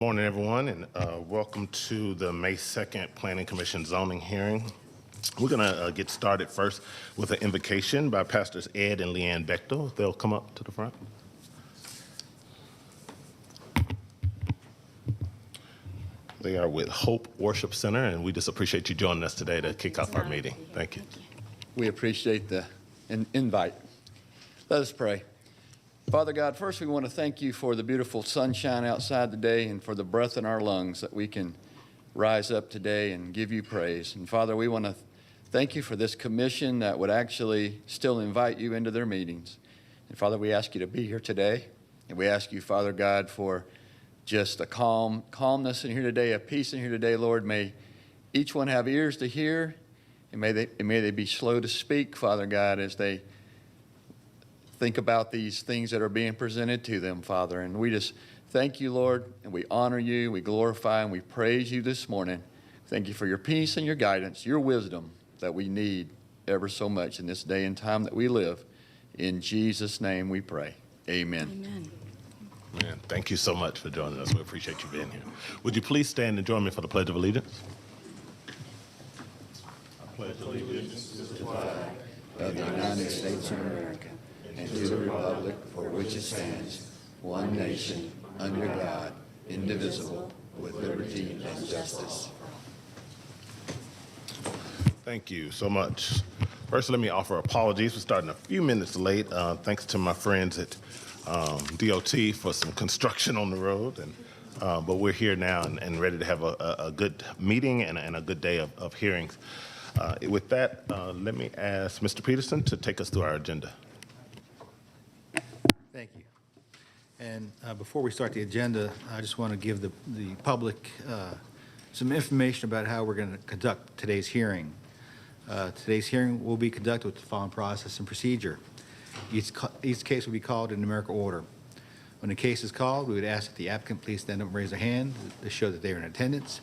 Morning, everyone, and welcome to the May 2nd Planning Commission zoning hearing. We're going to get started first with an invocation by Pastors Ed and Leanne Bechtel. If they'll come up to the front. They are with Hope Worship Center, and we just appreciate you joining us today to kick off our meeting. Thank you. We appreciate the invite. Let us pray. Father God, first we want to thank you for the beautiful sunshine outside today and for the breath in our lungs that we can rise up today and give you praise. And Father, we want to thank you for this commission that would actually still invite you into their meetings. And Father, we ask you to be here today. And we ask you, Father God, for just a calmness in here today, a peace in here today, Lord. May each one have ears to hear, and may they be slow to speak, Father God, as they think about these things that are being presented to them, Father. And we just thank you, Lord, and we honor you, we glorify, and we praise you this morning. Thank you for your peace and your guidance, your wisdom that we need ever so much in this day and time that we live. In Jesus' name we pray. Amen. Amen. Man, thank you so much for joining us. We appreciate you being here. Would you please stand and join me for the Pledge of Allegiance? I pledge allegiance to the flag Of the United States of America, and to the republic for which it stands, one nation, under God, indivisible, with liberty and justice. Thank you so much. First, let me offer apologies for starting a few minutes late. Thanks to my friends at DOT for some construction on the road. But we're here now and ready to have a good meeting and a good day of hearings. With that, let me ask Mr. Peterson to take us through our agenda. Thank you. And before we start the agenda, I just want to give the public some information about how we're going to conduct today's hearing. Today's hearing will be conducted with the following process and procedure. Each case will be called in numerical order. When the case is called, we would ask that the applicant please stand up and raise their hand to show that they are in attendance.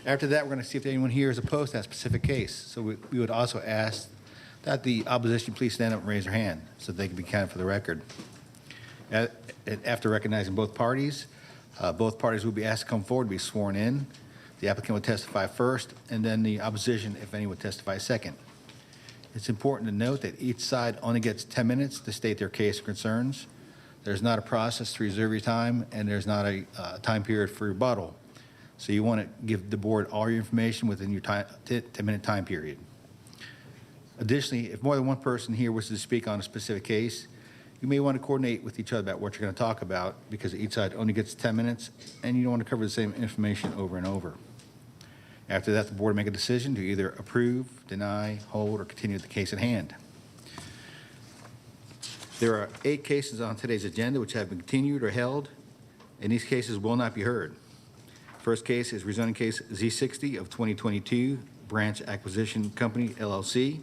After that, we're going to see if anyone here is opposed to that specific case. So we would also ask that the opposition please stand up and raise their hand so they can be counted for the record. After recognizing both parties will be asked to come forward to be sworn in. The applicant would testify first, and then the opposition, if any, would testify second. It's important to note that each side only gets 10 minutes to state their case or concerns. There's not a process to reserve your time, and there's not a time period for rebuttal. So you want to give the board all your information within your 10-minute time period. Additionally, if more than one person here wishes to speak on a specific case, you may want to coordinate with each other about what you're going to talk about because each side only gets 10 minutes and you don't want to cover the same information over and over. After that, the board will make a decision to either approve, deny, hold, or continue the case at hand. There are 8 cases on today's agenda which have been continued or held, and these cases will not be heard. First case is rezoning case Z60 of 2022, Branch Acquisition Company, LLC.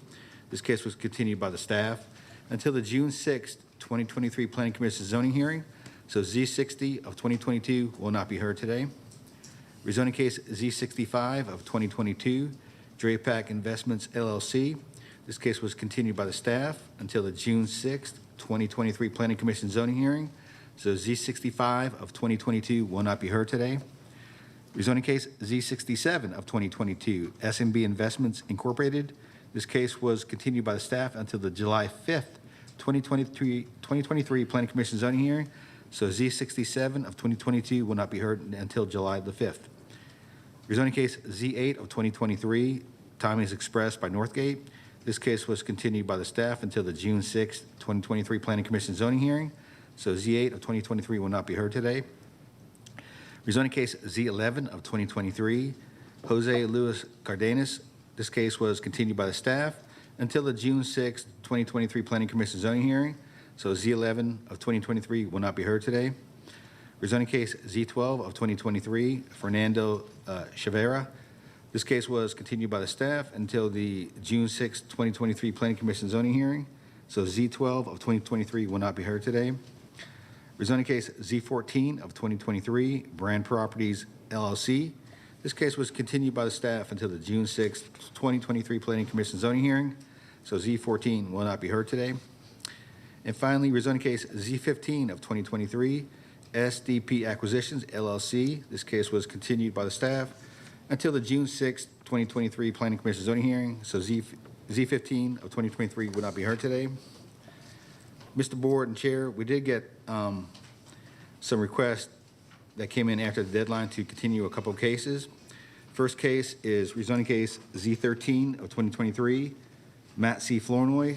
This case was continued by the staff until the June 6th, 2023 Planning Commission zoning hearing. So Z60 of 2022 will not be heard today. Rezoning case Z65 of 2022, Drapac Investments, LLC. This case was continued by the staff until the June 6th, 2023 Planning Commission zoning hearing. So Z65 of 2022 will not be heard today. Rezoning case Z67 of 2022, SMB Investments Incorporated. This case was continued by the staff until the July 5th, 2023 Planning Commission zoning hearing. So Z67 of 2022 will not be heard until July the 5th. Rezoning case Z8 of 2023, Tommy's Express by Northgate. This case was continued by the staff until the June 6th, 2023 Planning Commission zoning hearing. So Z8 of 2023 will not be heard today. Rezoning case Z11 of 2023, Jose Luis Cardenas. This case was continued by the staff until the June 6th, 2023 Planning Commission zoning hearing. So Z11 of 2023 will not be heard today. Rezoning case Z12 of 2023, Fernando Chavera. This case was continued by the staff until the June 6th, 2023 Planning Commission zoning hearing. So Z12 of 2023 will not be heard today. Rezoning case Z14 of 2023, Brand Properties, LLC. This case was continued by the staff until the June 6th, 2023 Planning Commission zoning hearing. So Z14 will not be heard today. And finally, rezoning case Z15 of 2023, SDP Acquisitions, LLC. This case was continued by the staff until the June 6, 2023 Planning Commission zoning hearing, so Z15 of 2023 would not be heard today. Mr. Board and Chair, we did get some requests that came in after the deadline to continue a couple of cases. First case is rezoning case Z13 of 2023, Matt C. Flournoy.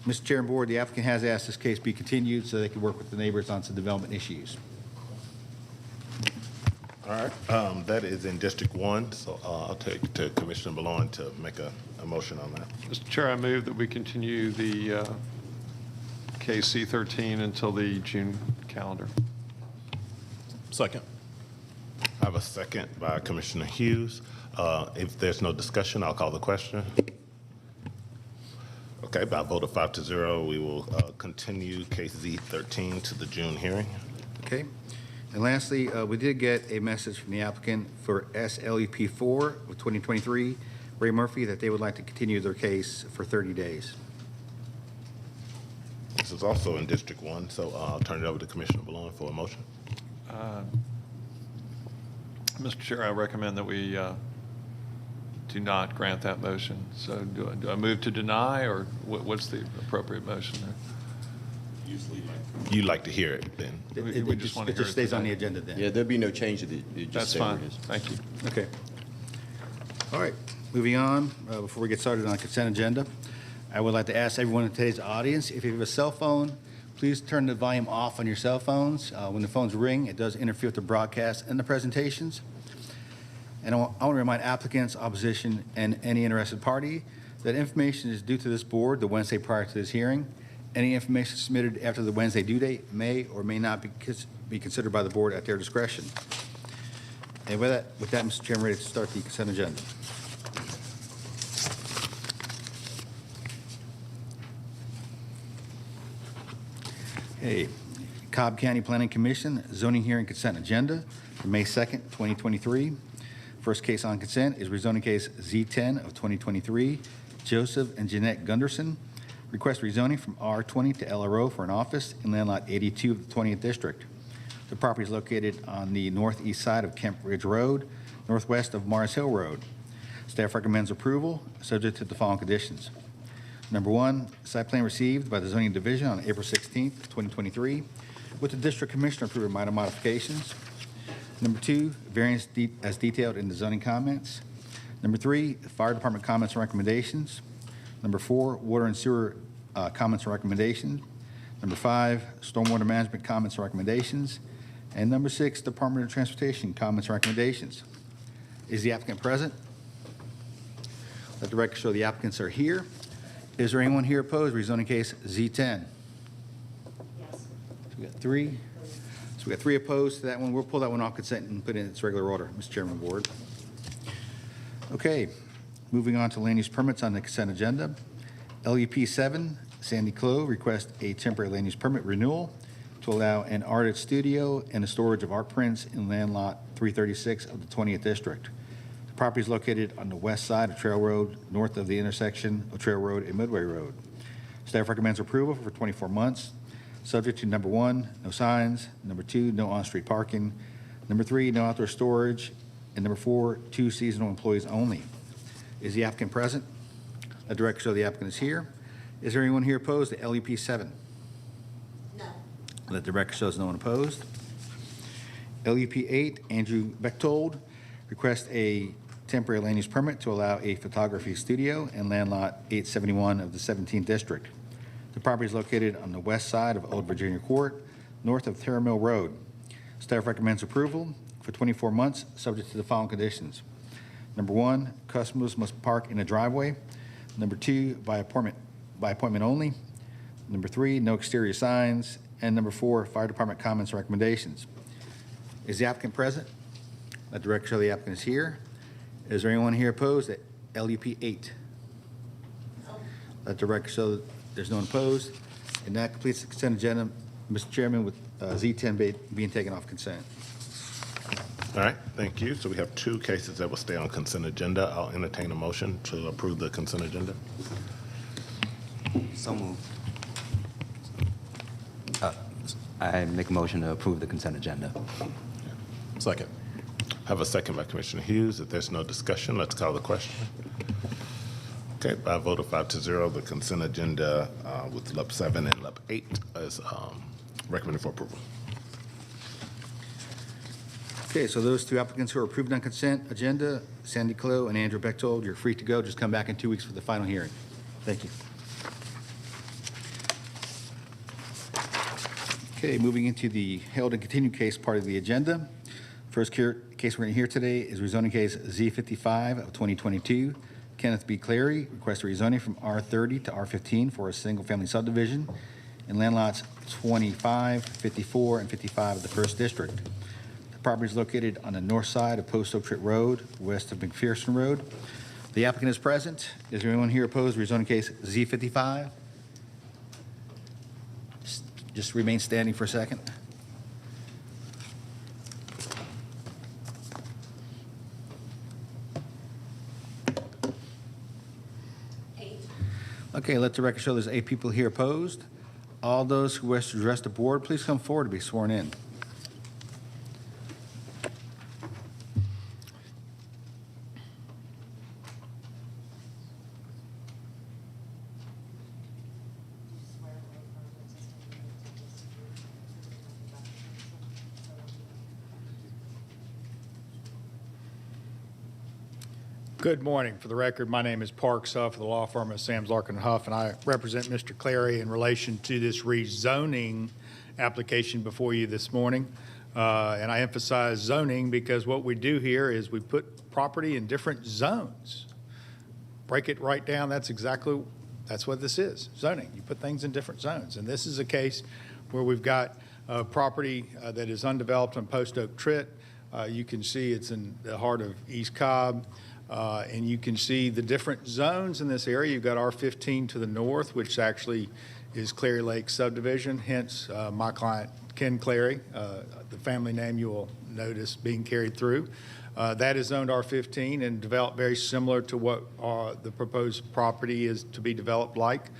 Mr. Chair and Board, the applicant has asked this case be continued so they can work with the neighbors on some development issues. All right, that is in District 1, so I'll take to Commissioner Malone to make a motion on that. Mr. Chair, I move that we continue the case C13 until the June calendar. Second. I have a second by Commissioner Hughes. If there's no discussion, I'll call the question. Okay, by a vote of 5-0, we will continue case Z13 to the June hearing. Okay. And lastly, we did get a message from the applicant for SLEP 4 of 2023, Ray Murphy, that they would like to continue their case for 30 days. This is also in District 1, so I'll turn it over to Commissioner Malone for a motion. Mr. Chair, I recommend that we do not grant that motion. So do I move to deny, or what's the appropriate motion there? You'd like to hear it, then? We just want to It hear just it stays on today. the agenda then. Yeah, there'll be no change to it. Just That's stay where fine. it is. Thank you. Okay. All right, moving on, before we get started on the consent agenda, I would like to ask everyone in today's audience, if you have a cell phone, please turn the volume off on your cell phones. When the phones ring, it does interfere with the broadcast and the presentations. And I want to remind applicants, opposition, and any interested party that information is due to this board the Wednesday prior to this hearing. Any information submitted after the Wednesday due date may or may not be considered by the board at their discretion. And with that, Mr. Chairman, ready to start the consent agenda. Okay, Cobb County Planning Commission zoning hearing consent agenda for May 2nd, 2023. First case on consent is rezoning case Z10 of 2023, Joseph and Jeanette Gunderson. Request rezoning from R20 to LRO for an office in land lot 82 of the 20th District. The property is located on the northeast side of Kemp Ridge Road, northwest of Mars Hill Road. Staff recommends approval, subject to the following conditions. Number one, site plan received by the zoning division on April 16th, 2023, with the district commissioner approving minor modifications. Number two, variance as detailed in the zoning comments. Number three, fire department comments and recommendations. Number four, water and sewer comments and recommendations. Number five, stormwater management comments and recommendations. And number six, Department of Transportation comments and recommendations. Is the applicant present? Let the record show the applicants are here. Is there anyone here opposed? Rezoning case Z10. Yes. So we got three. So we got three opposed to that one. We'll pull that one off consent and put it in its regular order, Mr. Chairman, Board. Okay, moving on to land use permits on the consent agenda. LUP 7, Sandy Clove, request a temporary land use permit renewal to allow an artist studio and the storage of art prints in land lot 336 of the 20th District. The property is located on the west side of Trail Road, north of the intersection of Trail Road and Midway Road. Staff recommends approval for 24 months, subject to number one, no signs, number two, no on-street parking, number three, no outdoor storage, and number four, 2 seasonal employees only. Is the applicant present? Let the record show the applicant is here. Is there anyone here opposed to LUP 7? No. Let the record show no one opposed. LUP 8, Andrew Bechtold, request a temporary land use permit to allow a photography studio in land lot 871 of the 17th District. The property is located on the west side of Old Virginia Court, north of Terra Mill Road. Staff recommends approval for 24 months, subject to the following conditions. Number one, customers must park in a driveway. Number two, by appointment only. Number three, no exterior signs. And number four, fire department comments and recommendations. Is the applicant present? Let the record show the applicant is here. Is there anyone here opposed at LUP 8? No. Let the record show that there's no one opposed. And that completes the consent agenda, Mr. Chairman, with Z10 being taken off consent. All right, thank you. So we have 2 cases that will stay on consent agenda. I'll entertain a motion to approve the consent agenda. So moved. I make a motion to approve the consent agenda. Second. Have a second by Commissioner Hughes. If there's no discussion, let's call the question. Okay, by a vote of 5-0, the consent agenda with LUP 7 and LUP 8 is recommended for approval. Okay, so those two applicants who are approved on consent agenda, Sandy Clo and Andrew Bechtold, you're free to go. Just come back in 2 weeks for the final hearing. Thank you. Okay, moving into the held and continued case part of the agenda. First case we're going to hear today is rezoning case Z55 of 2022. Kenneth B. Clary requests a rezoning from R30 to R15 for a single-family subdivision in land lots 25, 54, and 55 of the First District. The property is located on the north side of Post Oak Tritt Road, west of McPherson Road. The applicant is present. Is there anyone here opposed to rezoning case Z55? Just remain standing for a second. Okay, let the record show there's 8 people here opposed. All those who wish to address the board, please come forward to be sworn in. Good morning. For the record, my name is Parks Huff of the law firm of Sams Larkin Huff, and I represent Mr. Clary in relation to this rezoning application before you this morning. And I emphasize zoning because what we do here is we put property in different zones. Break it right down, that's what this is, zoning. You put things in different zones. And this is a case where we've got property that is undeveloped on Post Oak Tritt. You can see it's in the heart of East Cobb. And you can see the different zones in this area. You've got R15 to the north, which actually is Clary Lake subdivision, hence my client, Ken Clary, the family name you will notice being carried through. That is zoned R15 and developed very similar to what the proposed property is to be developed like,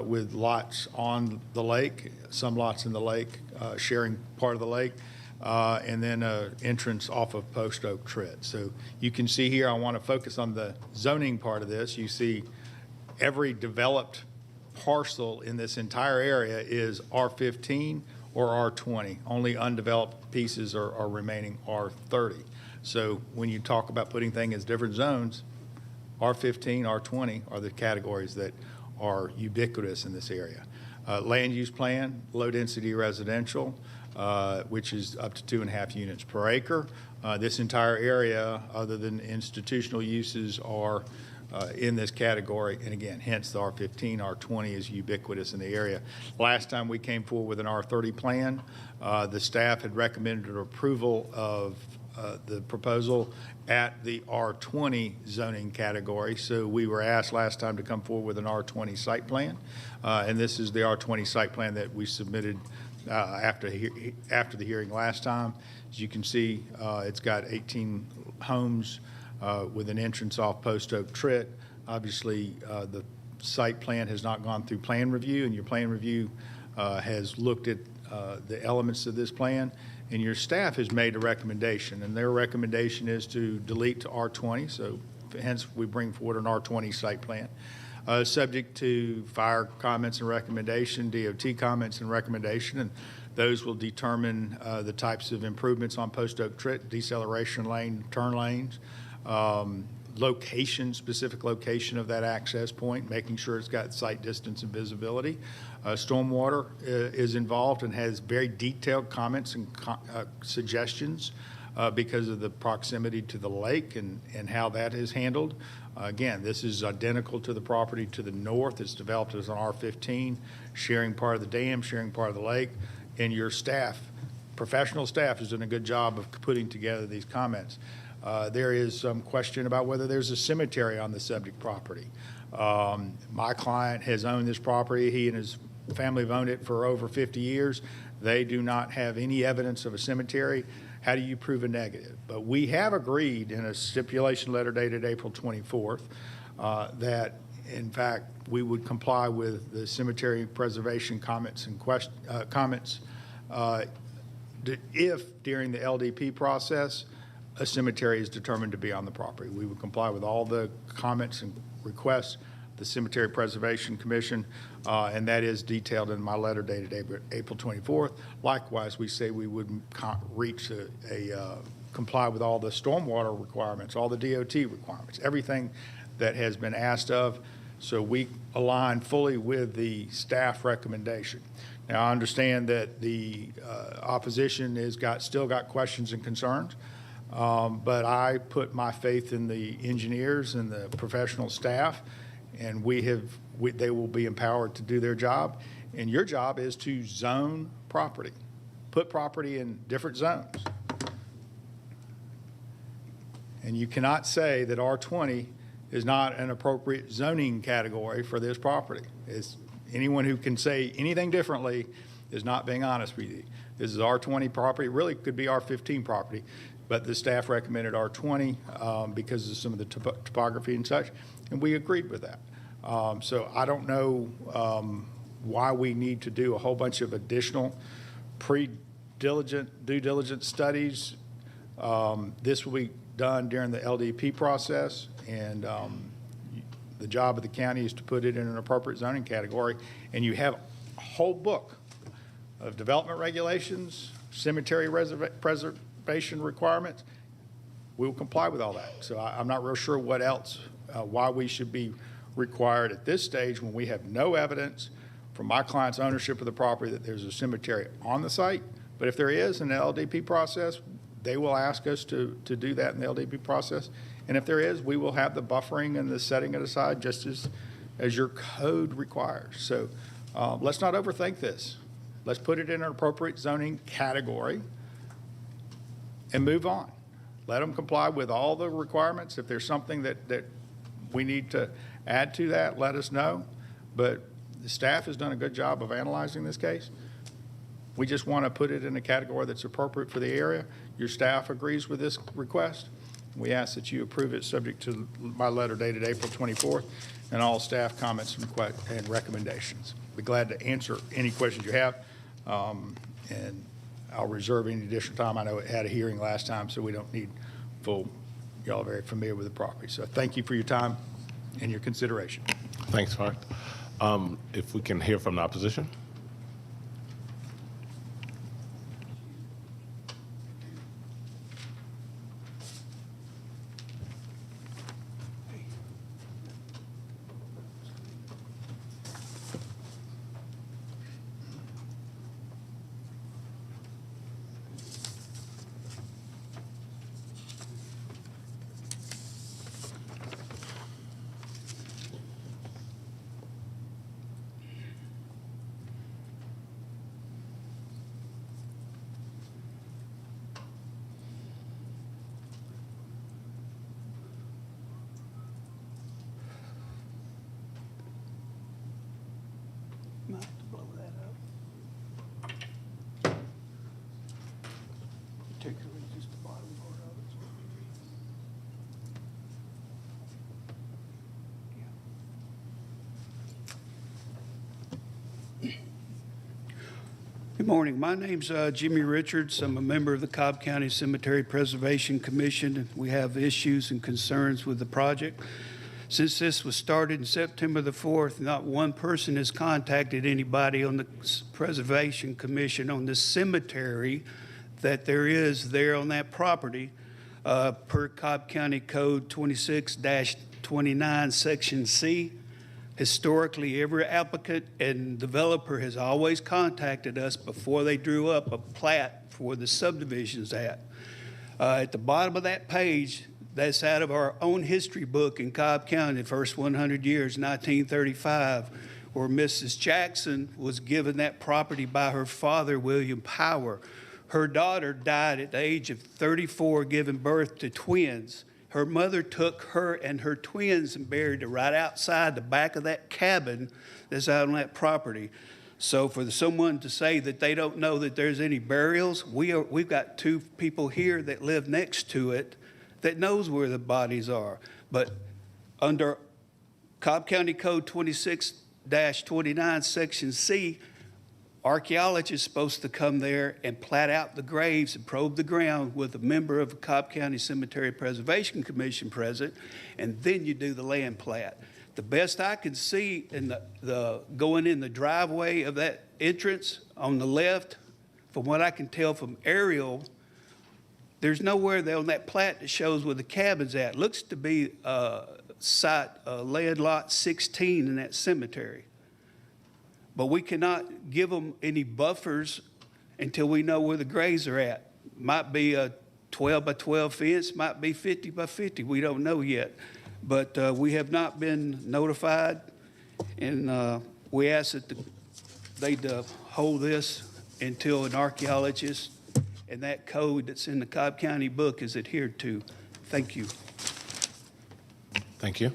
with lots on the lake, some lots in the lake, sharing part of the lake. And then an entrance off of Post Oak Tritt. So you can see here, I want to focus on the zoning part of this. You see every developed parcel in this entire area is R15 or R20. Only undeveloped pieces are remaining R30. So when you talk about putting things in different zones, R15, R20 are the categories that are ubiquitous in this area. Land use plan, low density residential, which is up to 2.5 units per acre. This entire area, other than institutional uses, are in this category. And again, hence the R15, R20 is ubiquitous in the area. Last time we came forward with an R30 plan, the staff had recommended approval of the proposal at the R20 zoning category. So we were asked last time to come forward with an R20 site plan. And this is the R20 site plan that we submitted after the hearing last time. As you can see, it's got 18 homes with an entrance off Post Oak Tritt. Obviously, the site plan has not gone through plan review, and your plan review has looked at the elements of this plan, and your staff has made a recommendation, and their recommendation is to delete to R20, so hence we bring forward an R20 site plan. Subject to fire comments and recommendation, DOT comments and recommendation, and those will determine the types of improvements on Post Oak Tritt, deceleration lane, turn lanes, location, specific location of that access point, making sure it's got sight distance and visibility. Stormwater is involved and has very detailed comments and suggestions because of the proximity to the lake and how that is handled. Again, this is identical to the property to the north. It's developed as an R15, sharing part of the dam, sharing part of the lake. And your staff, professional staff, has done a good job of putting together these comments. There is some question about whether there's a cemetery on the subject property. My client has owned this property. He and his family have owned it for over 50 years. They do not have any evidence of a cemetery. How do you prove a negative? But we have agreed in a stipulation letter dated April 24th that, in fact, we would comply with the cemetery preservation comments and comments if during the LDP process, a cemetery is determined to be on the property. We would comply with all the comments and requests of the Cemetery Preservation Commission, and that is detailed in my letter dated April 24th. Likewise, we say we would comply with all the stormwater requirements, all the DOT requirements, everything that has been asked of, so we align fully with the staff recommendation. Now, I understand that the opposition still got questions and concerns, but I put my faith in the engineers and the professional staff, and they will be empowered to do their job. And your job is to zone property, put property in different zones. And you cannot say that R20 is not an appropriate zoning category for this property. Anyone who can say anything differently is not being honest with you. This is R20 property, really could be R15 property, but the staff recommended R20 because of some of the topography and such, and we agreed with that. So I don't know why we need to do a whole bunch of additional due diligence studies. This will be done during the LDP process, and the job of the county is to put it in an appropriate zoning category, and you have a whole book of development regulations, cemetery preservation requirements. We will comply with all that. So I'm not real sure what else, why we should be required at this stage when we have no evidence from my client's ownership of the property that there's a cemetery on the site. But if there is in the LDP process, they will ask us to do that in the LDP process. And if there is, we will have the buffering and the setting it aside just as your code requires. So let's not overthink this. Let's put it in an appropriate zoning category and move on. Let them comply with all the requirements. If there's something that we need to add to that, let us know. But the staff has done a good job of analyzing this case. We just want to put it in a category that's appropriate for the area. Your staff agrees with this request. We ask that you approve it subject to my letter dated April 24th and all staff comments and recommendations. Be glad to answer any questions you have, and I'll reserve any additional time. I know it had a hearing last time, so we don't need full. Y'all are very familiar with the property. So thank you for your time and your consideration. Thanks, Mark. If we can hear from the opposition. Might have to blow that up. Particularly just the bottom part of it. Good morning. My name's Jimmy Richards. I'm a member of the Cobb County Cemetery Preservation Commission. We have issues and concerns with the project. Since this was started in September the 4th, not one person has contacted anybody on the Preservation Commission on this cemetery that there is there on that property per Cobb County Code 26-29, Section C. Historically, every applicant and developer has always contacted us before they drew up a plat for the subdivisions at. At the bottom of that page, that's out of our own history book in Cobb County, the first 100 years, 1935, where Mrs. Jackson was given that property by her father, William Power. Her daughter died at the age of 34, giving birth to twins. Her mother took her and her twins and buried her right outside the back of that cabin that's out on that property. So for someone to say that they don't know that there's any burials, we've got two people here that live next to it that knows where the bodies are. But under Cobb County Code 26-29, Section C, Archaeologists supposed to come there and plat out the graves and probe the ground with a member of the Cobb County Cemetery Preservation Commission present, and then you do the land plat. The best I can see in the going in the driveway of that entrance on the left, from what I can tell from aerial, there's nowhere there on that plat that shows where the cabin's at. Looks to be site land lot 16 in that cemetery. But we cannot give them any buffers until we know where the graves are at. Might be a 12 by 12 fence, might be 50 by 50. We don't know yet. But we have not been notified, and we ask that they hold this until an archaeologist and that code that's in the Cobb County book is adhered to. Thank you. Thank you.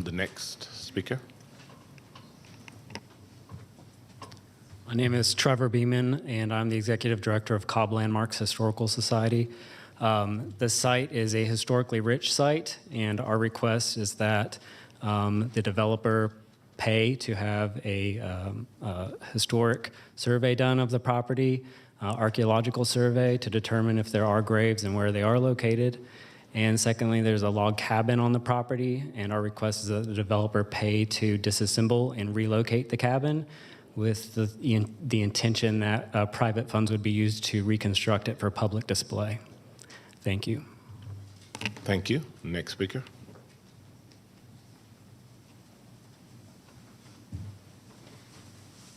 The next speaker. My name is Trevor Beeman, and I'm the Executive Director of Cobb Landmarks Historical Society. The site is a historically rich site, and our request is that the developer pay to have a historic survey done of the property, archaeological survey to determine if there are graves and where they are located. And secondly, there's a log cabin on the property, and our request is that the developer pay to disassemble and relocate the cabin with the intention that private funds would be used to reconstruct it for public display. Thank you. Thank you. Next speaker.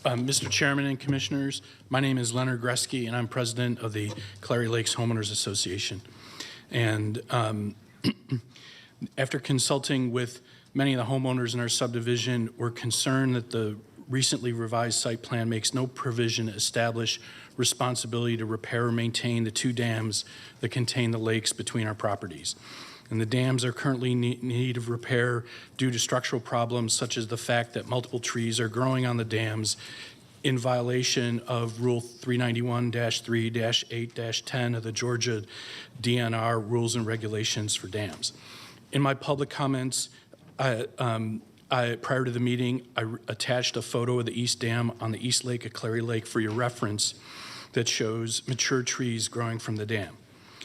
Mr. Chairman and Commissioners, my name is Leonard Gresky, and I'm president of the Clary Lakes Homeowners Association. And after consulting with many of the homeowners in our subdivision, we're concerned that the recently revised site plan makes no provision to establish responsibility to repair or maintain the two dams that contain the lakes between our properties. And the dams are currently in need of repair due to structural problems such as the fact that multiple trees are growing on the dams in violation of Rule 391-3-8-10 of the Georgia DNR Rules and Regulations for Dams. In my public comments, prior to the meeting, I attached a photo of the East Dam on the East Lake of Clary Lake for your reference that shows mature trees growing from the dam.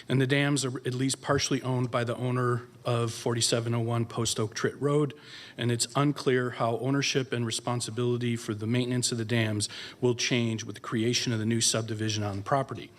And the dams are at least partially owned by the owner of 4701 Post Oak Tritt Road, and it's unclear how ownership and responsibility for the maintenance of the dams will change with the creation of the new subdivision on the property.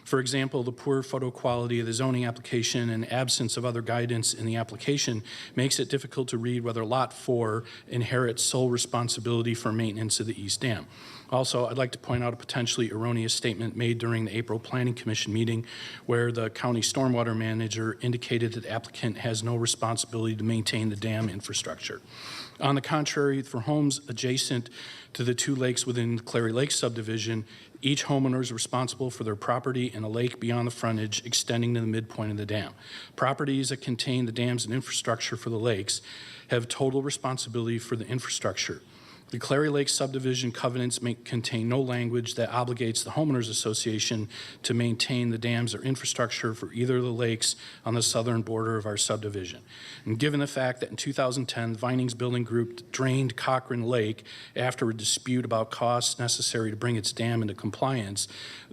For example, the poor photo quality of the zoning application and absence of other guidance in the application makes it difficult to read whether Lot 4 inherits sole responsibility for maintenance of the East Dam. Also, I'd like to point out a potentially erroneous statement made during the April Planning Commission meeting where the county stormwater manager indicated that the applicant has no responsibility to maintain the dam infrastructure. On the contrary, for homes adjacent to the two lakes within the Clary Lake subdivision, each homeowner is responsible for their property and a lake beyond the frontage extending to the midpoint of the dam. Properties that contain the dams and infrastructure for the lakes have total responsibility for the infrastructure. The Clary Lake subdivision covenants may contain no language that obligates the homeowners association to maintain the dams or infrastructure for either of the lakes on the southern border of our subdivision. And given the fact that in 2010, Vinings Building Group drained Cochrane Lake after a dispute about costs necessary to bring its dam into compliance,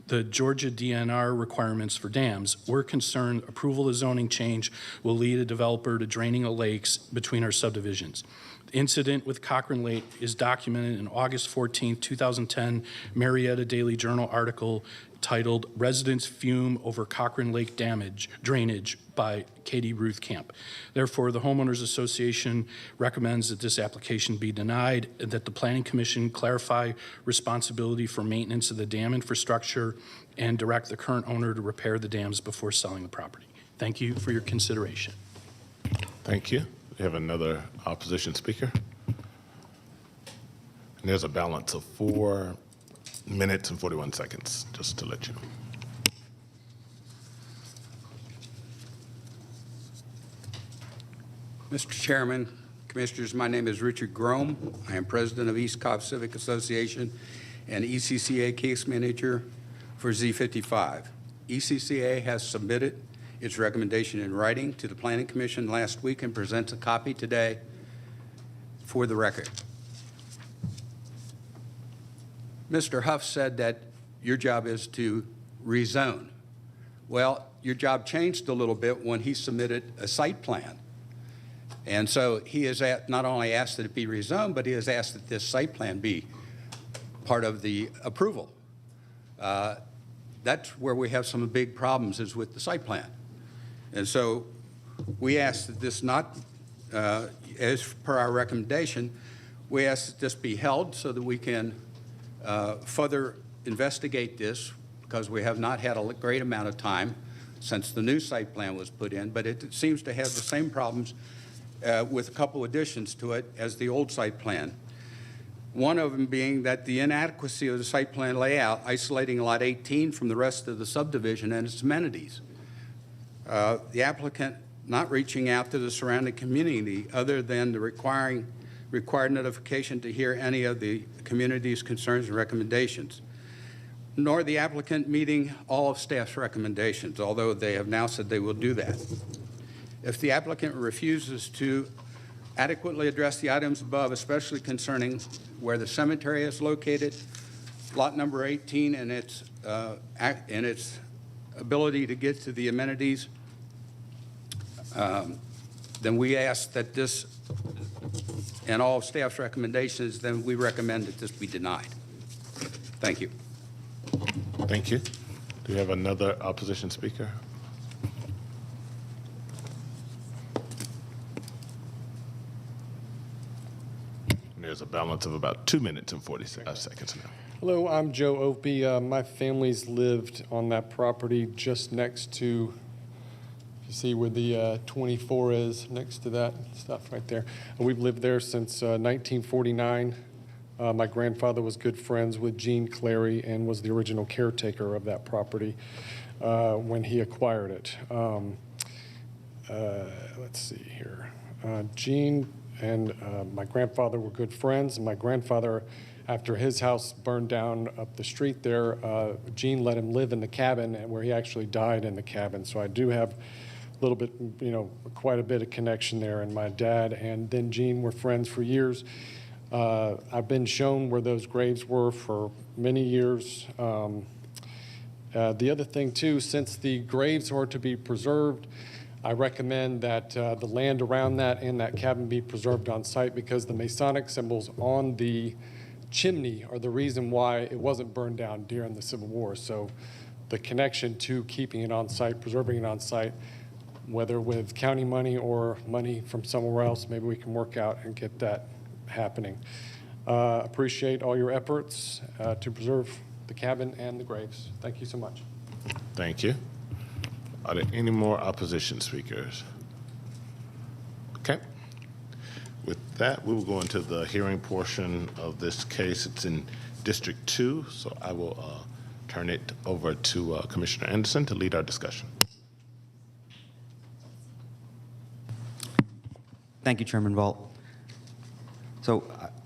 the Georgia DNR requirements for dams, we're concerned approval of zoning change will lead a developer to draining the lakes between our subdivisions. Incident with Cochrane Lake is documented in August 14, 2010 Marietta Daily Journal article titled Residents Fume Over Cochrane Lake Drainage by Katie Ruth Camp. Therefore, the Homeowners Association recommends that this application be denied and that the Planning Commission clarify responsibility for maintenance of the dam infrastructure and direct the current owner to repair the dams before selling the property. Thank you for your consideration. Thank you. We have another opposition speaker. And there's a balance of 4 minutes and 41 seconds, just to let you know. Mr. Chairman, Commissioners, my name is Richard Grome. I am president of East Cobb Civic Association and ECCA case manager for Z55. ECCA has submitted its recommendation in writing to the Planning Commission last week and presents a copy today for the record. Mr. Huff said that your job is to rezone. Well, your job changed a little bit when he submitted a site plan. And so he has not only asked that it be rezoned, but he has asked that this site plan be part of the approval. That's where we have some big problems, is with the site plan. And so we ask that this not, as per our recommendation, we ask that this be held so that we can further investigate this, because we have not had a great amount of time since the new site plan was put in, but it seems to have the same problems with a couple additions to it as the old site plan. One of them being that the inadequacy of the site plan layout, isolating Lot 18 from the rest of the subdivision and its amenities. The applicant not reaching out to the surrounding community other than the required notification to hear any of the community's concerns and recommendations, nor the applicant meeting all of staff's recommendations, although they have now said they will do that. If the applicant refuses to adequately address the items above, especially concerning where the cemetery is located, lot number 18 and its ability to get to the amenities, then we ask that this, and all of staff's recommendations, then we recommend that this be denied. Thank you. Thank you. Do you have another opposition speaker? There's a balance of about 2 minutes and 45 seconds now. Hello, I'm Joe Opie. My family's lived on that property just next to, you see where the 24 is, next to that stuff right there. We've lived there since 1949. My grandfather was good friends with Gene Clary and was the original caretaker of that property when he acquired it. Let's see here. Gene and my grandfather were good friends. And my grandfather, after his house burned down up the street there, Gene let him live in the cabin, where he actually died in the cabin. So I do have a little bit, quite a bit of connection there. And my dad and then Gene were friends for years. I've been shown where those graves were for many years. The other thing, too, since the graves are to be preserved, I recommend that the land around that and that cabin be preserved on site, because the Masonic symbols on the chimney are the reason why it wasn't burned down during the Civil War. So the connection to keeping it on site, preserving it on site, whether with county money or money from somewhere else, maybe we can work out and get that happening. Appreciate all your efforts to preserve the cabin and the graves. Thank you so much. Thank you. Are there any more opposition speakers? Okay. With that, we will go into the hearing portion of this case. It's in District 2, so I will turn it over to Commissioner Anderson to lead our discussion. Thank you, Chairman Vault. So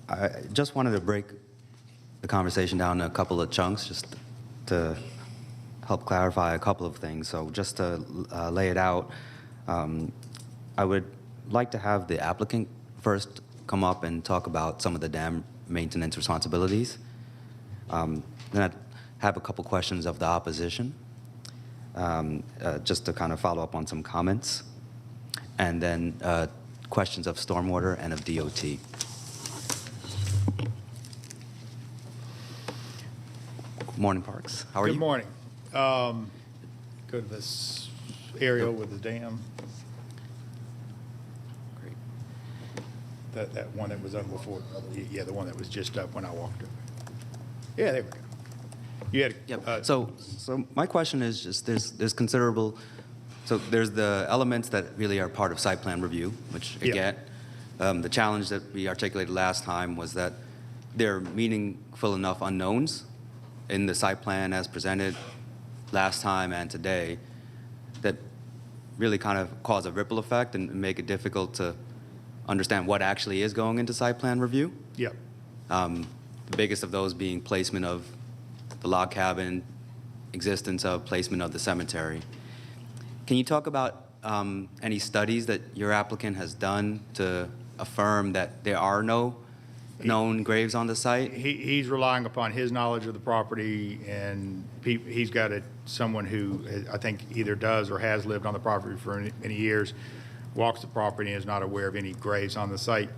I just wanted to break the conversation down in a couple of chunks just to help clarify a couple of things. So just to lay it out, I would like to have the applicant first come up and talk about some of the dam maintenance responsibilities. Then I'd have a couple questions of the opposition, just to kind of follow up on some comments, and then questions of stormwater and of DOT. Morning, Parks. How are you? Good morning. Go to this area with the dam. Great. That one that was up before. Yeah, the one that was just up when I walked up. Yeah, there we go. You had. Yep. So my question is just there's considerable. So there's the elements that really are part of site plan review, which again, the challenge that we articulated last time was that there are meaningful enough unknowns in the site plan as presented last time and today that really kind of cause a ripple effect and make it difficult to understand what actually is going into site plan review. Yep. The biggest of those being placement of the log cabin, existence of placement of the cemetery. Can you talk about any studies that your applicant has done to affirm that there are no known graves on the site? He's relying upon his knowledge of the property, and he's got someone who I think either does or has lived on the property for many years, walks the property and is not aware of any graves on the site.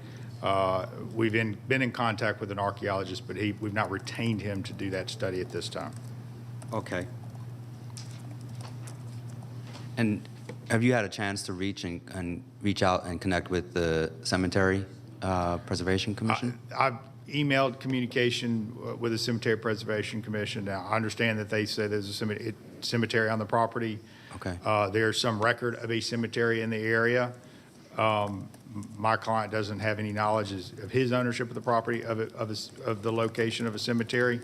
We've been in contact with an archaeologist, but we've not retained him to do that study at this time. Okay. And have you had a chance to reach out and connect with the Cemetery Preservation Commission? I've emailed communication with the Cemetery Preservation Commission. Now, I understand that they say there's a cemetery on the property. Okay. There's some record of a cemetery in the area. My client doesn't have any knowledge of his ownership of the property, of the location of a cemetery.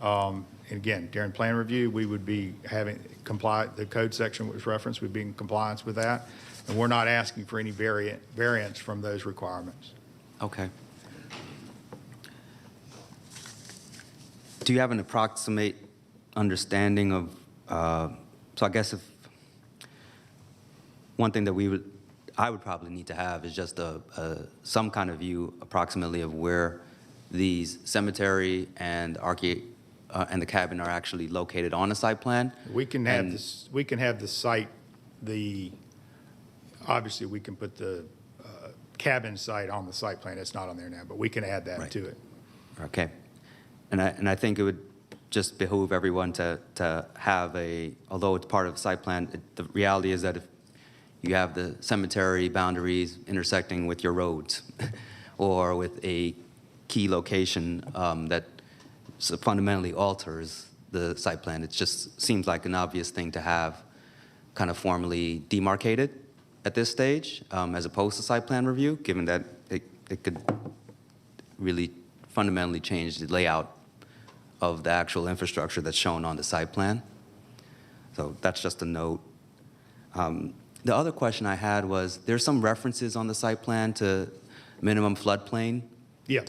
And again, during plan review, we would be the code section was referenced, we'd be in compliance with that. And we're not asking for any variance from those requirements. Okay. Do you have an approximate understanding of, so I guess if one thing that I would probably need to have is just some kind of view approximately of where these cemetery and the cabin are actually located on the site plan. We can have this. We can have the site. Obviously, we can put the cabin site on the site plan. It's not on there now, but we can add that to it. Okay, and I think it would just behoove everyone to have although it's part of the site plan, the reality is that if you have the cemetery boundaries intersecting with your roads or with a key location that fundamentally alters the site plan, it just seems like an obvious thing to have kind of formally demarcated at this stage, as opposed to site plan review, given that it could really fundamentally change the layout of the actual infrastructure that's shown on the site plan. So that's just a note. The other question I had was, there's some references on the site plan to minimum floodplain. Yeah.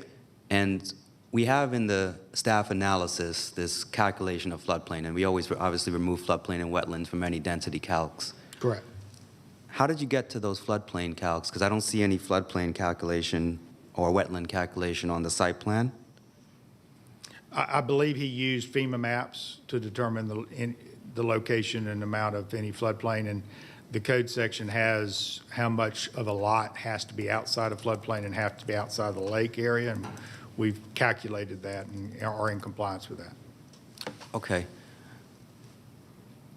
And we have in the staff analysis this calculation of floodplain, and we always obviously remove floodplain and wetlands from any density calcs. Correct. How did you get to those floodplain calcs? Because I don't see any floodplain calculation or wetland calculation on the site plan. I believe he used FEMA maps to determine the location and amount of any floodplain, and the code section has how much of a lot has to be outside of floodplain and have to be outside of the lake area, and we've calculated that and are in compliance with that. Okay.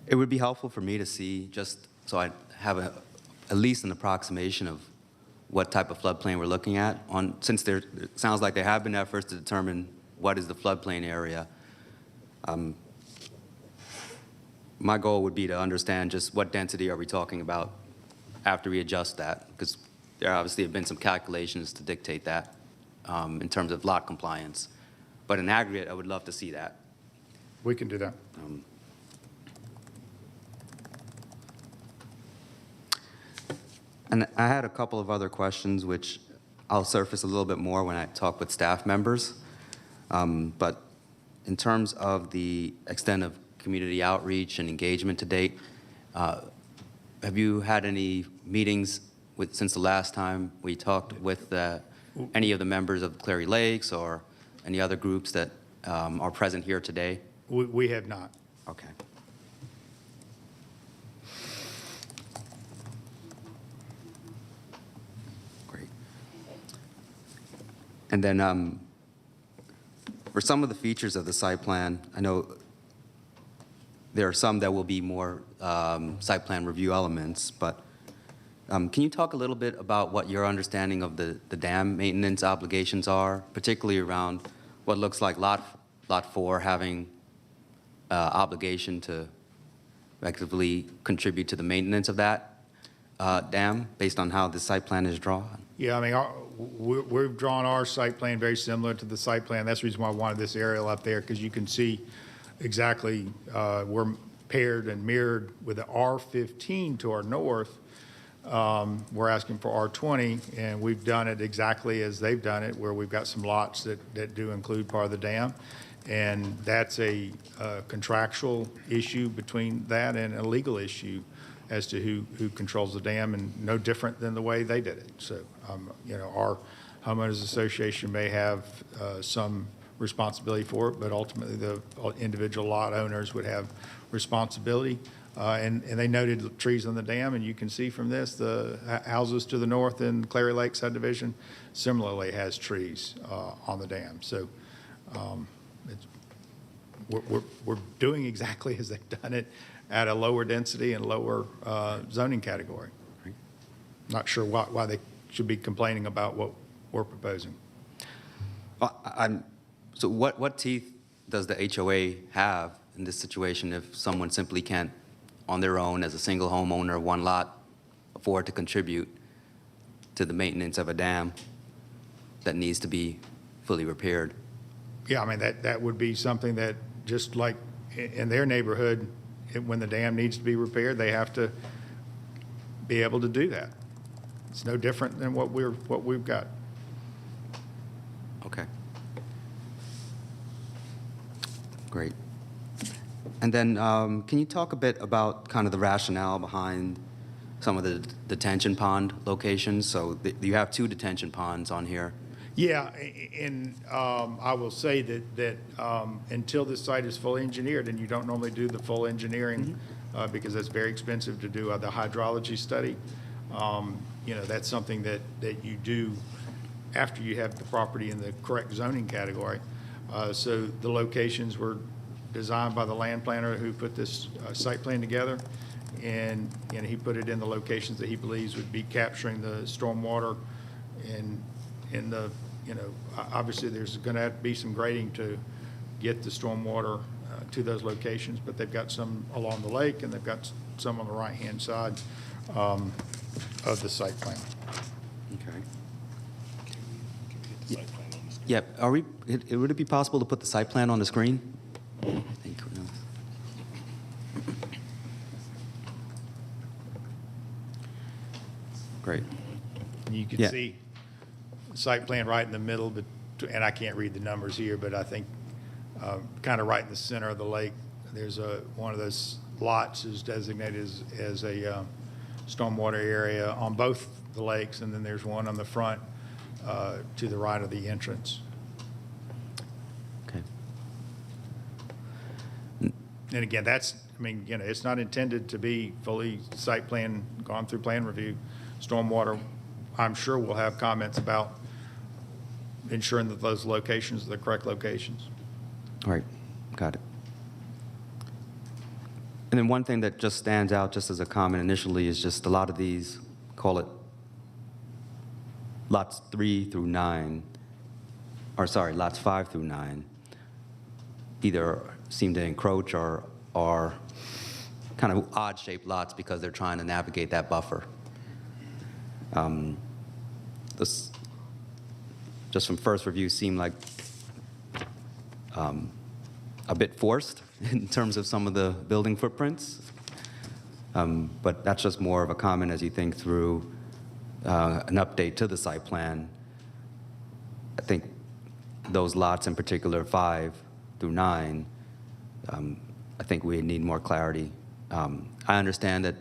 It would be helpful for me to see, just so I have at least an approximation of what type of floodplain we're looking at. Since it sounds like there have been efforts to determine what is the floodplain area. My goal would be to understand just what density are we talking about after we adjust that, because there obviously have been some calculations to dictate that in terms of lot compliance. But in aggregate, I would love to see that. We can do that. And I had a couple of other questions, which I'll surface a little bit more when I talk with staff members. But in terms of the extent of community outreach and engagement to date, have you had any meetings since the last time we talked with any of the members of Clary Lakes or any other groups that are present here today? We have not. Okay. Great. And then for some of the features of the site plan, I know there are some that will be more site plan review elements, but can you talk a little bit about what your understanding of the dam maintenance obligations are, particularly around what looks like Lot 4 having obligation to effectively contribute to the maintenance of that dam based on how the site plan is drawn? Yeah, I mean, we've drawn our site plan very similar to the site plan. That's the reason why I wanted this aerial up there, because you can see exactly we're paired and mirrored with the R15 to our north. We're asking for R20, and we've done it exactly as they've done it, where we've got some lots that do include part of the dam. And that's a contractual issue between that and a legal issue as to who controls the dam, and no different than the way they did it. So, you know, homeowners association may have some responsibility for it, but ultimately the individual lot owners would have responsibility. And they noted trees on the dam, and you can see from this, the houses to the north in Clary Lake subdivision similarly has trees on the dam. So we're doing exactly as they've done it at a lower density and lower zoning category. Not sure why they should be complaining about what we're proposing. So what teeth does the HOA have in this situation if someone simply can't, on their own, as a single homeowner, one lot, afford to contribute to the maintenance of a dam that needs to be fully repaired? Yeah, I mean, that would be something that, just like in their neighborhood, when the dam needs to be repaired, they have to be able to do that. It's no different than what we've got. Okay. Great. And then can you talk a bit about kind of the rationale behind some of the detention pond locations? So you have 2 detention ponds on here. Yeah, and I will say that until this site is fully engineered, and you don't normally do the full engineering because it's very expensive to do the hydrology study, that's something that you do after you have the property in the correct zoning category. So the locations were designed by the land planner who put this site plan together, and he put it in the locations that he believes would be capturing the stormwater. And in the, obviously there's going to have to be some grading to get the stormwater to those locations, but they've got some along the lake and they've got some on the right-hand side of the site plan. Okay. Yep. Would it be possible to put the site plan on the screen? Thank you. Great. And you can see the site plan right in the middle, but and I can't read the numbers here, but I think kind of right in the center of the lake, there's one of those lots is designated as a stormwater area on both the lakes, and then there's one on the front to the right of the entrance. Okay. And again, it's not intended to be fully site plan, gone through plan review. Stormwater, I'm sure we'll have comments about ensuring that those locations are the correct locations. All right, got it. And then one thing that just stands out just as a comment initially is just a lot of these, call it lots 3 through 9, or sorry, lots 5 through 9, either seem to encroach or are kind of odd-shaped lots because they're trying to navigate that buffer. This, just from first review, seemed like a bit forced in terms of some of the building footprints. But that's just more of a comment as you think through an update to the site plan. I think those lots in particular, 5 through 9, I think we need more clarity. I understand that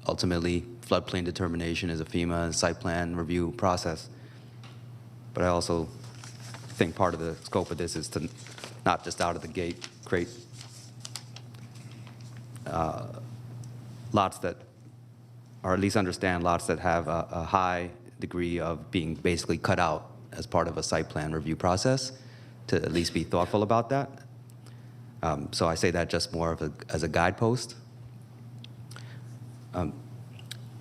ultimately floodplain determination is a FEMA site plan review process, but I also think part of the scope of this is to not just out of the gate create lots that, or at least understand lots that have a high degree of being basically cut out as part of a site plan review process, to at least be thoughtful about that. So I say that just more of as a guidepost.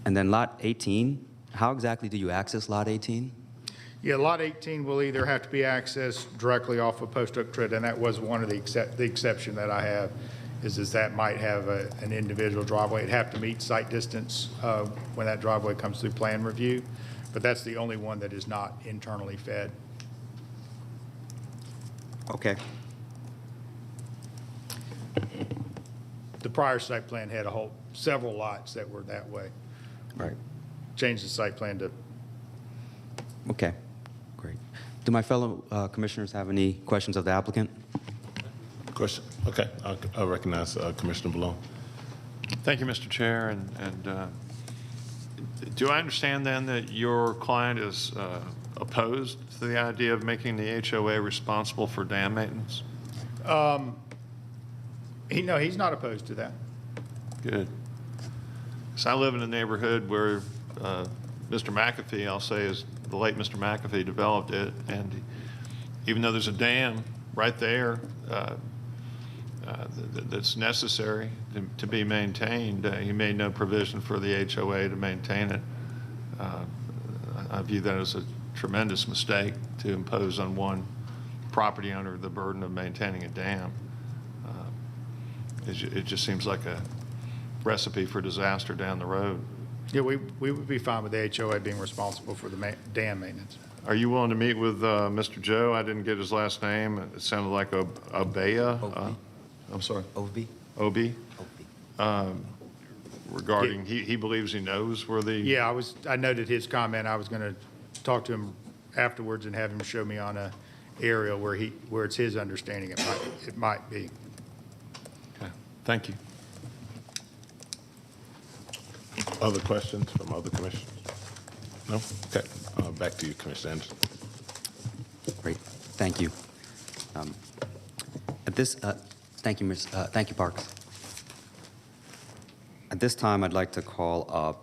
And then lot 18, how exactly do you access lot 18? Yeah, lot 18 will either have to be accessed directly off of Post Oak Trail, and that was one of the exception that I have, is that might have an individual driveway. It'd have to meet site distance when that driveway comes through plan review, but that's the only one that is not internally fed. Okay. The prior site plan had several lots that were that way. Right. Changed the site plan to. Okay, great. Do my fellow commissioners have any questions of the applicant? Question? Okay, I'll recognize Commissioner Malone. Thank you, Mr. Chair. And do I understand then that your client is opposed to the idea of making the HOA responsible for dam maintenance? No, he's not opposed to that. Good. So I live in a neighborhood where Mr. McAfee, I'll say, is the late Mr. McAfee developed it, and even though there's a dam right there that's necessary to be maintained, he made no provision for the HOA to maintain it. I view that as a tremendous mistake to impose on one property owner the burden of maintaining a dam. It just seems like a recipe for disaster down the road. Yeah, we would be fine with the HOA being responsible for the dam maintenance. Are you willing to meet with Mr. Joe? I didn't get his last name. It sounded like Obeya. I'm sorry. Obi. Regarding, he believes he knows where the. Yeah, I noted his comment. I was going to talk to him afterwards and have him show me on a area where it's his understanding it might be. Okay, thank you. Other questions from other commissioners? No? Okay. Back to you, Commissioner Anderson. Great, thank you. Thank you, Parks. At this time, I'd like to call up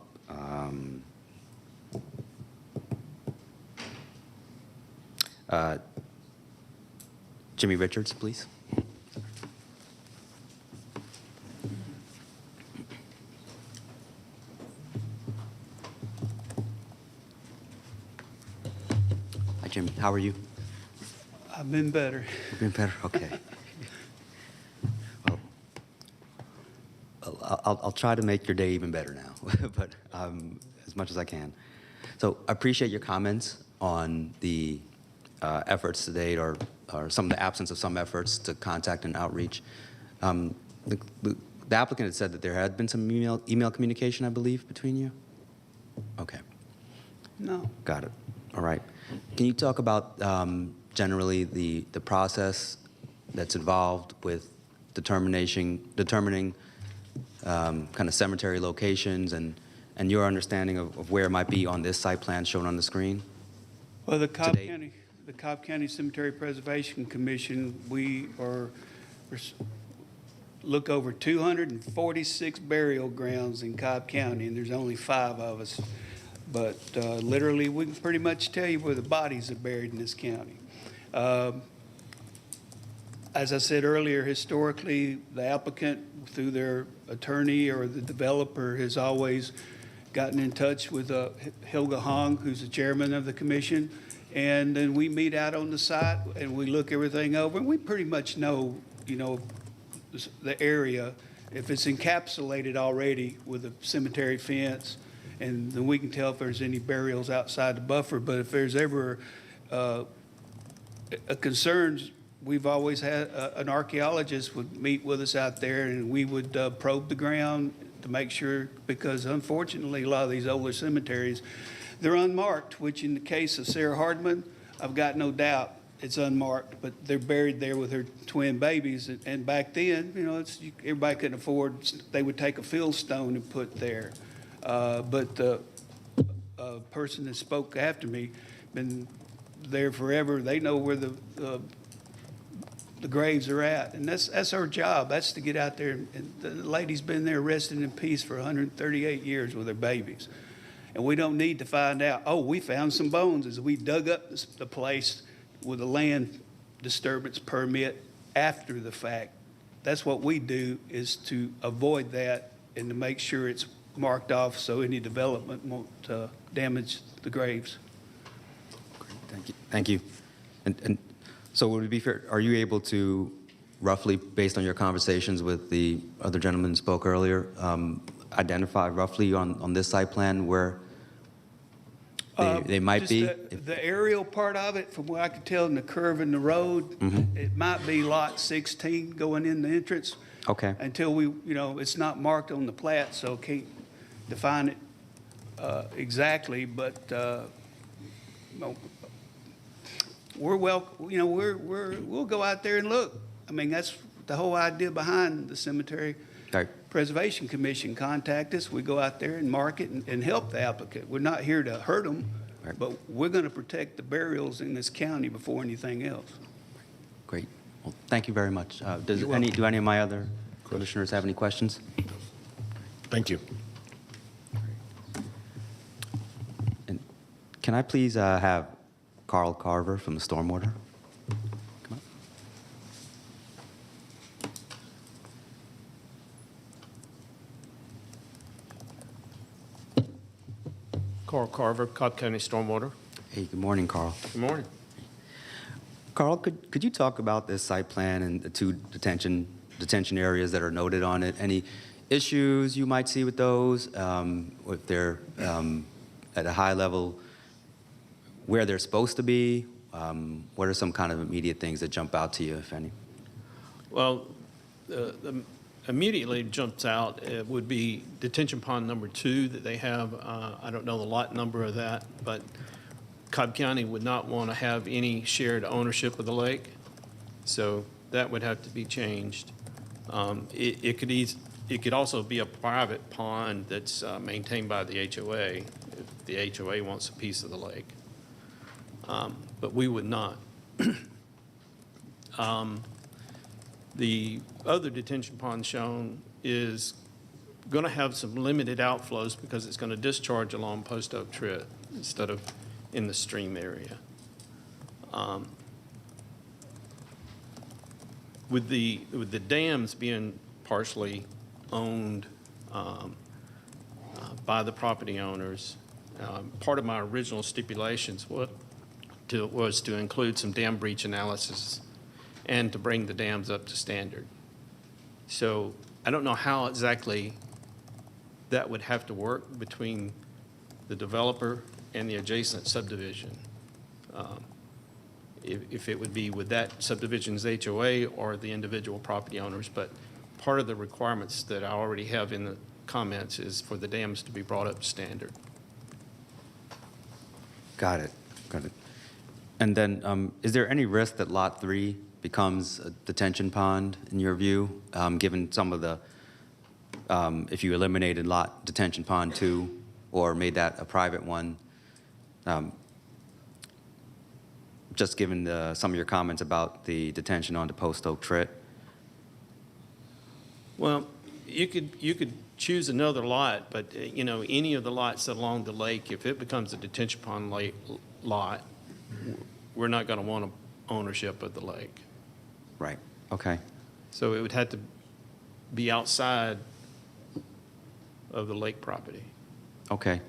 Jimmy Richards, please. Hi, Jimmy. How are you? I've been better. You've been better? Okay. Well, I'll try to make your day even better now, but as much as I can. So I appreciate your comments on the efforts to date or some of the absence of some efforts to contact and outreach. The applicant had said that there had been some email communication, I believe, between you? Okay. No. Got it. All right. Can you talk about generally the process that's involved with determining kind of cemetery locations and your understanding of where it might be on this site plan shown on the screen? Well, the Cobb County Cemetery Preservation Commission, we look over 246 burial grounds in Cobb County, and there's only 5 of us. But literally, we can pretty much tell you where the bodies are buried in this county. As I said earlier, historically, the applicant, through their attorney or the developer, has always gotten in touch with Hilga Hong, who's the chairman of the commission, and then we meet out on the site and we look everything over, and we pretty much know, the area, if it's encapsulated already with a cemetery fence, and then we can tell if there's any burials outside the buffer. But if there's ever a concerns, we've always had an archaeologist would meet with us out there, and we would probe the ground to make sure, because unfortunately, a lot of these older cemeteries, they're unmarked, which in the case of Sarah Hardman, I've got no doubt it's unmarked, but they're buried there with her twin babies. And back then, everybody couldn't afford, they would take a field stone and put there. But the person that spoke after me, been there forever. They know where the graves are at, and that's our job. That's to get out there. And the lady's been there resting in peace for 138 years with her babies, and we don't need to find out. Oh, we found some bones as we dug up the place with a land disturbance permit after the fact. That's what we do, is to avoid that and to make sure it's marked off so any development won't damage the graves. Thank you. Thank you. And so would it be fair, are you able to roughly, based on your conversations with the other gentleman who spoke earlier, identify roughly on this site plan where they might be? The aerial part of it, from what I could tell in the curve in the road, it might be lot 16 going in the entrance. Okay. Until it's not marked on the plat, so can't define it exactly, but we'll go out there and look. I mean, that's the whole idea behind the Cemetery Preservation Commission. Contact us, we go out there and mark it and help the applicant. We're not here to hurt them. Right. But we're going to protect the burials in this county before anything else. Great. Well, thank you very much. Do You're any welcome. of my other commissioners have any questions? Thank you. And can I please have Carl Carver from the Stormwater? Come on. Carl Carver, Cobb County Stormwater. Hey, good morning, Carl. Good morning. Carl, could you talk about this site plan and the two detention areas that are noted on it? Any issues you might see with those? If they're at a high level, where they're supposed to be? What are some kind of immediate things that jump out to you, if any? Well, immediately jumps out would be detention pond number 2 that they have. I don't know the lot number of that, but Cobb County would not want to have any shared ownership of the lake, so that would have to be changed. It could also be a private pond that's maintained by the HOA if the HOA wants a piece of the lake, but we would not. The other detention pond shown is going to have some limited outflows because it's going to discharge along Post Oak Tritt instead of in the stream area. With the dams being partially owned by the property owners, part of my original stipulations was to include some dam breach analysis and to bring the dams up to standard. So I don't know how exactly that would have to work between the developer and the adjacent subdivision. If it would be with that subdivision's HOA or the individual property owners, but part of the requirements that I already have in the comments is for the dams to be brought up to standard. Got it. And then, is there any risk that Lot 3 becomes a detention pond, in your view, given some of the, if you eliminated lot detention pond 2 or made that a private one, just given some of your comments about the detention onto Post Oak Tritt? Well, you could choose another lot, but any of the lots along the lake, if it becomes a detention pond lot, we're not going to want ownership of the lake. Right. Okay. So it would have to be outside of the lake property. Okay.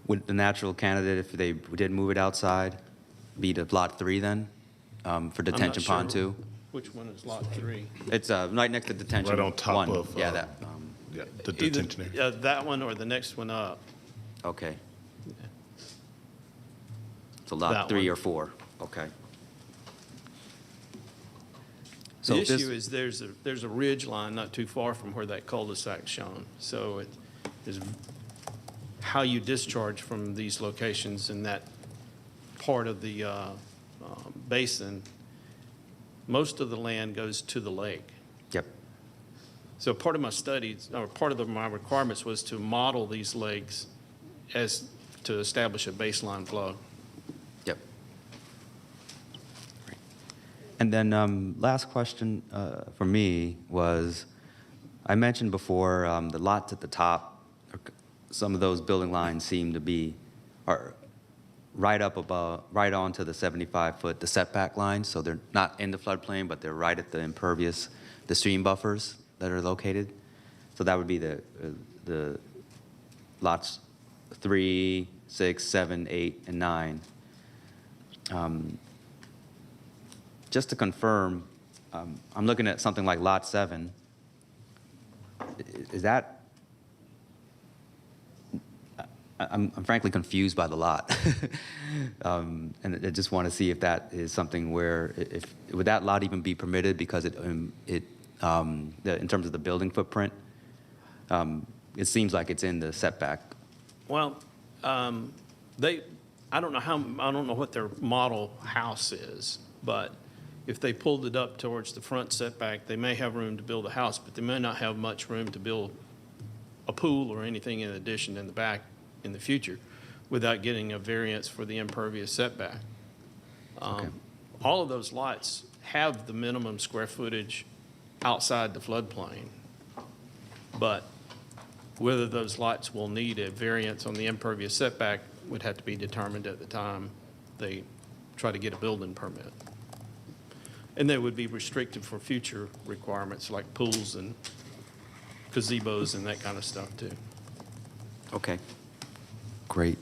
Would the natural candidate, if they did move it outside, be to Lot 3 then, for detention pond 2? Which one is Lot 3? It's right next to detention. Right on top 1. of, yeah, that. Yeah, the detention area. Either that one or the next one up. Okay. Yeah. So Lot That 3 one. or 4. Okay. The So this- issue is there's a ridge line not too far from where that cul-de-sac's shown. So it is how you discharge from these locations in that part of the basin. Most of the land goes to the lake. Yep. So part of my studies, or part of my requirements was to model these lakes as to establish a baseline flow. Yep. Great. And then last question for me was, I mentioned before the lots at the top, some of those building lines seem to be are right up above, right onto the 75-foot, the setback line. So they're not in the floodplain, but they're right at the impervious, the stream buffers that are located. So that would be the lots 3, 6, 7, 8, and 9. Just to confirm, I'm looking at something like Lot 7. Is that? I'm frankly confused by the lot, and I just want to see if that is something where, would that lot even be permitted because in terms of the building footprint, it seems like it's in the setback. Well, I don't know what their model house is, but if they pulled it up towards the front setback, they may have room to build a house, but they may not have much room to build a pool or anything in addition in the back in the future. without getting a variance for the impervious setback. All of those lots have the minimum square footage outside the floodplain, but whether those lots will need a variance on the impervious setback would have to be determined at the time they try to get a building permit. And they would be restricted for future requirements like pools and gazebos and that kind of stuff too. Okay, great.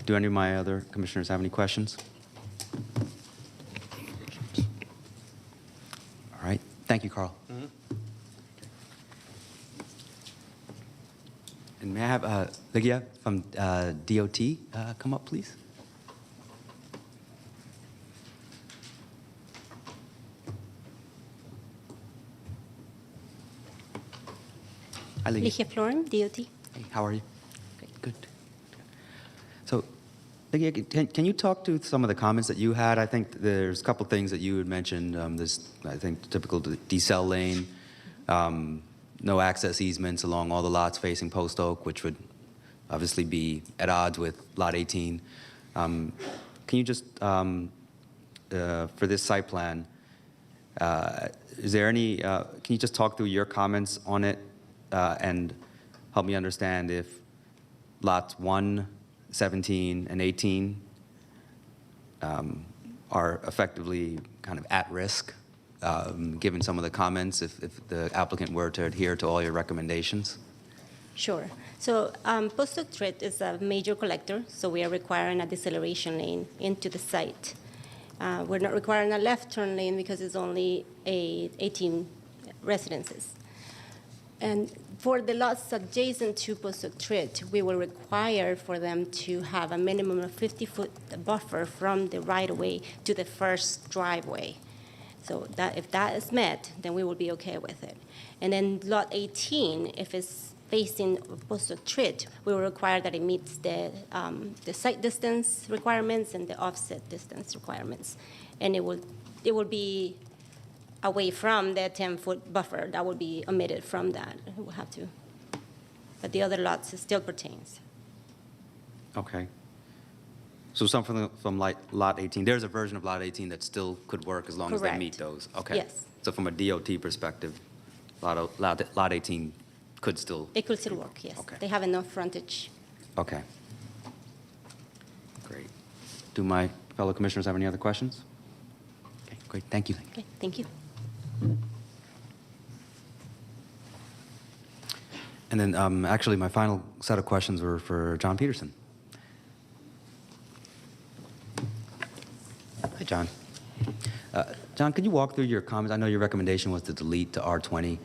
Do any of my other commissioners have any questions? All right, thank you, Carl. And may I have Lydia from DOT come up, please? Hi, Lydia. Ligia Florin, DOT. Hey, how are you? Good. So, Lydia, can you talk to some of the comments that you had? I think there's a couple things that you had mentioned. This, I think, typical decel lane, no access easements along all the lots facing Post Oak, which would obviously be at odds with Lot 18. Can you just, for this site plan, is there any, can you just talk through your comments on it and help me understand if lots 1, 17, and 18 are effectively kind of at risk, given some of the comments, if the applicant were to adhere to all your recommendations? Sure. So Post Oak Street is a major collector, so we are requiring a deceleration lane into the site. We're not requiring a left turn lane because it's only 18 residences. And for the lots adjacent to Post Oak Street, we will require for them to have a minimum of 50-foot buffer from the right-of-way to the first driveway. So that if that is met, then we will be okay with it. And then Lot 18, if it's facing Post Oak Street, we will require that it meets the site distance requirements and the offset distance requirements. And it will be away from the 10-foot buffer that will be omitted from that. We'll have to, but the other lots it still pertains. Okay. So something from Lot 18, there's a version of Lot 18 that still could work as long as they meet those? Okay. Yes. So from a DOT perspective, Lot 18 could still? It could still work, yes. Okay. They have enough frontage. Okay. Great. Do my fellow commissioners have any other questions? Okay, great. Thank you. Okay, thank you. And then actually my final set of questions were for John Peterson. Hi, John. John, could you walk through your comments? I know your recommendation was to delete to R20.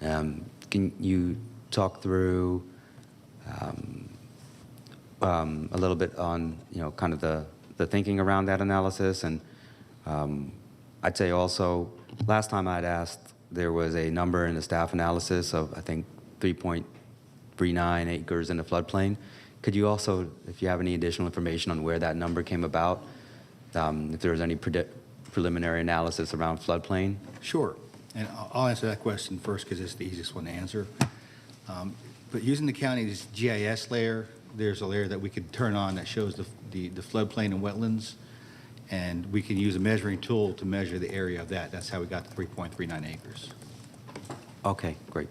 Can you talk through a little bit on, kind of the thinking around that analysis? And I'd say also, last time I'd asked, there was a number in the staff analysis of, I think, 3.39 acres in the floodplain. Could you also, if you have any additional information on where that number came about, if there was any preliminary analysis around floodplain? Sure. And I'll answer that question first because it's the easiest one to answer. But using the county's GIS layer, there's a layer that we could turn on that shows the floodplain and wetlands, and we can use a measuring tool to measure the area of that. That's how we got to 3.39 acres. Okay, great.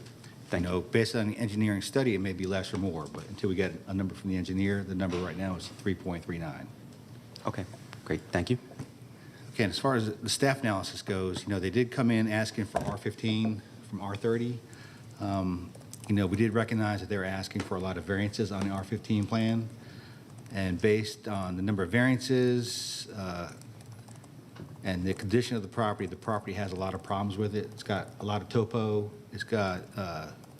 Thank you. Based on the engineering study, it may be less or more, but until we get a number from the engineer, the number right now is 3.39. Okay, great. Thank you. Okay, and as far as the staff analysis goes, they did come in asking for R15 from R30. We did recognize that they were asking for a lot of variances on the R15 plan. And based on the number of variances and the condition of the property has a lot of problems with it. It's got a lot of topo. It's got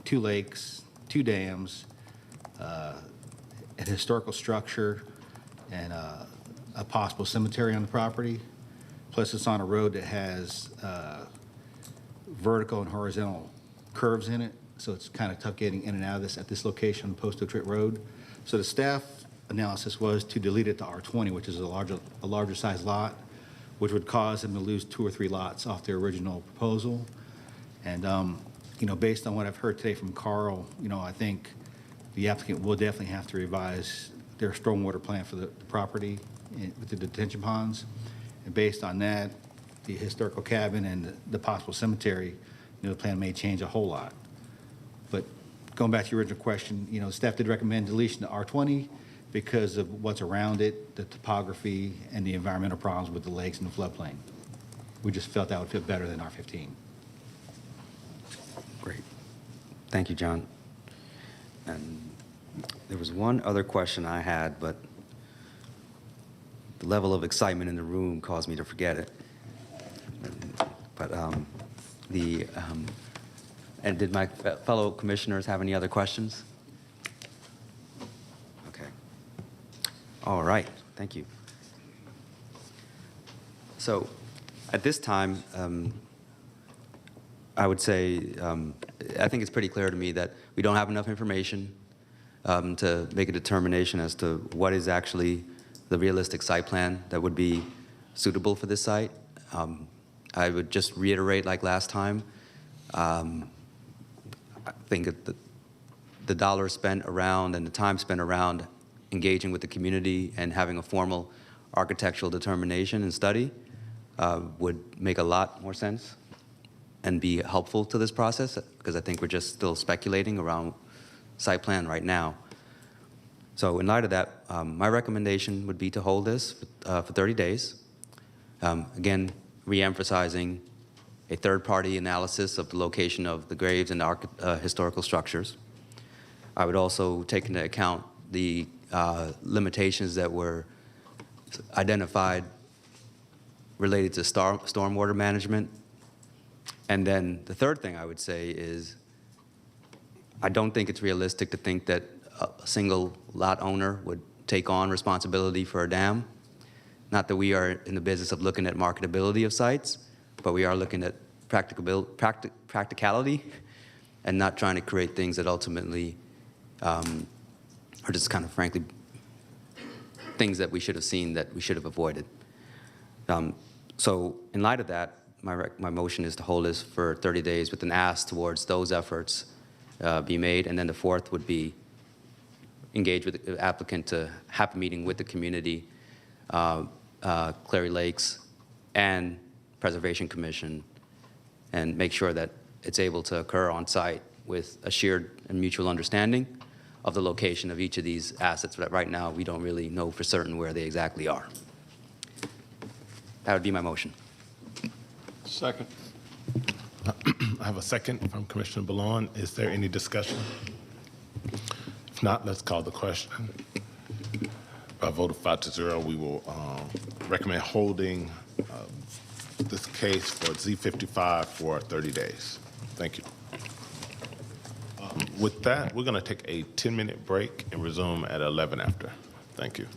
2 lakes, 2 dams, a historical structure, and a possible cemetery on the property. Plus, it's on a road that has vertical and horizontal curves in it, so it's kind of tough getting in and out of this at this location on Post Oak Road. So the staff analysis was to delete it to R20, which is a larger size lot, which would cause them to lose 2 or 3 lots off their original proposal. And based on what I've heard today from Carl, I think the applicant will definitely have to revise their stormwater plan for the property with the detention ponds. And based on that, the historical cabin and the possible cemetery, the plan may change a whole lot. But going back to your original question, staff did recommend deletion to R20 because of what's around it, the topography, and the environmental problems with the lakes and the floodplain. We just felt that would fit better than R15. Great. Thank you, John. And there was one other question I had, but the level of excitement in the room caused me to forget it. But and did my fellow commissioners have any other questions? Okay. All right. Thank you. So at this time, I would say, I think it's pretty clear to me that we don't have enough information to make a determination as to what is actually the realistic site plan that would be suitable for this site. I would just reiterate, like last time, I think that the dollars spent around and the time spent around engaging with the community and having a formal architectural determination and study would make a lot more sense and be helpful to this process, because I think we're just still speculating around site plan right now. So in light of that, my recommendation would be to hold this for 30 days. Again, re-emphasizing a third-party analysis of the location of the graves and the historical structures. I would also take into account the limitations that were identified related to stormwater management. And then the third thing I would say is I don't think it's realistic to think that a single lot owner would take on responsibility for a dam. Not that we are in the business of looking at marketability of sites, but we are looking at practicality and not trying to create things that ultimately are just kind of, frankly, things that we should have seen that we should have avoided. So in light of that, my motion is to hold this for 30 days with an ask towards those efforts be made. And then the fourth would be engage with the applicant to have a meeting with the community, Clary Lakes, and Preservation Commission, and make sure that it's able to occur on site with a shared and mutual understanding of the location of each of these assets. But right now, we don't really know for certain where they exactly are. That would be my motion. Second. I have a second from Commissioner Ballon. Is there any discussion? If not, let's call the question. By a vote of 5-0, we will recommend holding this case for Z55 for 30 days. Thank you. With that, we're going to take a 10-minute break and resume at 11 after. Thank you.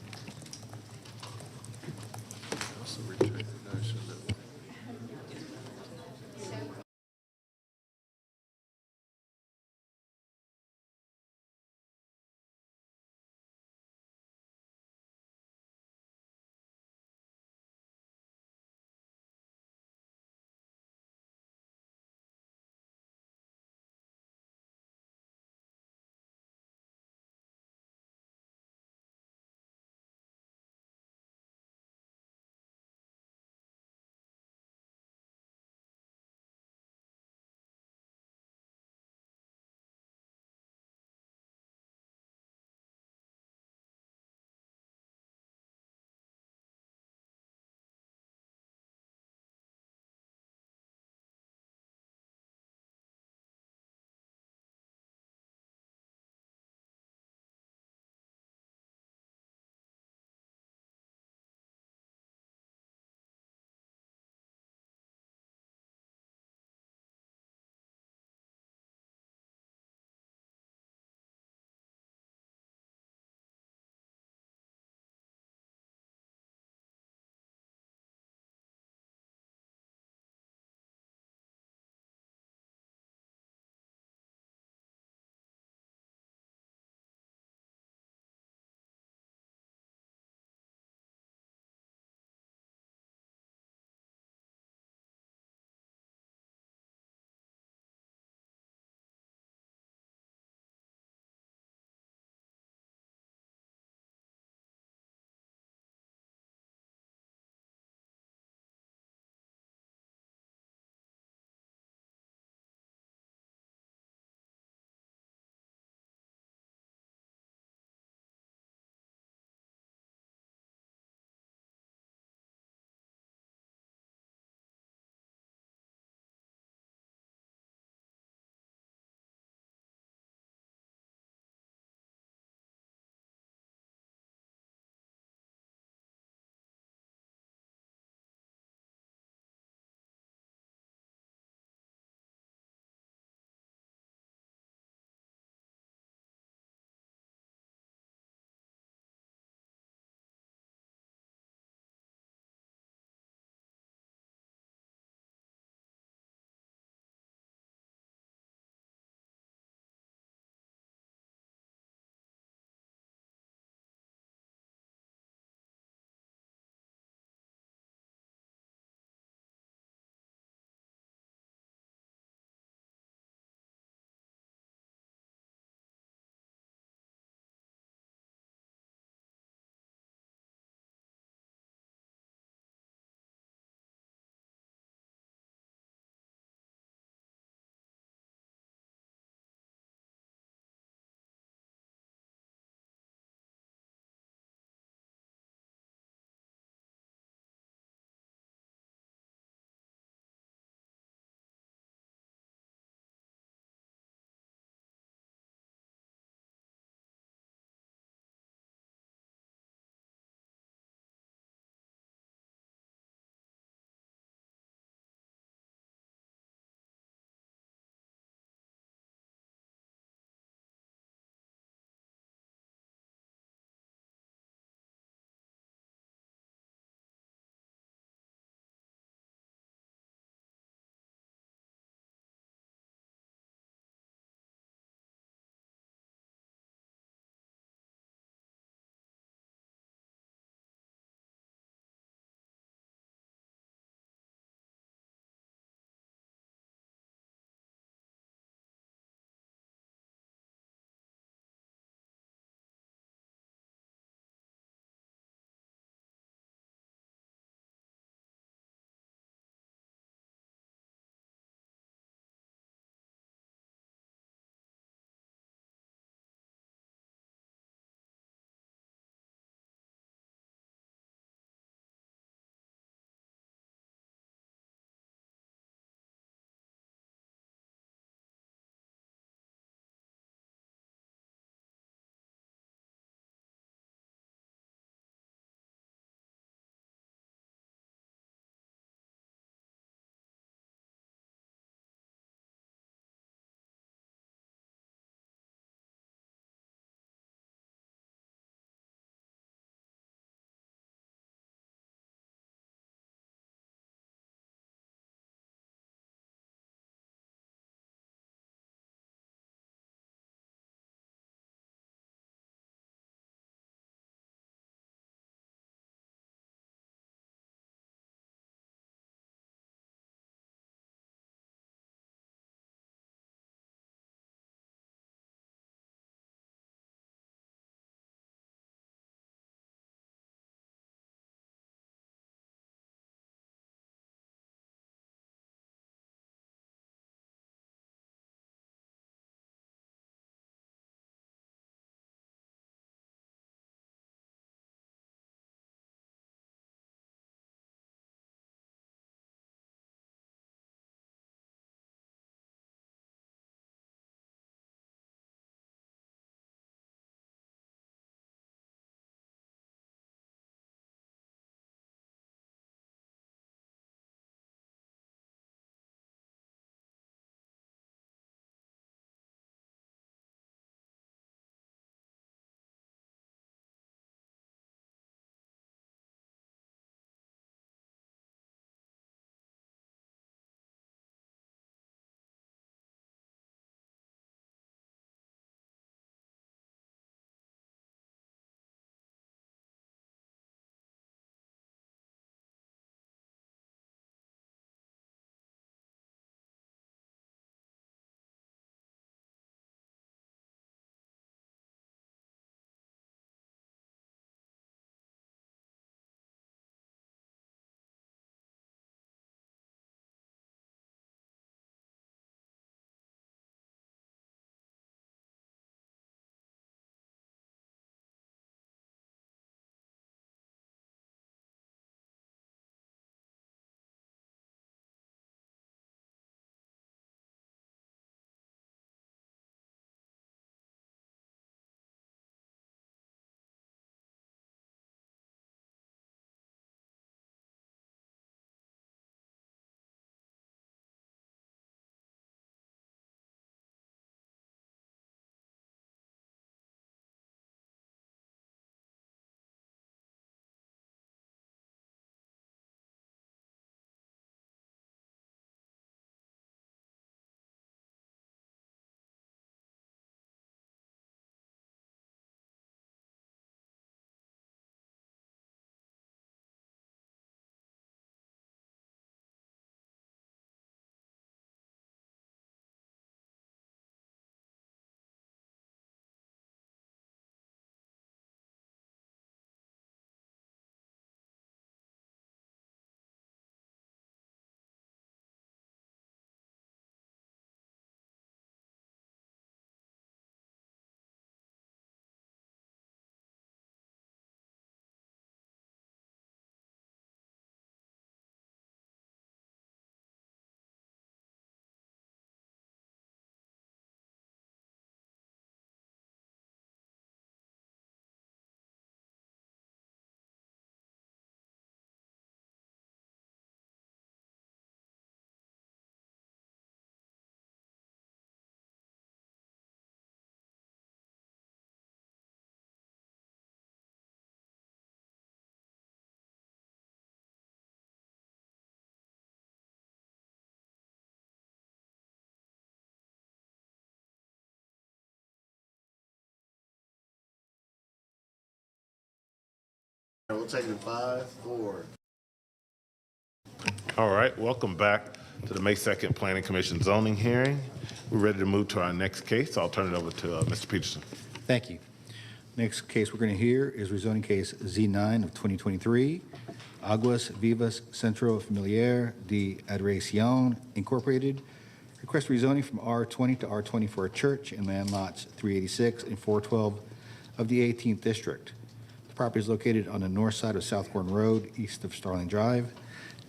We'll take it in 5, 4. All right, welcome back to the May 2nd Planning Commission zoning hearing. We're ready to move to our next case. I'll turn it over to Mr. Peterson. Thank you. Next case we're going to hear is rezoning case Z9 of 2023, Aguas Vivas Centro Familiar de Adoración Incorporated. Request rezoning from R20 to R20 for a church in land lots 386 and 412 of the 18th District. The property is located on the north side of South Gordon Road, east of Starling Drive.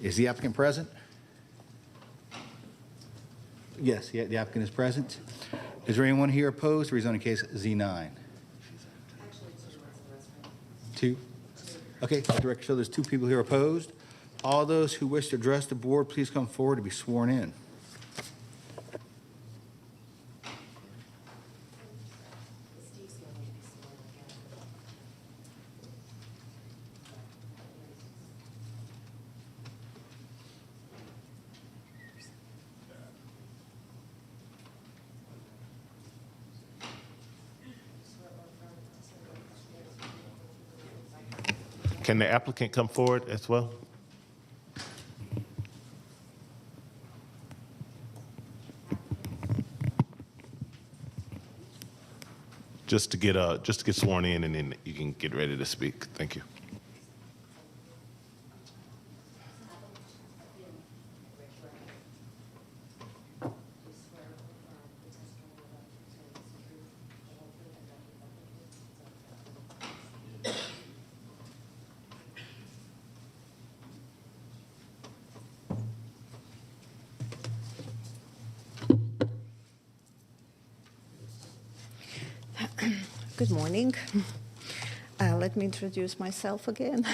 Is the applicant present? Yes, the applicant is present. Is there anyone here opposed to rezoning case Z9? Two? Okay, Director, so there's 2 people here opposed. All those who wish to address the board, please come forward to be sworn in. Can the applicant come forward as well? Just to get sworn in, and then you can get ready to speak. Thank you. Good morning. Let me introduce myself again.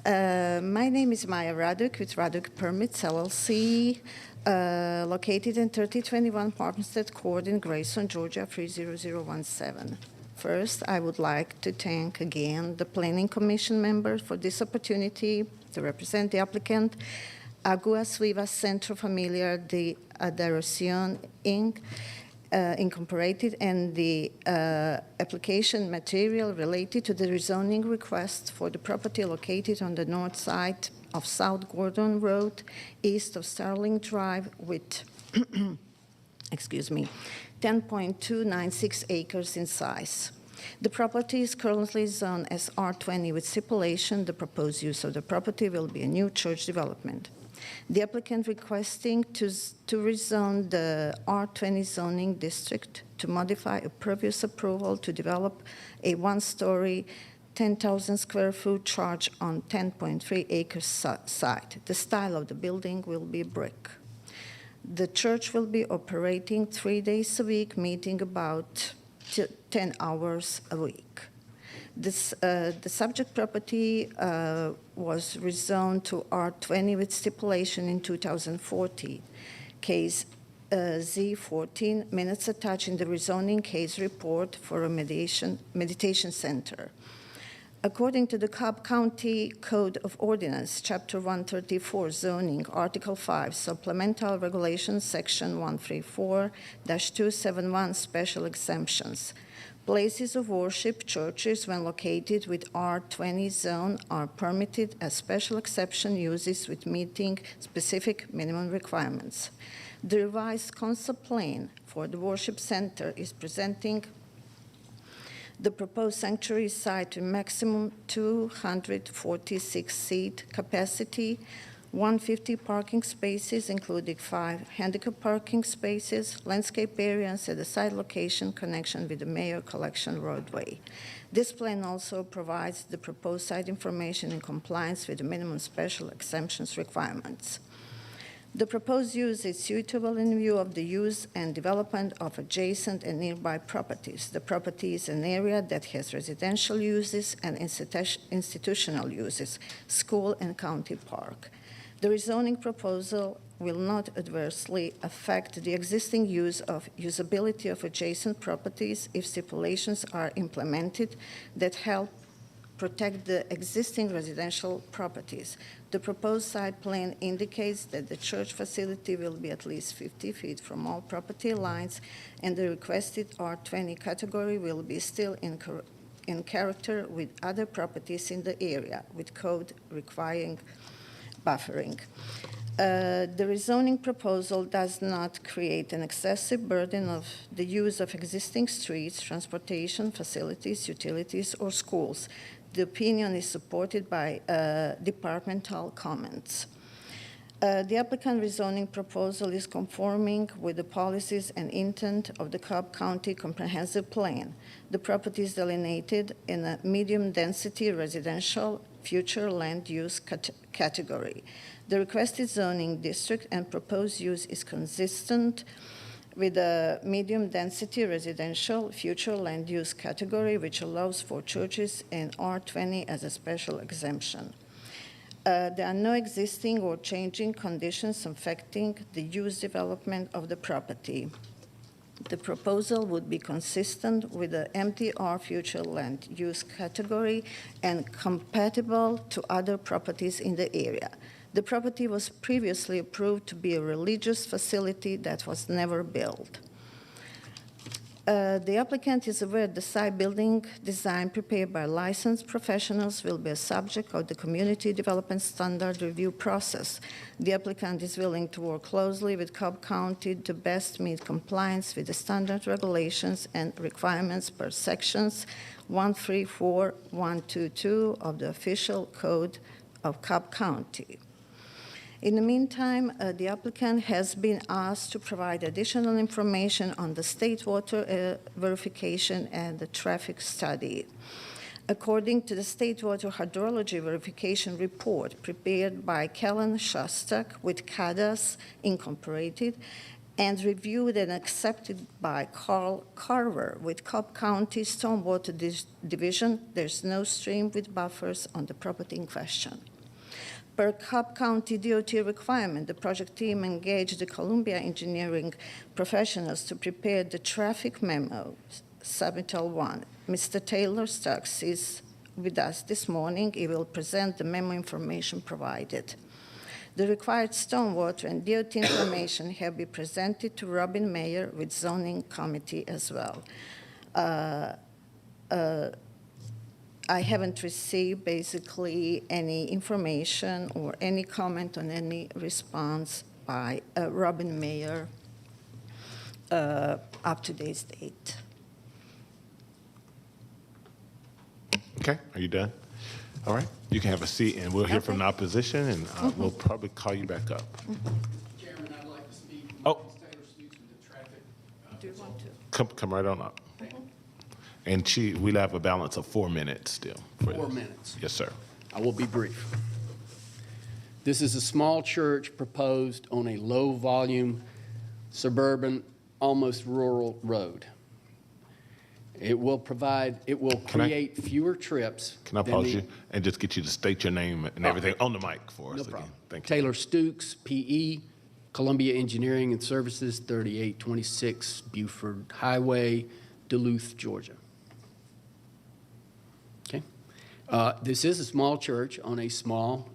My name is Maya Raduk with Raduk Permits, LLC, located in 3021 Farmstead Court in Grayson, Georgia, 30017. First, I would like to thank again the Planning Commission members for this opportunity to represent the applicant, Aguas Vivas Centro Familiar de Adoración, Inc., Incorporated, and the application material related to the rezoning request for the property located on the north side of South Gordon Road, east of Starling Drive, with, excuse me, 10.296 acres in size. The property is currently zoned as R20 with stipulation the proposed use of the property will be a new church development. The applicant requesting to rezone the R20 zoning district to modify a previous approval to develop a one-story, 10,000 square foot church on 10.3 acres site. The style of the building will be brick. The church will be operating 3 days a week, meeting about 10 hours a week. The subject property was rezoned to R20 with stipulation in 2014. Case Z14, minutes attached in the rezoning case report for a meditation center. According to the Cobb County Code of Ordinance, Chapter 134, Zoning, Article 5, Supplemental Regulations, Section 134-271, Special Exemptions. Places of worship, churches, when located with R20 zone, are permitted as special exception uses with meeting specific minimum requirements. The revised concept plan for the worship center is presenting the proposed sanctuary site with maximum 246 seat capacity, 150 parking spaces, including 5 handicap parking spaces, landscape areas at the site location connection with the Mayor Collection roadway. This plan also provides the proposed site information in compliance with the minimum special exemptions requirements. The proposed use is suitable in view of the use and development of adjacent and nearby properties. The property is an area that has residential uses and institutional uses, school and county park. The rezoning proposal will not adversely affect the existing usability of adjacent properties if stipulations are implemented that help protect the existing residential properties. The proposed site plan indicates that the church facility will be at least 50 feet from all property lines, and the requested R20 category will be still in in character with other properties in the area, with code requiring buffering. The rezoning proposal does not create an excessive burden of the use of existing streets, transportation facilities, utilities, or schools. The opinion is supported by departmental comments. The applicant rezoning proposal is conforming with the policies and intent of the Cobb County Comprehensive Plan. The property is delineated in a medium-density residential future land use category. The requested zoning district and proposed use is consistent with the medium-density residential future land use category, which allows for churches in R20 as a special exemption. There are no existing or changing conditions affecting the use development of the property. The proposal would be consistent with the MTR future land use category and compatible to other properties in the area. The property was previously approved to be a religious facility that was never built. The applicant is aware the site building design prepared by licensed professionals will be a subject of the Community Development Standard Review process. The applicant is willing to work closely with Cobb County to best meet compliance with the standard regulations and requirements per sections 134, 122 of the official code of Cobb County. In the meantime, the applicant has been asked to provide additional information on the state water verification and the traffic study. According to the state water hydrology verification report prepared by Kellen Shostak with CADAS Incorporated and reviewed and accepted by Carl Carver with Cobb County Stormwater Division, there's no stream with buffers on the property in question. Per Cobb County DOT requirement, the project team engaged the Columbia engineering professionals to prepare the traffic memo, submittal 1. Mr. Taylor Stux is with us this morning. He will present the memo information provided. The required stormwater and DOT information have been presented to Robin Mayer with zoning committee as well. I haven't received basically any information or any comment on any response by Robin Mayer up to today's date. Okay, are you done? All right, you can have a seat, and we'll hear from the opposition, and we'll probably call you back up. Chairman, I'd like to speak. Oh. Taylor Stoops with the traffic. Do you want to? Come right on up. And we'll have a balance of 4 minutes still. 4 minutes. Yes, sir. I will be brief. This is a small church proposed on a low-volume, suburban, almost rural road. It will create fewer trips. Can I pause you and just get you to state your name and everything on the mic for us? No problem. Again. Thank you. Taylor Stooks, PE, Columbia Engineering and Services, 3826 Buford Highway, Duluth, Georgia. Okay. This is a small church on a small,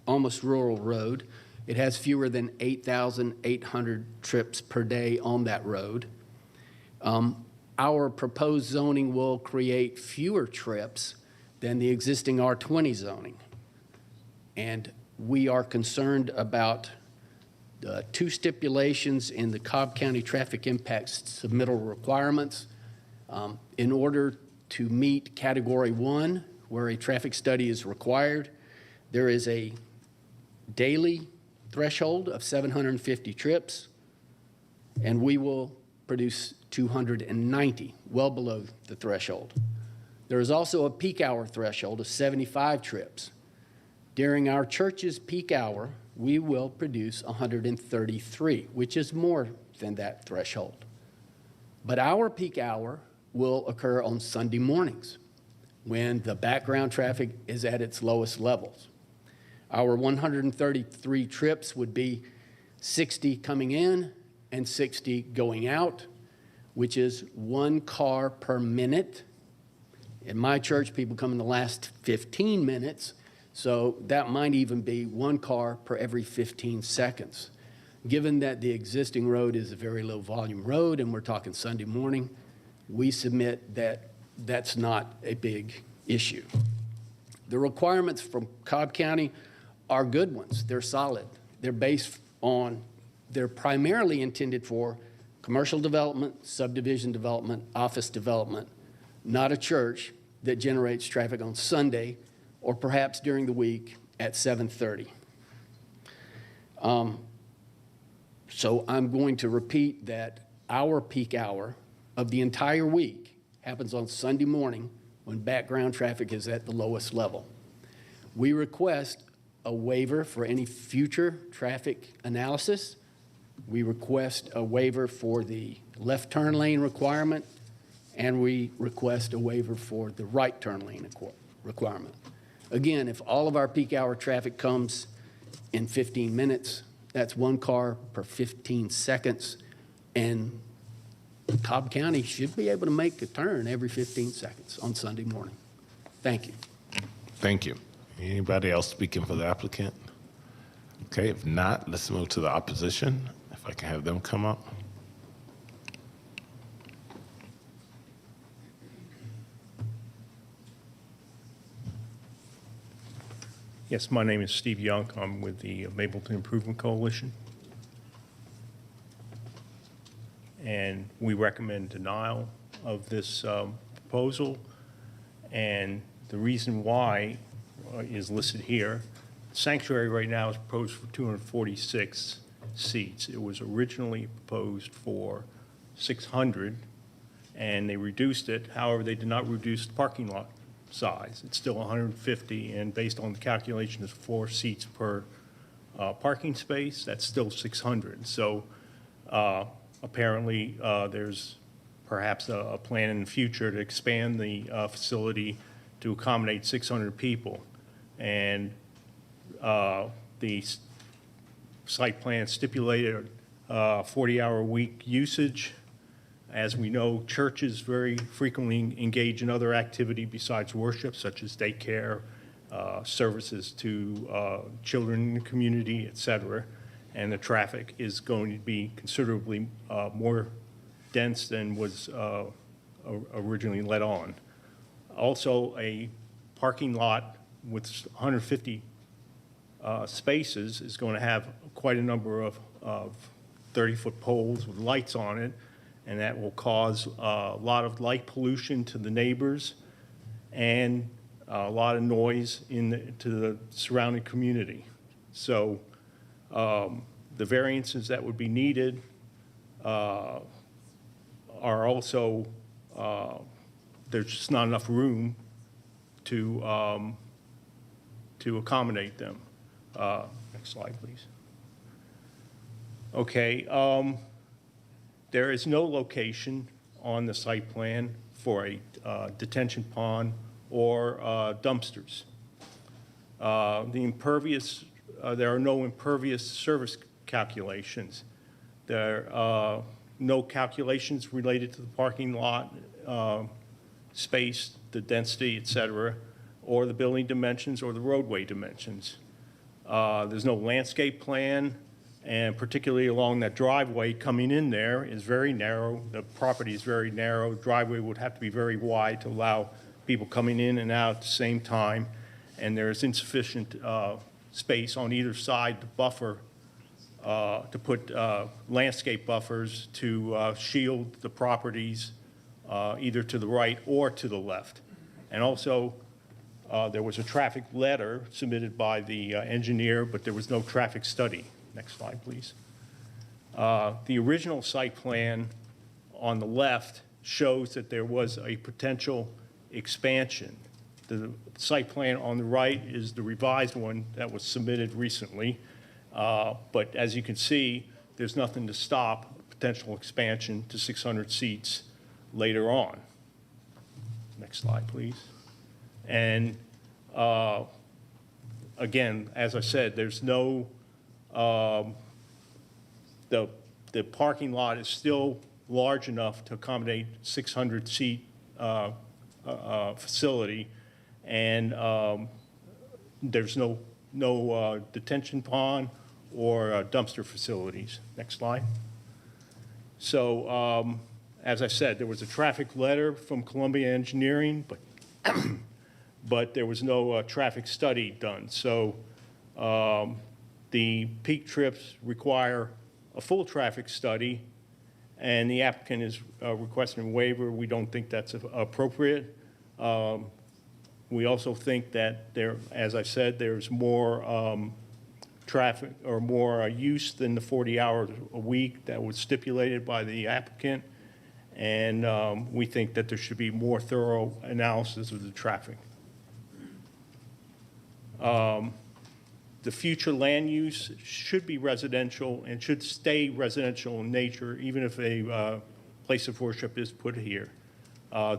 almost rural road. It has fewer than 8,800 trips per day on that road. Our proposed zoning will create fewer trips than the existing R20 zoning. And we are concerned about the 2 stipulations in the Cobb County Traffic Impacts submittal requirements. In order to meet Category 1, where a traffic study is required, there is a daily threshold of 750 trips, and we will produce 290, well below the threshold. There is also a peak hour threshold of 75 trips. During our church's peak hour, we will produce 133, which is more than that threshold. But our peak hour will occur on Sunday mornings when the background traffic is at its lowest levels. Our 133 trips would be 60 coming in and 60 going out, which is 1 car per minute. In my church, people come in the last 15 minutes, so that might even be 1 car per every 15 seconds. Given that the existing road is a very low volume road and we're talking Sunday morning, we submit that that's not a big issue. The requirements from Cobb County are good ones. They're solid. They're primarily intended for commercial development, subdivision development, office development, not a church that generates traffic on Sunday or perhaps during the week at 7:30. So I'm going to repeat that our peak hour of the entire week happens on Sunday morning when background traffic is at the lowest level. We request a waiver for any future traffic analysis. We request a waiver for the left turn lane requirement, and we request a waiver for the right turn lane requirement. Again, if all of our peak hour traffic comes in 15 minutes, that's one car per 15 seconds, and Cobb County should be able to make a turn every 15 seconds on Sunday morning. Thank you. Thank you. Anybody else speaking for the applicant? Okay, if not, let's move to the opposition. If I can have them come up. Yes, my name is Steve Young. I'm with the Mapleton Improvement Coalition. And we recommend denial of this proposal. And the reason why is listed here. Sanctuary right now is proposed for 246 seats. It was originally proposed for 600, and they reduced it. However, they did not reduce the parking lot size. It's still 150, and based on the calculation, it's 4 seats per parking space. That's still 600. So apparently, there's perhaps a plan in the future to expand the facility to accommodate 600 people. And the site plan stipulated 40-hour-a-week usage. As we know, churches very frequently engage in other activity besides worship, such as daycare, services to children in the community, et cetera. And the traffic is going to be considerably more dense than was originally let on. Also, a parking lot with 150 spaces is going to have quite a number of 30-foot poles with lights on it, and that will cause a lot of light pollution to the neighbors and a lot of noise to the surrounding community. So the variances that would be needed are also, there's just not enough room to accommodate them. Next slide, please. Okay, there is no location on the site plan for a detention pond or dumpsters. There are no impervious surface calculations. There are no calculations related to the parking lot space, the density, et cetera, or the building dimensions or the roadway dimensions. There's no landscape plan, and particularly along that driveway coming in there is very narrow. The property is very narrow. Driveway would have to be very wide to allow people coming in and out at the same time, and there is insufficient space on either side to buffer, to put landscape buffers to shield the properties either to the right or to the left. And also, there was a traffic letter submitted by the engineer, but there was no traffic study. Next slide, please. The original site plan on the left shows that there was a potential expansion. The site plan on the right is the revised one that was submitted recently. But as you can see, there's nothing to stop potential expansion to 600 seats later on. Next slide, please. And again, as I said, there's no, the parking lot is still large enough to accommodate 600 seat facility, and there's no detention pond or dumpster facilities. Next slide. So As I said, there was a traffic letter from Columbia Engineering, but there was no traffic study done. So the peak trips require a full traffic study, and the applicant is requesting a waiver. We don't think that's appropriate. We also think that there, as I said, there's more traffic or more use than the 40 hours a week that was stipulated by the applicant. And we think that there should be more thorough analysis of the traffic. The future land use should be residential and should stay residential in nature, even if a place of worship is put here.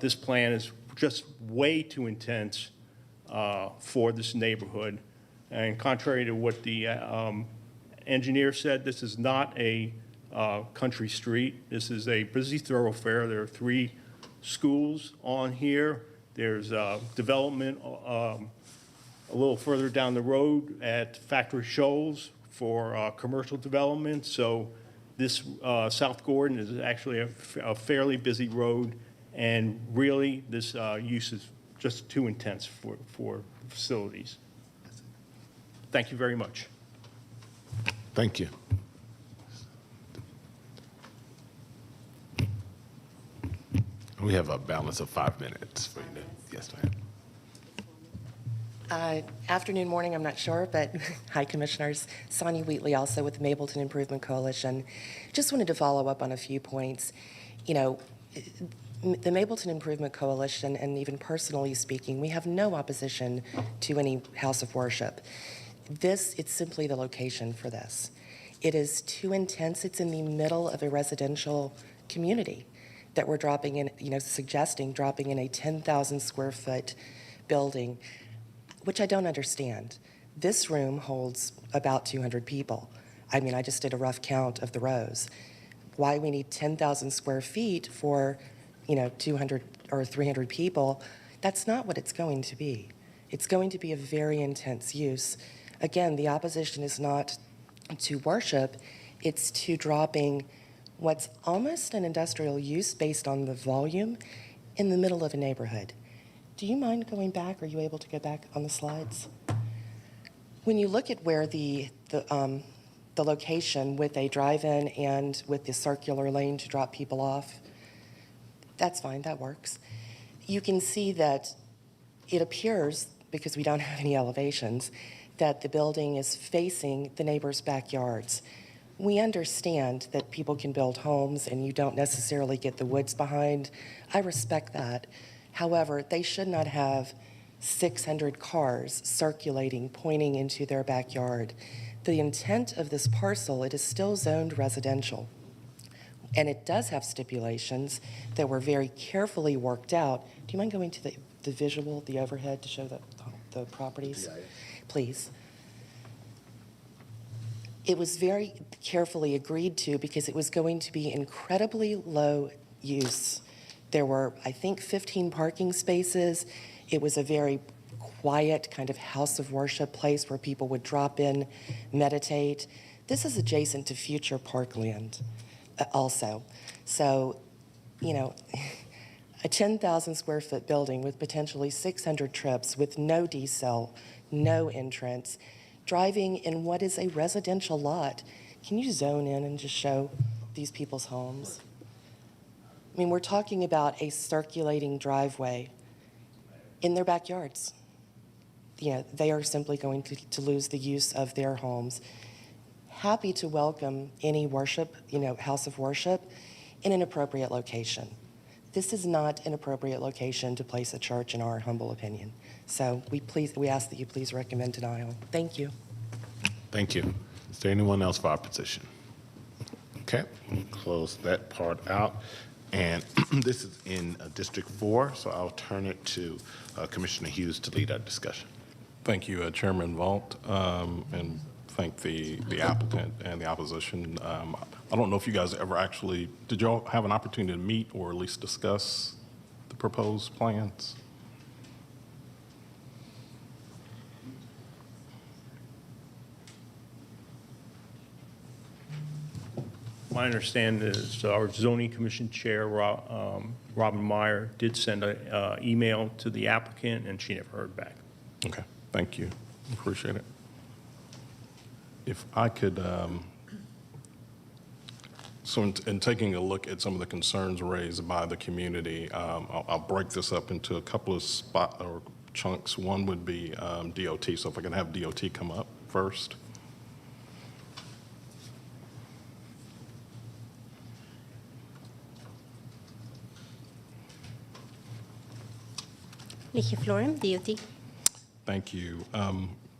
This plan is just way too intense for this neighborhood. And contrary to what the engineer said, this is not a country street. This is a busy thoroughfare. There are 3 schools on here. There's development a little further down the road at Factory Shoals for commercial development. So this South Gordon is actually a fairly busy road, and really this use is just too intense for facilities. Thank you very much. Thank you. We have a balance of 5 minutes for you. Yes, ma'am. Afternoon, morning, I'm not sure, but hi, Commissioners. Sonia Wheatley, also with the Mapleton Improvement Coalition. Just wanted to follow up on a few points. You know, the Mapleton Improvement Coalition, and even personally speaking, we have no opposition to any house of worship. It's simply the location for this. It is too intense. It's in the middle of a residential community that we're dropping in, suggesting dropping in a 10,000 square foot building, which I don't understand. This room holds about 200 people. I mean, I just did a rough count of the rows. Why we need 10,000 square feet for, 200 or 300 people, that's not what it's going to be. It's going to be a very intense use. Again, the opposition is not to worship, it's to dropping what's almost an industrial use based on the volume in the middle of a neighborhood. Do you mind going back? Are you able to go back on the slides? When you look at where the location with a drive-in and with the circular lane to drop people off, that's fine, that works. You can see that it appears, because we don't have any elevations, that the building is facing the neighbors' backyards. We understand that people can build homes and you don't necessarily get the woods behind. I respect that. However, they should not have 600 cars circulating, pointing into their backyard. The intent of this parcel, it is still zoned residential. And it does have stipulations that were very carefully worked out. Do you mind going to the visual, the overhead, to show the properties? Yeah. Please. It was very carefully agreed to because it was going to be incredibly low use. There were, I think, 15 parking spaces. It was a very quiet kind of house of worship place where people would drop in, meditate. This is adjacent to future parkland also. So, a 10,000 square foot building with potentially 600 trips with no decel, no entrance, driving in what is a residential lot. Can you zone in and just show these people's homes? I mean, we're talking about a circulating driveway in their backyards. They are simply going to lose the use of their homes. Happy to welcome any worship, house of worship in an appropriate location. This is not an appropriate location to place a church, in our humble opinion. So we ask that you please recommend denial. Thank you. Thank you. Is there anyone else for opposition? Okay, we'll close that part out. And this is in District 4, so I'll turn it to Commissioner Hughes to lead our discussion. Thank you, Chairman Vaught, and thank the applicant and the opposition. I don't know if you guys ever actually, did y'all have an opportunity to meet or at least discuss the proposed plans? My understanding is our zoning commission chair, Robin Meyer, did send an email to the applicant, and she never heard back. Okay, thank you. Appreciate it. If I could, so in taking a look at some of the concerns raised by the community, I'll break this up into a couple of chunks. One would be DOT, so if I can have DOT come up first. Nikki Florem, DOT. Thank you. A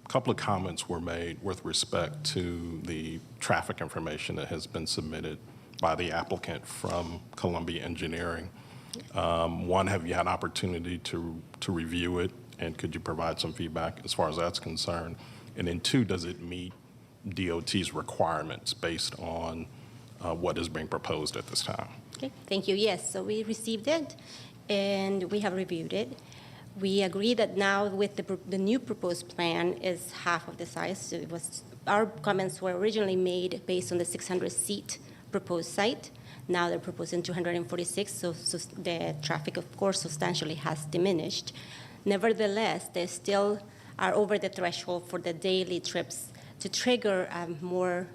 couple of comments were made with respect to the traffic information that has been submitted by the applicant from Columbia Engineering. One, have you had opportunity to review it, and could you provide some feedback as far as that's concerned? And then two, does it meet DOT's requirements based on what is being proposed at this time? Okay, thank you. Yes, so we received it, and we have reviewed it. We agree that now with the new proposed plan is half of the size. So it was, our comments were originally made based on the 600-seat proposed site. Now they're proposing 246, so the traffic, of course, substantially has diminished. Nevertheless, they still are over the threshold for the daily trips to trigger a more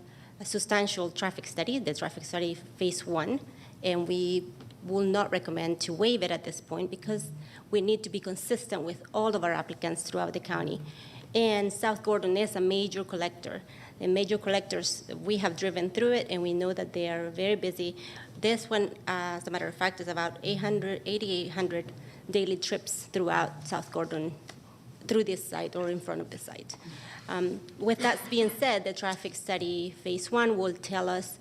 substantial traffic study, the traffic study phase 1, and we will not recommend to waive it at this point because we need to be consistent with all of our applicants throughout the county. And South Gordon is a major collector. The major collectors, we have driven through it, and we know that they are very busy. This one, as a matter of fact, is about 8,800 daily trips throughout South Gordon through this site or in front of the site. With that being said, the traffic study phase 1 will tell us,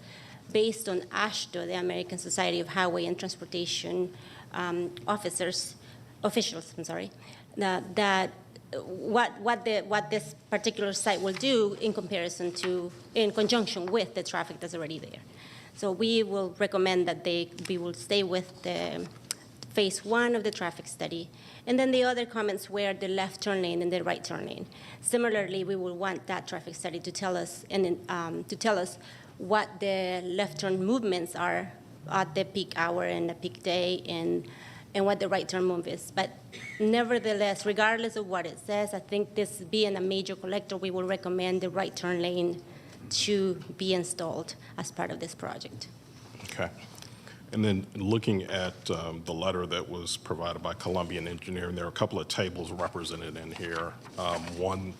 based on AASHTO, the American Society of Highway and Transportation officials, that what this particular site will do in comparison to, in conjunction with the traffic that's already there. So we will recommend that we will stay with the phase 1 of the traffic study. And then the other comments were the left turn lane and the right turn lane. Similarly, we will want that traffic study to tell us what the left turn movements are at the peak hour and the peak day, and what the right turn move is. But nevertheless, regardless of what it says, I think this being a major collector, we will recommend the right turn lane to be installed as part of this project. Okay. And then looking at the letter that was provided by Columbian Engineering, there are a couple of tables represented in here.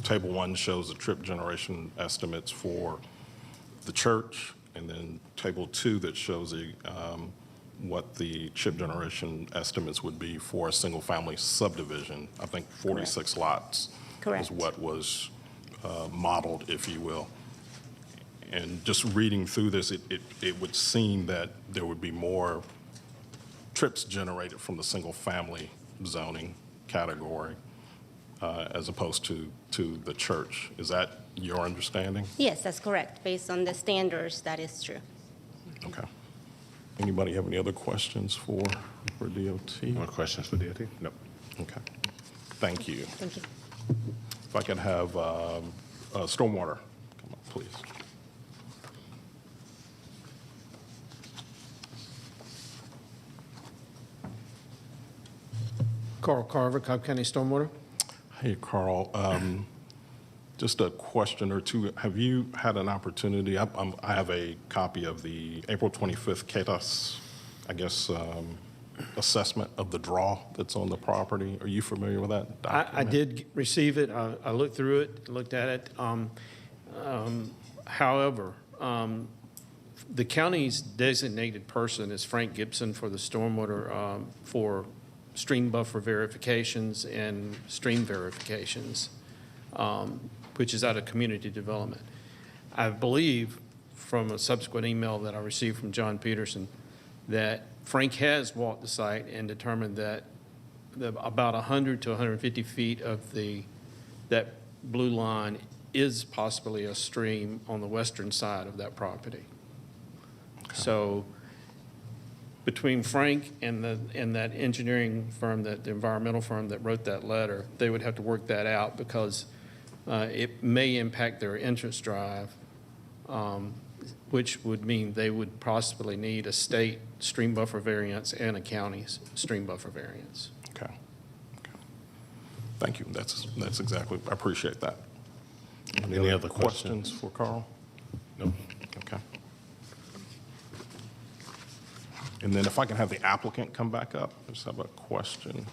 Table 1 shows the trip generation estimates for the church, and then table 2 that shows what the chip generation estimates would be for a single-family subdivision. I think 46 lots is what was modeled, if you will. And just reading through this, it would seem that there would be more trips generated from the single-family zoning category as opposed to the church. Is that your understanding? Yes, that's correct. Based on the standards, that is true. Okay. Anybody have any other questions for DOT? More questions for DOT? No. Okay. Thank you. Thank you. If I could have Stormwater come up, please. Carl Carver, Cobb County Stormwater. Hey, Carl. Just a question or two. Have you had an opportunity? I have a copy of the April 25th CATAS, I guess, assessment of the draw that's on the property. Are you familiar with that document? I did receive it. I looked through it, looked at it. However, the county's designated person is Frank Gibson for the stormwater, for stream buffer verifications and stream verifications, which is out of community development. I believe from a subsequent email that I received from John Peterson that Frank has walked the site and determined that about 100 to 150 feet of that blue line is possibly a stream on the western side of that property. Okay. So between Frank and that engineering firm, the environmental firm that wrote that letter, they would have to work that out because it may impact their entrance drive which would mean they would possibly need a state stream buffer variance and a county stream buffer variance. Okay. Thank you. That's exactly, I appreciate that. Any other questions for Carl? No. Okay. And then if I can have the applicant come back up, I just have a question.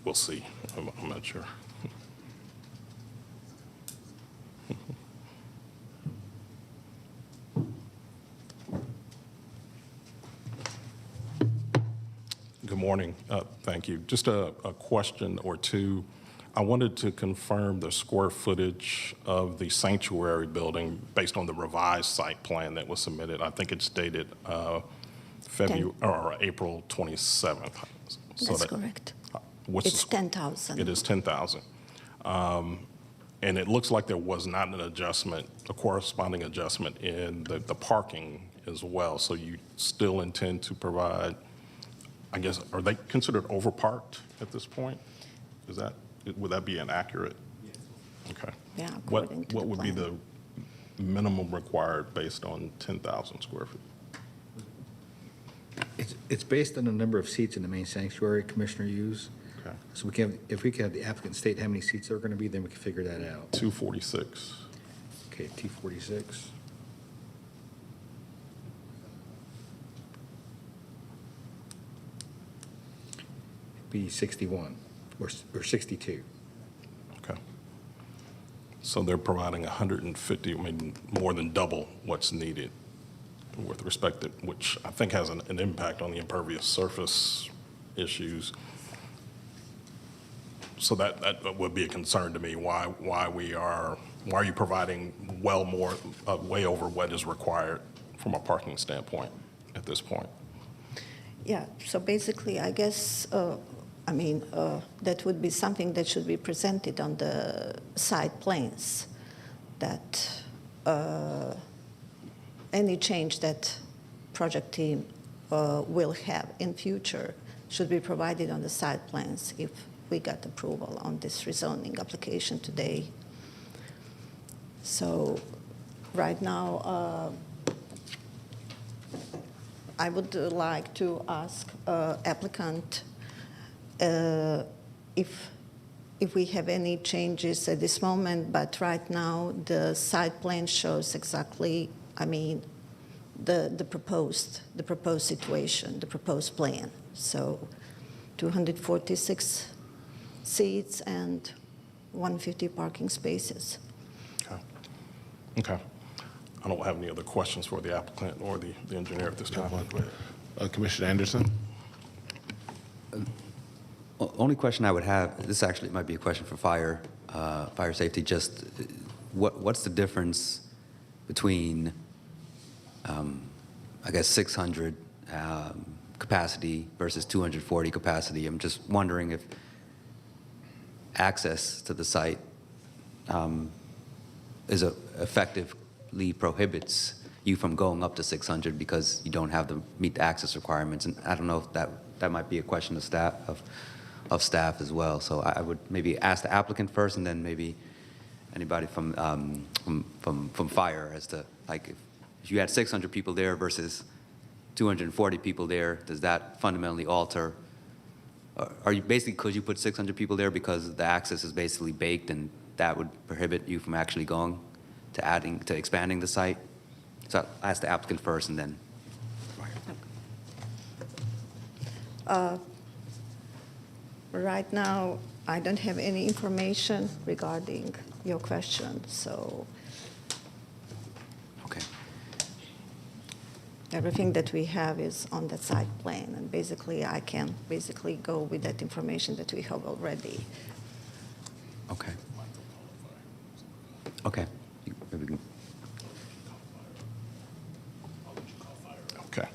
We'll see. I'm not sure. Good morning. Thank you. Just a question or two. I wanted to confirm the square footage of the sanctuary building based on the revised site plan that was submitted. I think it's dated February or April 27th. That's correct. What's It's 10,000. It is 10,000. And it looks like there was not an adjustment, a corresponding adjustment in the parking as well. So you still intend to provide, I guess, are they considered overparked at this point? Would that be inaccurate? Yes. Okay. Yeah, What according to the would be plan. the minimum required based on 10,000 square feet? It's based on the number of seats in the main sanctuary Commissioner used. Okay. So if we can have the applicant state how many seats there are going to be, then we can figure that out. 246. Okay, 246. Be 61 or 62. Okay. So they're providing 150, I mean, more than double what's needed with respect to, which I think has an impact on the impervious surface issues. So that would be a concern to me. Why are you providing way over what is required from a parking standpoint at this point? Yeah, so basically, I guess, that would be something that should be presented on the site plans, that any change that project team will have in future should be provided on the site plans if we got approval on this rezoning application today. So right now, I would like to ask applicant if we have any changes at this moment, but right now the site plan shows exactly, the proposed situation, the proposed plan. So 246 seats and 150 parking spaces. Okay. I don't have any other questions for the applicant or the engineer at this time. Commissioner Anderson? Only question I would have, this actually might be a question for fire safety, just what's the difference between, I guess, 600 capacity versus 240 capacity? I'm just wondering if access to the site effectively prohibits you from going up to 600 because you don't have meet the access requirements. And I don't know if that might be a question of staff as well. So I would maybe ask the applicant first, and then maybe anybody from fire as to, like, if you had 600 people there versus 240 people there, does that fundamentally alter? Are you basically, could you put 600 people there because the access is basically baked, and that would prohibit you from actually going to expanding the site? So I'll ask the applicant first, and then. Right now, I don't have any information regarding your question, so. Okay. Everything that we have is on the site plan, and basically I can go with that information that we have already. Okay. Okay. Okay.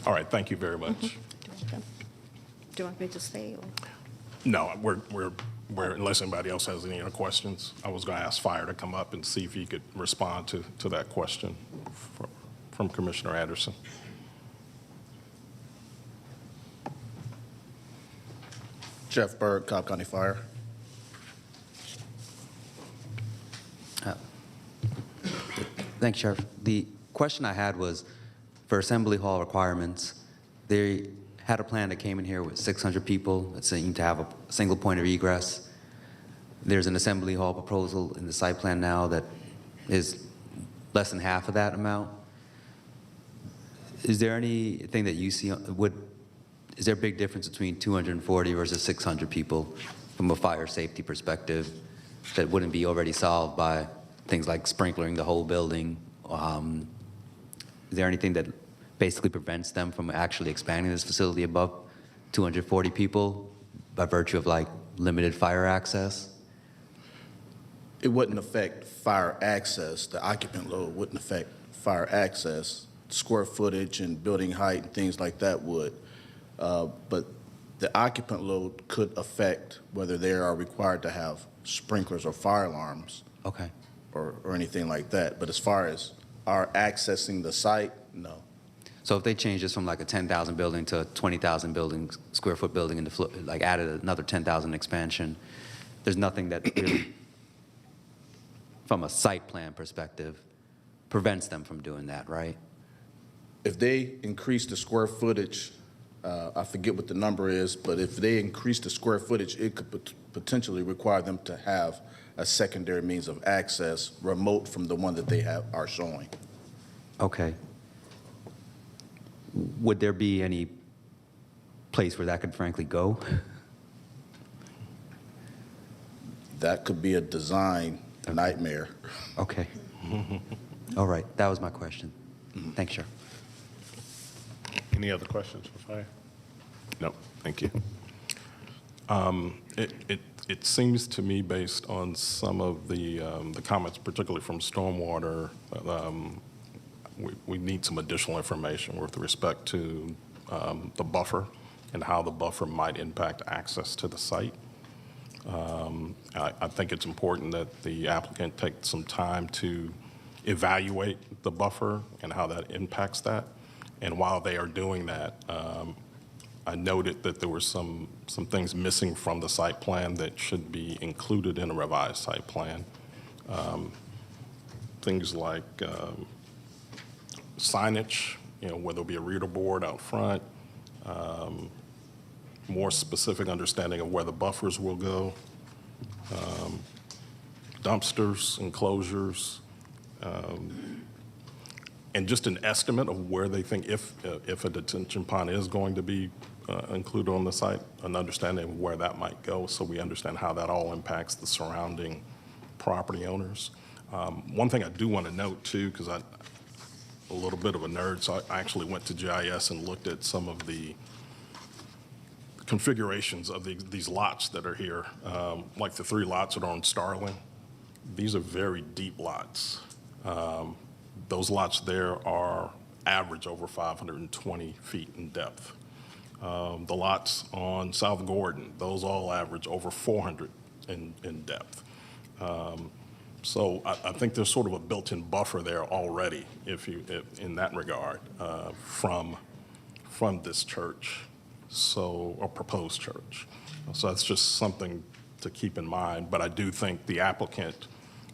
All right. Thank you very much. Do you want me to stay? Or? No, we're unless anybody else has any other questions, I was going to ask Fire to come up and see if he could respond to that question from Commissioner Anderson. Jeff Berg, Cobb County Fire. Thanks, Sheriff. The question I had was for Assembly Hall requirements. They had a plan that came in here with 600 people that seemed to have a single point of egress. There's an Assembly Hall proposal in the site plan now that is less than half of that amount. Is there anything that you see, is there a big difference between 240 versus 600 people from a fire safety perspective that wouldn't be already solved by things like sprinklering the whole building? Is there anything that basically prevents them from actually expanding this facility above 240 people by virtue of like limited fire access? It wouldn't affect fire access. The occupant load wouldn't affect fire access. Square footage and building height and things like that would. But the occupant load could affect whether they are required to have sprinklers or fire alarms. Okay. Or anything like that. But as far as our accessing the site, no. So if they change this from like a 10,000 building to a 20,000 square foot building, and like added another 10,000 expansion, there's nothing that really, from a site plan perspective, prevents them from doing that, right? If they increase the square footage, I forget what the number is, but if they increase the square footage, it could potentially require them to have a secondary means of access remote from the one that they are showing. Okay. Would there be any place where that could frankly go? That could be a design nightmare. Okay. All right. That was my question. Thanks, Sheriff. Any other questions for fire? No, thank you. It seems to me, based on some of the comments, particularly from stormwater, we need some additional information with respect to the buffer and how the buffer might impact access to the site. I think it's important that the applicant take some time to evaluate the buffer and how that impacts that. And while they are doing that, I noted that there were some things missing from the site plan that should be included in a revised site plan. Things like signage, where there'll be a reader board out front, more specific understanding of where the buffers will go, dumpsters, enclosures, and just an estimate of where they think if a detention pond is going to be included on the site, an understanding of where that might go so we understand how that all impacts the surrounding property owners. One thing I do want to note too, because I'm a little bit of a nerd, so I actually went to GIS and looked at some of the configurations of these lots that are here, like the 3 lots that are on Starling. These are very deep lots. Those lots there are average over 520 feet in depth. The lots on South Gordon, those all average over 400 in depth. So I think there's sort of a built-in buffer there already, if in that regard, from this church, or proposed church. So that's just something to keep in mind. But I do think the applicant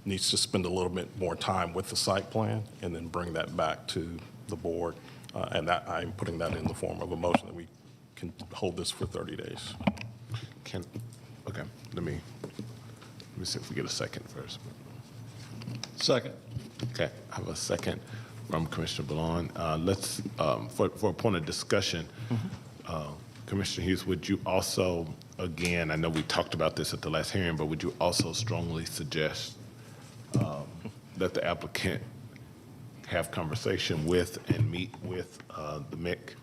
needs to spend a little bit more time with the site plan and then bring that back to the board. And that I'm putting that in the form of a motion that we can hold this for 30 days. Okay, let me see if we get a second first. Second. Okay, I have a second from Commissioner Ballon. Let's, for a point of discussion, Commissioner Hughes, would you also, again, I know we talked about this at the last hearing, but would you also strongly suggest that the applicant have conversation with and meet with the MIC?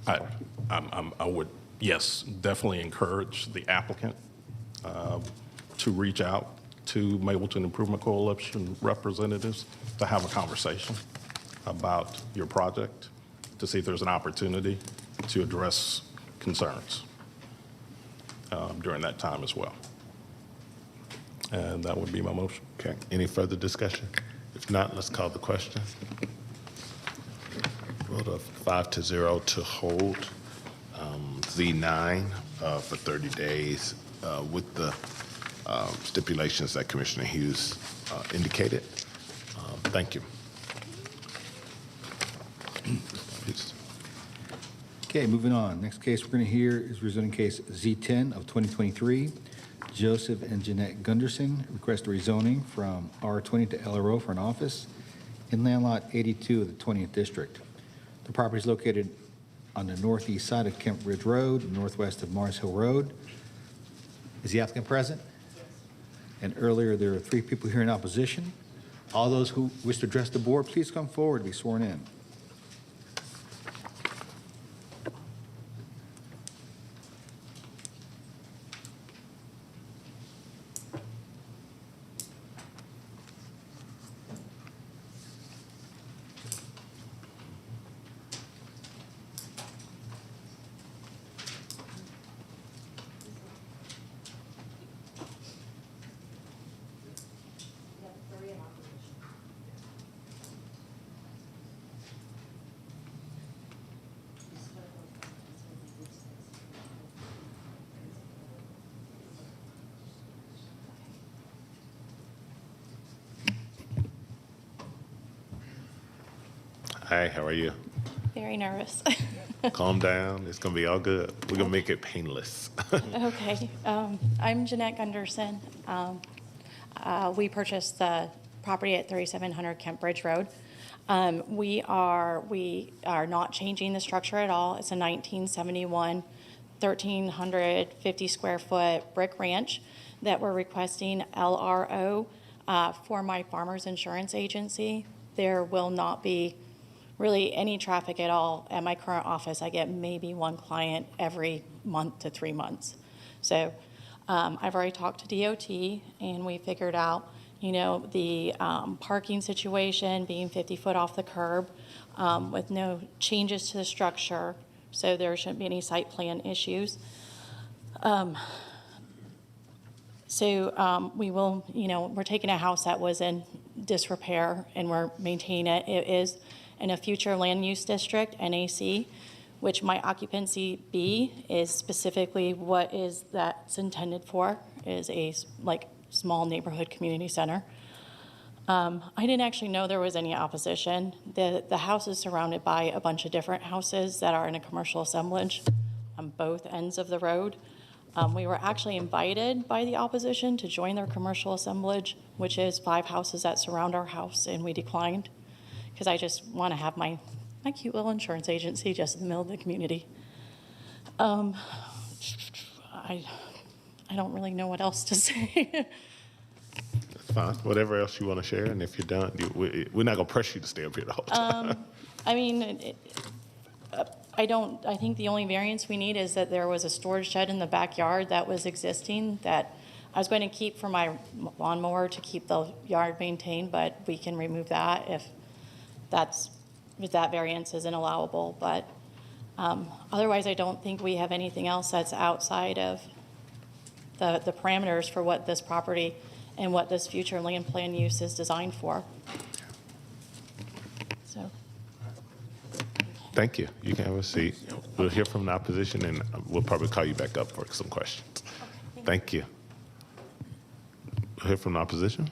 I would, yes, definitely encourage the applicant to reach out to Mableton Improvement Coalition representatives to have a conversation about your project to see if there's an opportunity to address concerns during that time as well. And that would be my motion. Okay, any further discussion? If not, let's call the question. Vote of 5-0 to hold Z9 for 30 days with the stipulations that Commissioner Hughes indicated. Thank you. Okay, moving on. Next case we're going to hear is rezoning case Z10 of 2023. Joseph and Jeanette Gunderson request a rezoning from R20 to LRO for an office in land lot 82 of the 20th District. The property is located on the northeast side of Kemp Ridge Road, northwest of Mars Hill Road. Is the applicant present? Yes. And earlier, there are 3 people here in opposition. All those who wish to address the board, please come forward to be sworn in. Hi, how are you? Very nervous. Calm down. It's going to be all good. We're going to make it painless. Okay. I'm Jeanette Gunderson. We purchased the property at 3700 Kent Bridge Road. We are not changing the structure at all. It's a 1971, 1,350 square foot brick ranch that we're requesting LRO for my farmer's insurance agency. There will not be really any traffic at all. At my current office, I get maybe 1 client every month to 3 months. So I've already talked to DOT, and we figured out, the parking situation being 50 foot off the curb with no changes to the structure, so there shouldn't be any site plan issues. We will, we're taking a house that was in disrepair and we're maintaining it. It is in a future land use district, NAC, which my occupancy B is specifically what is that's intended for, is a small neighborhood community center. I didn't actually know there was any opposition. The house is surrounded by a bunch of different houses that are in a commercial assemblage on both ends of the road. We were actually invited by the opposition to join their commercial assemblage, which is 5 houses that surround our house, and we declined because I just want to have my cute little insurance agency just in the middle of the community. I don't really know what else to say. That's fine. Whatever else you want to share, and if you're done, we're not going to press you to stay up here the whole time. I think the only variance we need is that there was a storage shed in the backyard that was existing that I was going to keep for my lawnmower to keep the yard maintained, but we can remove that if that variance isn't allowable. But otherwise, I don't think we have anything else that's outside of the parameters for what this property and what this future land plan use is designed for. So. Thank you. You can have a seat. We'll hear from the opposition, and we'll probably call you back up for some questions. Okay, thank you. We'll hear from the opposition.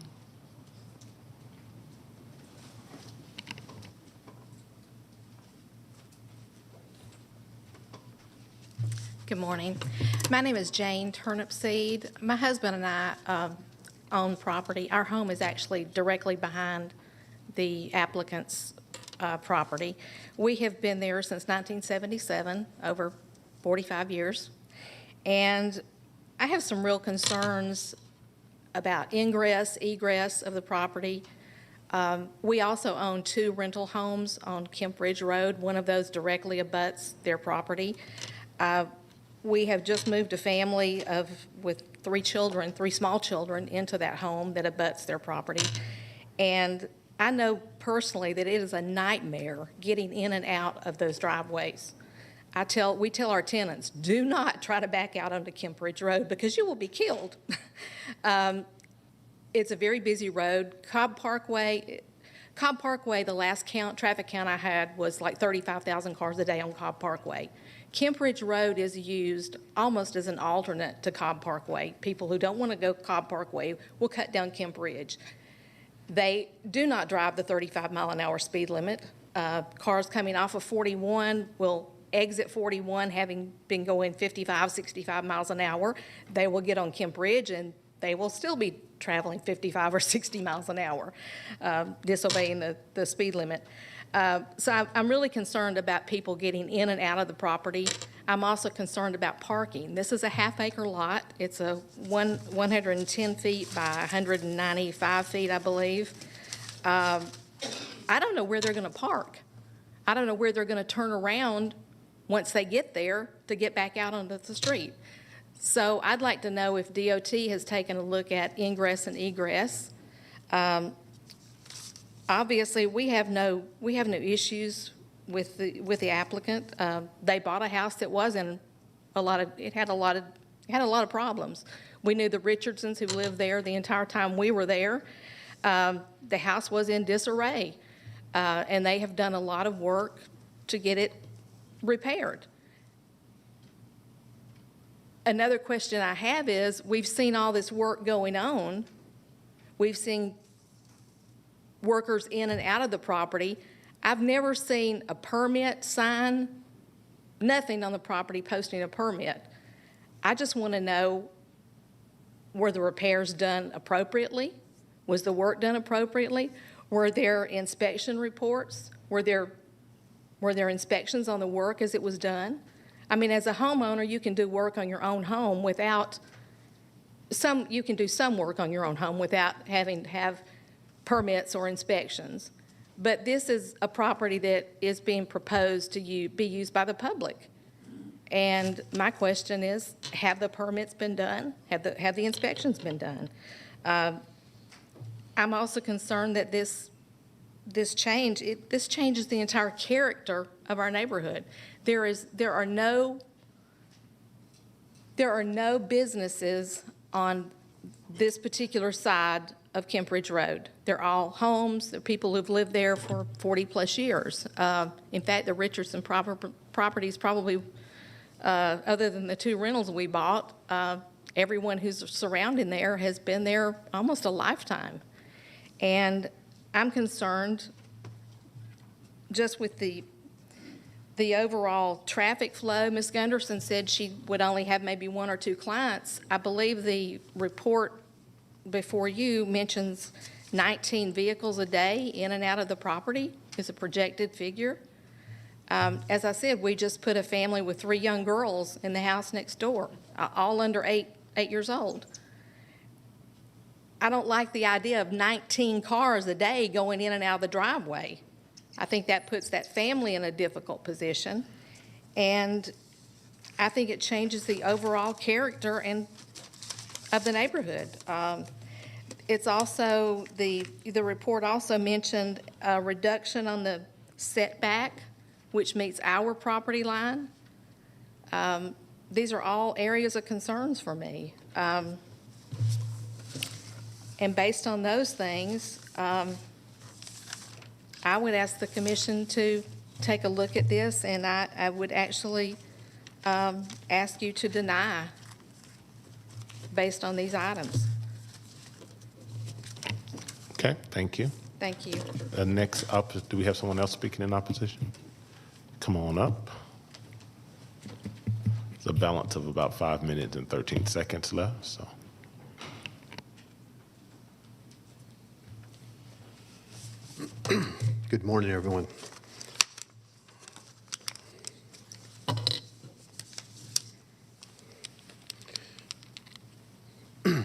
Good morning. My name is Jane Turnipseed. My husband and I own property. Our home is actually directly behind the applicant's property. We have been there since 1977, over 45 years. And I have some real concerns about ingress, egress of the property. We also own 2 rental homes on Kemp Ridge Road. One of those directly abuts their property. We have just moved a family with 3 children, 3 small children, into that home that abuts their property. And I know personally that it is a nightmare getting in and out of those driveways. We tell our tenants, do not try to back out onto Kemp Ridge Road because you will be killed. It's a very busy road. Cobb Parkway, the last traffic count I had was like 35,000 cars a day on Cobb Parkway. Kemp Ridge Road is used almost as an alternate to Cobb Parkway. People who don't want to go Cobb Parkway will cut down Kemp Ridge. They do not drive the 35-mile-an-hour speed limit. Cars coming off of 41 will exit 41 having been going 55, 65 miles an hour. They will get on Kemp Ridge and they will still be traveling 55 or 60 miles an hour, disobeying the speed limit. So I'm really concerned about people getting in and out of the property. I'm also concerned about parking. This is a half-acre lot. It's a 110 feet by 195 feet, I believe. I don't know where they're going to park. I don't know where they're going to turn around once they get there to get back out onto the street. So I'd like to know if DOT has taken a look at ingress and egress. Obviously, we have no issues with the applicant. They bought a house that was in it had a lot of problems. We knew the Richardsons who lived there the entire time we were there. The house was in disarray, and they have done a lot of work to get it repaired. Another question I have is, we've seen all this work going on. We've seen workers in and out of the property. I've never seen a permit sign, nothing on the property posting a permit. I just want to know, were the repairs done appropriately? Was the work done appropriately? Were there inspection reports? Were there inspections on the work as it was done? I mean, as a homeowner, you can do work on your own home without you can do some work on your own home without having to have permits or inspections. But this is a property that is being proposed to be used by the public. And my question is, have the permits been done? Have the inspections been done? I'm also concerned that this changes the entire character of our neighborhood. There are no businesses on this particular side of Kemp Ridge Road. They're all homes. They're people who've lived there for 40-plus years. In fact, the Richardson properties probably, other than the two rentals we bought, everyone who's surrounding there has been there almost a lifetime. And I'm concerned just with the overall traffic flow. Ms. Gunderson said she would only have maybe one or two clients. I believe the report before you mentions 19 vehicles a day in and out of the property is a projected figure. As I said, we just put a family with 3 young girls in the house next door, all under 8 years old. I don't like the idea of 19 cars a day going in and out of the driveway. I think that puts that family in a difficult position, and I think it changes the overall character of the neighborhood. It's also, the report also mentioned a reduction on the setback, which meets our property line. These are all areas of concerns for me. And based on those things, I would ask the commission to take a look at this, and I would actually ask you to deny based on these items. Okay, thank you. Thank you. Next up, do we have someone else speaking in opposition? Come on up. It's a balance of about 5 minutes and 13 seconds left, so. Good morning, everyone.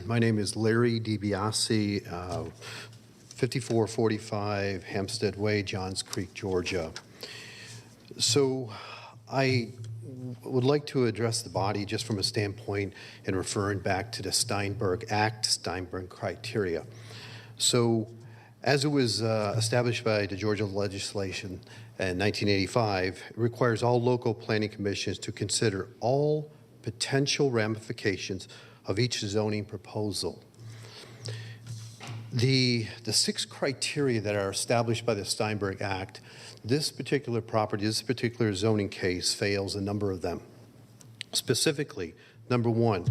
My name is Larry DiBiase, 5445 Hampstead Way, Johns Creek, Georgia. So I would like to address the body just from a standpoint and referring back to the Steinberg Act, Steinberg criteria. So as it was established by the Georgia legislation in 1985, it requires all local planning commissions to consider all potential ramifications of each zoning proposal. The 6 criteria that are established by the Steinberg Act, this particular property, this particular zoning case fails a number of them. Specifically, number 1,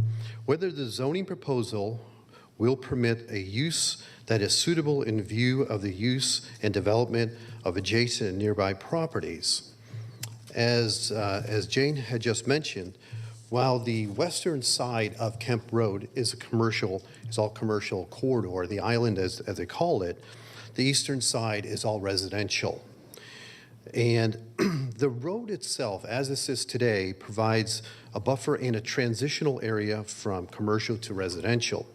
whether the zoning proposal will permit a use that is suitable in view of the use and development of adjacent and nearby properties. As Jane had just mentioned, while the western side of Kemp Road is all commercial corridor, the island as they call it, the eastern side is all residential. And the road itself, as it is today, provides a buffer and a transitional area from commercial to residential.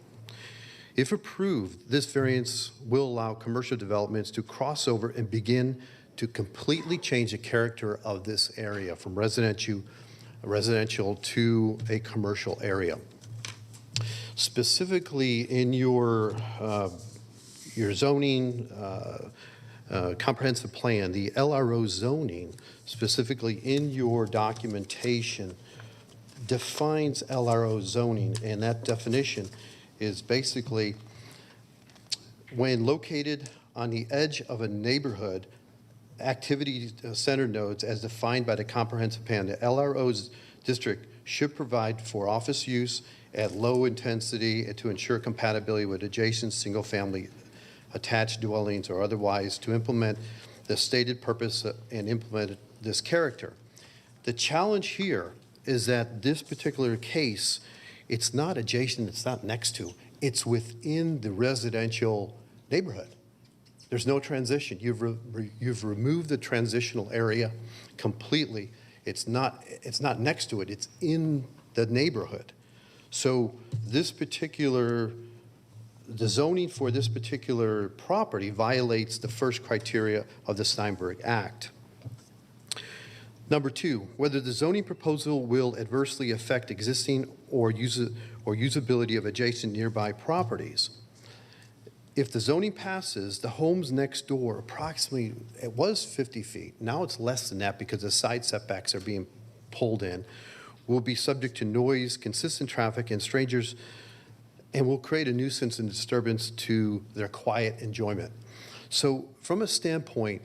If approved, this variance will allow commercial developments to cross over and begin to completely change the character of this area from residential to a commercial area. Specifically in your zoning comprehensive plan, the LRO zoning, specifically in your documentation, defines LRO zoning, and that definition is basically when located on the edge of a neighborhood, activity center nodes as defined by the comprehensive plan. The LRO's district should provide for office use at low intensity and to ensure compatibility with adjacent single-family attached dwellings or otherwise to implement the stated purpose and implement this character. The challenge here is that this particular case, it's not adjacent, it's not next to, it's within the residential neighborhood. There's no transition. You've removed the transitional area completely. It's not next to it. It's in the neighborhood. So the zoning for this particular property violates the first criteria of the Steinberg Act. Number two, whether the zoning proposal will adversely affect existing or usability of adjacent nearby properties. If the zoning passes, the homes next door, approximately, it was 50 feet, now it's less than that because the side setbacks are being pulled in, will be subject to noise, consistent traffic, and strangers, and will create a nuisance and disturbance to their quiet enjoyment. So from a standpoint,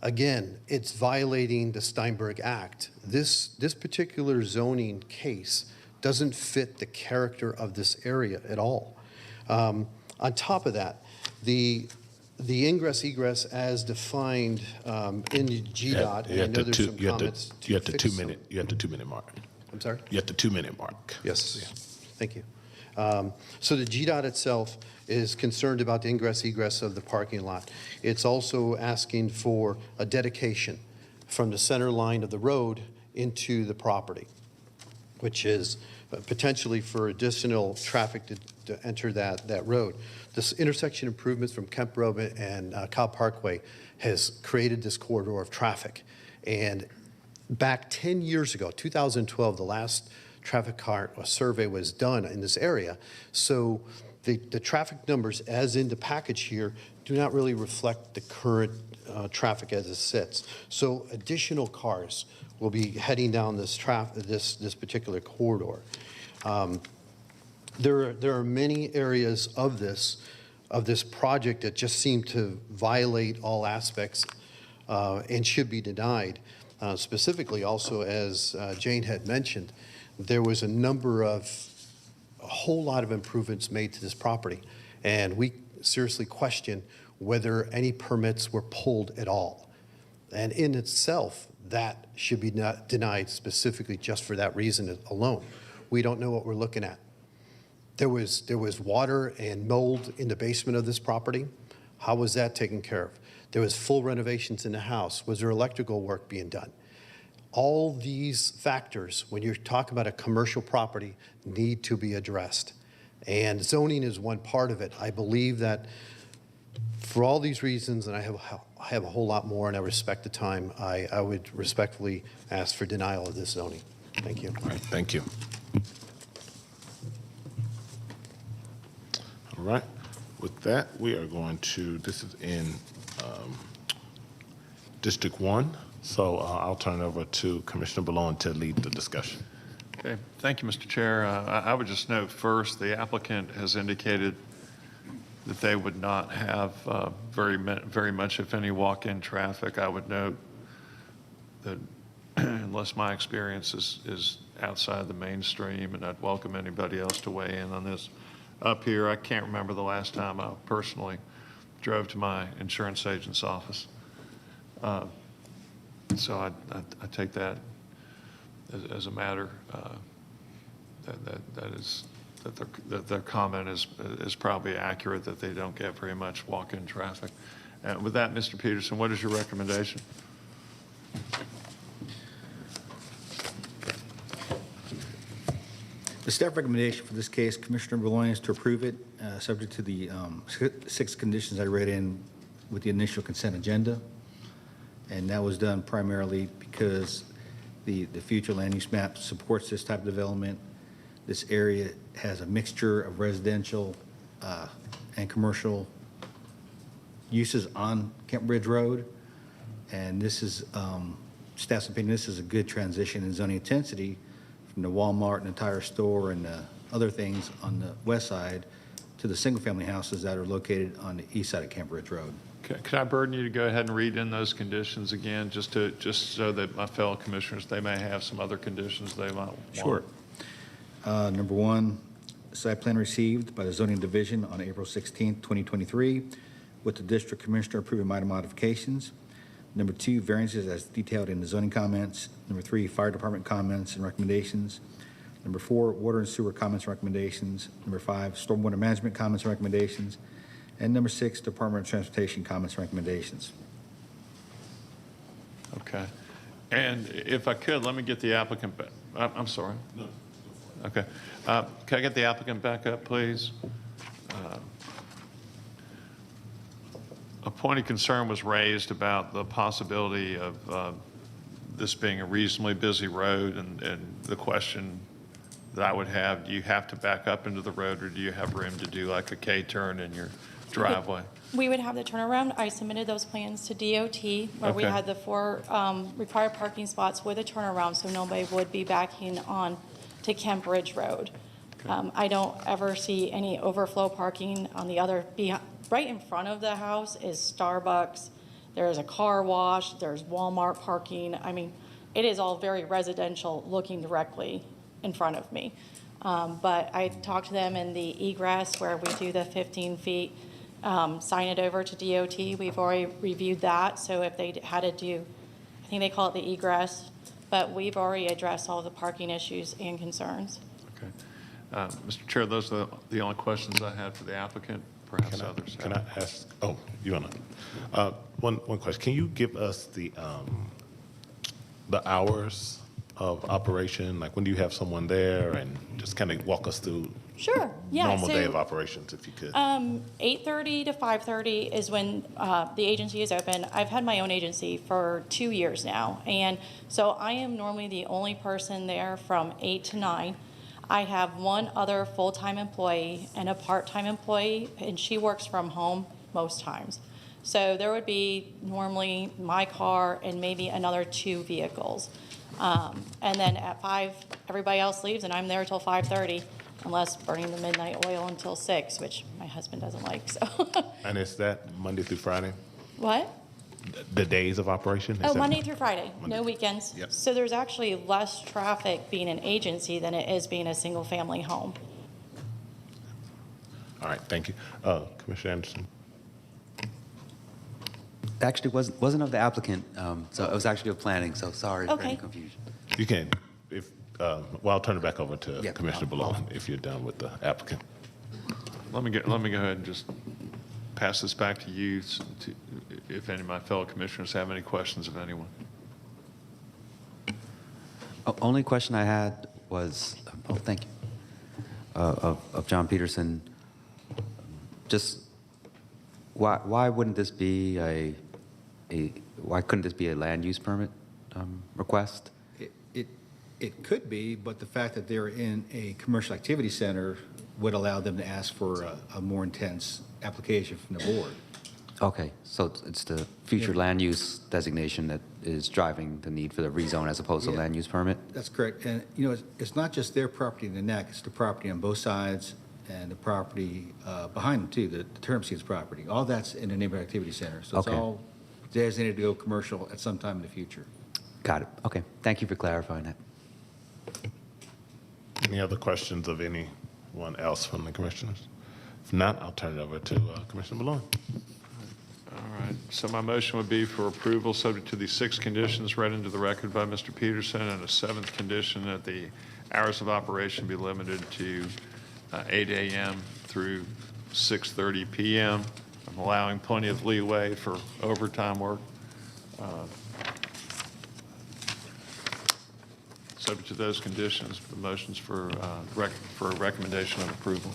again, it's violating the Steinberg Act. This particular zoning case doesn't fit the character of this area at all. On top of that, the ingress egress as defined in the GDOT, and I know there's some comments. You have the 2 minute mark. I'm sorry? You have the 2 minute mark. Yes, thank you. So the GDOT itself is concerned about the ingress egress of the parking lot. It's also asking for a dedication from the center line of the road into the property, which is potentially for additional traffic to enter that road. This intersection improvements from Kemp Road and Cobb Parkway has created this corridor of traffic. And back 10 years ago, 2012, the last traffic survey was done in this area. So the traffic numbers as in the package here do not really reflect the current traffic as it sits. So additional cars will be heading down this particular corridor. There are many areas of this project that just seem to violate all aspects and should be denied. Specifically, also as Jane had mentioned, there was a whole lot of improvements made to this property, and we seriously question whether any permits were pulled at all. And in itself, that should be denied specifically just for that reason alone. We don't know what we're looking at. There was water and mold in the basement of this property. How was that taken care of? There was full renovations in the house. Was there electrical work being done? All these factors, when you're talking about a commercial property, need to be addressed. And zoning is one part of it. I believe that for all these reasons, and I have a whole lot more, and I respect the time, I would respectfully ask for denial of this zoning. Thank you. All right, thank you. All right. With that, we are going to, this is in District 1, so I'll turn it over to Commissioner Ballone to lead the discussion. Okay, thank you, Mr. Chair. I would just note first, the applicant has indicated that they would not have very much, if any, walk-in traffic. I would note that unless my experience is outside the mainstream, and I'd welcome anybody else to weigh in on this, up here, I can't remember the last time I personally drove to my insurance agent's office. So I take that as a matter that their comment is probably accurate, that they don't get very much walk-in traffic. And with that, Mr. Peterson, what is your recommendation? The staff recommendation for this case, Commissioner Boulogne, is to approve it, subject to the 6 conditions I read in with the initial consent agenda. And that was done primarily because the future land use map supports this type of development. This area has a mixture of residential and commercial uses on Kent Bridge Road. And this is, staff's opinion, this is a good transition in zoning intensity from the Walmart and the tire store and other things on the west side to the single-family houses that are located on the east side of Kent Bridge Road. Could I burden you to go ahead and read in those conditions again, just so that my fellow commissioners, they may have some other conditions they might want? Sure. Number 1, site plan received by the zoning division on April 16th, 2023, with the district commissioner approving minor modifications. Number 2, variances as detailed in the zoning comments. Number 3, fire department comments and recommendations. Number 4, water and sewer comments and recommendations. Number 5, stormwater management comments and recommendations. And number 6, Department of Transportation comments and recommendations. Okay. And if I could, let me get the applicant back. I'm sorry. No. Okay. Can I get the applicant back up, please? A point of concern was raised about the possibility of this being a reasonably busy road, and the question that I would have, do you have to back up into the road, or do you have room to do like a K-turn in your driveway? We would have the turnaround. I submitted those plans to DOT where we Okay. had the 4 required parking spots with a turnaround, so nobody would be backing on to Kent Bridge Road. I don't ever see any overflow parking on the other, right in front of the house is Starbucks. There's a car wash, there's Walmart parking. I mean, it is all very residential looking directly in front of me. But I talked to them in the egress where we do the 15 feet, sign it over to DOT. We've already reviewed that. So if they had to do, I think they call it the egress, but we've already addressed all the parking issues and concerns. Okay. Mr. Chair, those are the only questions I had for the applicant. Perhaps others. Can I ask? Oh, you want to? One question. Can you give us the hours of operation? Like, when do you have someone there, and just kind of walk us through Sure. Yeah. normal day so, of operations, if you could. 8:30 to 5:30 is when the agency is open. I've had my own agency for 2 years now, and so I am normally the only person there from 8 to 9. I have one other full-time employee and a part-time employee, and she works from home most times. So there would be normally my car and maybe another 2 vehicles. And then at 5, everybody else leaves, and I'm there till 5:30, unless burning the midnight oil until 6, which my husband doesn't like, so. And is that Monday through Friday? What? The days of operation? Is Oh, that Monday through Friday, Monday no weekends. Yep. So there's actually less traffic being an agency than it is being a single-family home. All right, thank you. Commissioner Anderson? Actually, wasn't of the applicant, so it was actually of planning, so sorry for Okay. any confusion. You can, well, I'll turn it back over to Yeah, Commissioner Boulogne if you're done with the applicant. Let me go ahead and just pass this back to you, if any of my fellow commissioners have any questions of anyone. Only question I had was, thank you, of John Peterson. Just why wouldn't this be why couldn't this be a land use permit request? It could be, but the fact that they're in a commercial activity center would allow them to ask for a more intense application from the board. Okay, so it's the future land use designation that is driving the need for the rezone as opposed to Yeah. land use permit? That's correct. And, you know, it's not just their property in the neck, it's the property on both sides and the property behind them, too, the Turnipseed's property. All that's in the neighborhood activity center. So it's Okay. all designated to go commercial at some time in the future. Got it. Okay, thank you for clarifying that. Any other questions of anyone else from the commissioners? If not, I'll turn it over to Commissioner Malone. All right, so my motion would be for approval, subject to the 6 conditions read into the record by Mr. Peterson, and a 7th condition that the hours of operation be limited to 8 a.m. through 6:30 p.m. I'm allowing plenty of leeway for overtime work. Subject to those conditions, the motions for a recommendation of approval.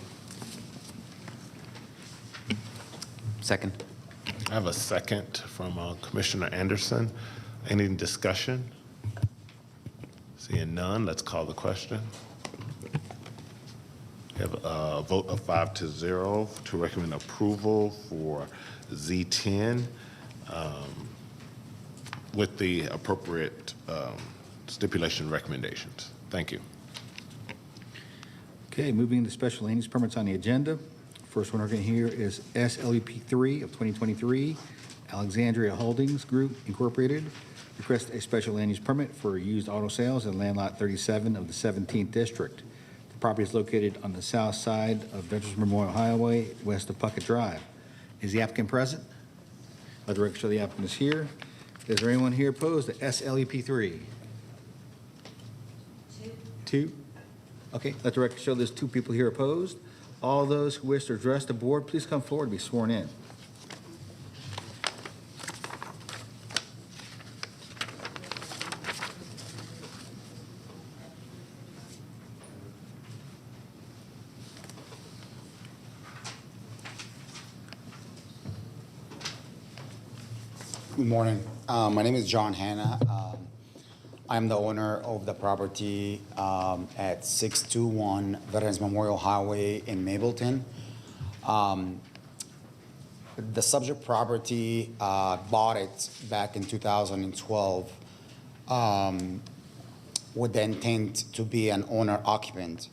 Second. I have a second from Commissioner Anderson. Any discussion? Seeing none, let's call the question. We have a vote of 5-0 to recommend approval for Z10 with the appropriate stipulation recommendations. Thank you. Okay, moving to special land use permits on the agenda. First one we're going to hear is SLUP 3 of 2023, Alexandria Holdings Group Incorporated. Request a special land use permit for used auto sales in land lot 37 of the 17th District. The property is located on the south side of Veterans Memorial Highway, west of Puckett Drive. Is the applicant present? Let the record show the applicant is here. Is there anyone here opposed to SLUP 3? Two? Okay, let the record show there's 2 people here opposed. All those who wish to address the board, please come forward and be sworn in. Good morning. My name is John Hanna. I'm the owner of the property at 621 Veterans Memorial Highway in Mableton. The subject property, bought it back in 2012 with the intent to be an owner occupant,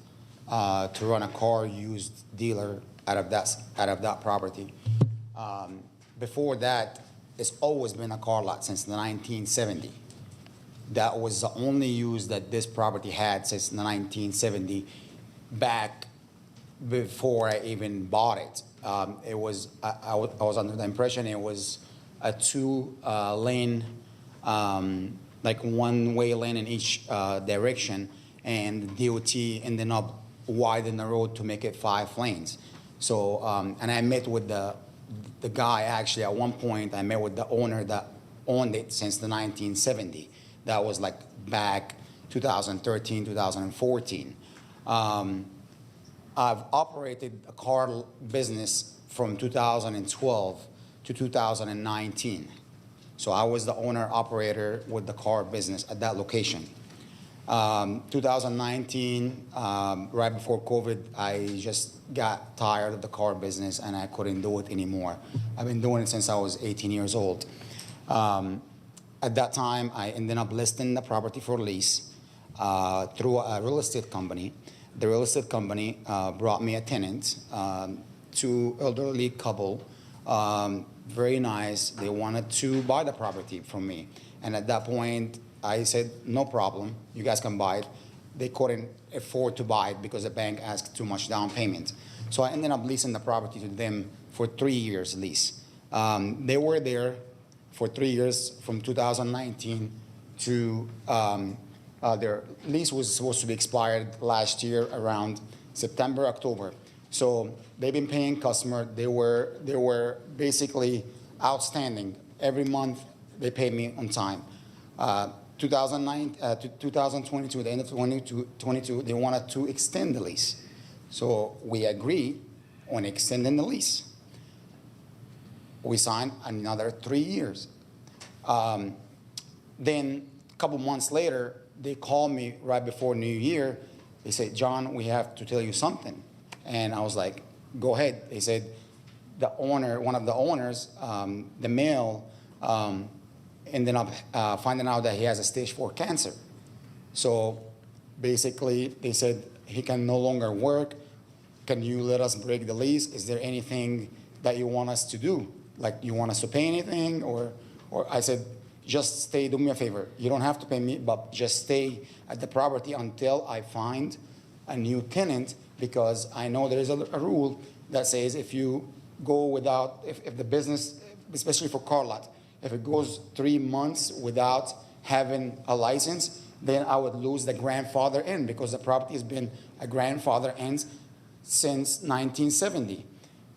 to run a car used dealer out of that property. Before that, it's always been a car lot since the 1970. That was the only use that this property had since the 1970, back before I even bought it. It was, I was under the impression it was a 2-lane, like one-way lane in each direction, and DOT ended up widening the road to make it 5 lanes. So, and I met with the guy, actually, at one point, I met with the owner that owned it since the 1970. That was like back 2013, 2014. I've operated a car business from 2012 to 2019. So I was the owner operator with the car business at that location. 2019, right before COVID, I just got tired of the car business and I couldn't do it anymore. I've been doing it since I was 18 years old. At that time, I ended up listing the property for lease through a real estate company. The real estate company brought me a tenant, 2 elderly couple, very nice. They wanted to buy the property from me. And at that point, I said, no problem, you guys can buy it. They couldn't afford to buy it because the bank asked too much down payment. So I ended up leasing the property to them for 3 years lease. They were there for 3 years from 2019 to, their lease was supposed to be expired last year around September, October. So they've been paying customer. They were basically outstanding. Every month they paid me on time. 2022, the end of 2022, they wanted to extend the lease. So we agreed on extending the lease. We signed another 3 years. Then a couple months later, they called me right before New Year. They said, John, we have to tell you something. And I was like, go ahead. They said, the owner, one of the owners, the male, ended up finding out that he has a stage 4 cancer. So basically, they said, he can no longer work. Can you let us break the lease? Is there anything that you want us to do? Like, you want us to pay anything? Or I said, just stay, do me a favor. You don't have to pay me, but just stay at the property until I find a new tenant, because I know there is a rule that says if you go without, if the business, especially for car lot, if it goes 3 months without having a license, then I would lose the grandfather in, because the property has been a grandfather in since 1970.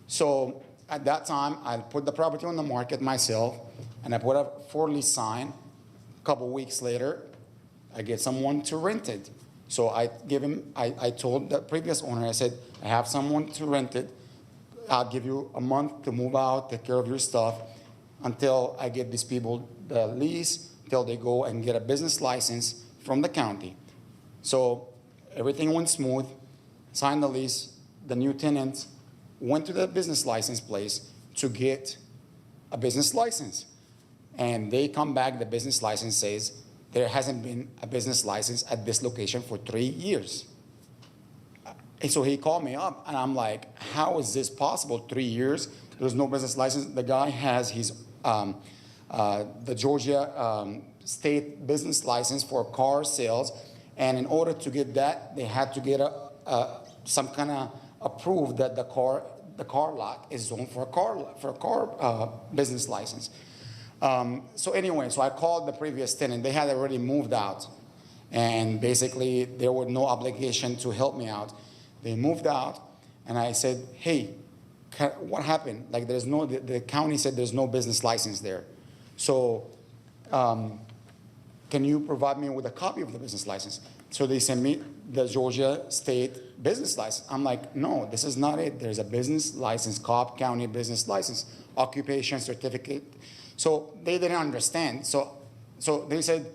So at that time, I put the property on the market myself, and I put a for lease sign. A couple weeks later, I get someone to rent it. So I told the previous owner, I said, I have someone to rent it. I'll give you a month to move out, take care of your stuff, until I get these people the lease, till they go and get a business license from the county. So everything went smooth, signed the lease. The new tenant went to the business license place to get a business license. And they come back, the business license says, there hasn't been a business license at this location for 3 years. And so he called me up, and I'm like, how is this possible? 3 years, there's no business license. The guy has his, the Georgia state business license for car sales. And in order to get that, they had to get some kind of approve that the car lot is zoned for a car business license. So anyway, so I called the previous tenant. They had already moved out, and basically there was no obligation to help me out. They moved out, and I said, hey, what happened? Like, there's no, the county said there's no business license there. So can you provide me with a copy of the business license? So they sent me the Georgia state business license. I'm like, no, this is not it. There's a business license, Cobb County business license, occupation certificate. So they didn't understand. So they said,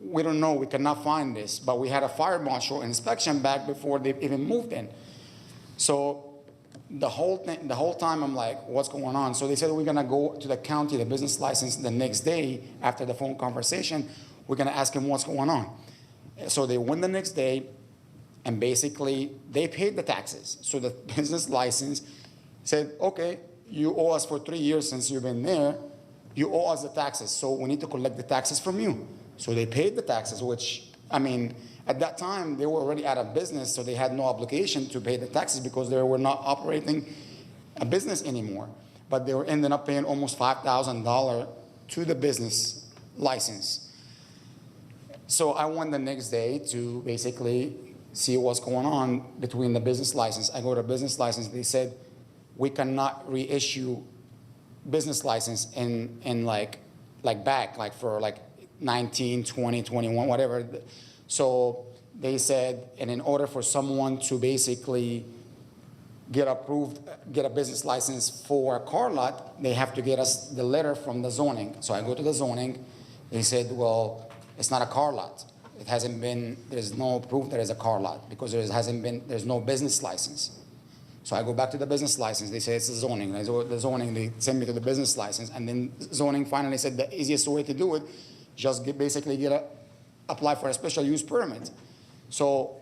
we don't know, we cannot find this, but we had a fire marshal inspection back before they even moved in. So the whole time I'm like, what's going on? So they said, we're gonna go to the county, the business license, the next day after the phone conversation, we're gonna ask him what's going on. So they went the next day, and basically they paid the taxes. So the business license said, okay, you owe us for 3 years since you've been there, you owe us the taxes, so we need to collect the taxes from you. So they paid the taxes, which, I mean, at that time, they were already out of business, so they had no obligation to pay the taxes because they were not operating a business anymore. But they were ending up paying almost $5,000 to the business license. So I went the next day to basically see what's going on between the business license. I go to business license, they said, we cannot reissue business license in like back, like for like 19, 20, 21, whatever. So they said, and in order for someone to basically get approved, get a business license for a car lot, they have to get us the letter from the zoning. So I go to the zoning, they said, well, it's not a car lot. It hasn't been, there's no proof that it's a car lot because there's no business license. So I go back to the business license. They say it's the zoning. I go to the zoning. They send me to the business license. And then zoning finally said the easiest way to do it, just apply for a special use permit. So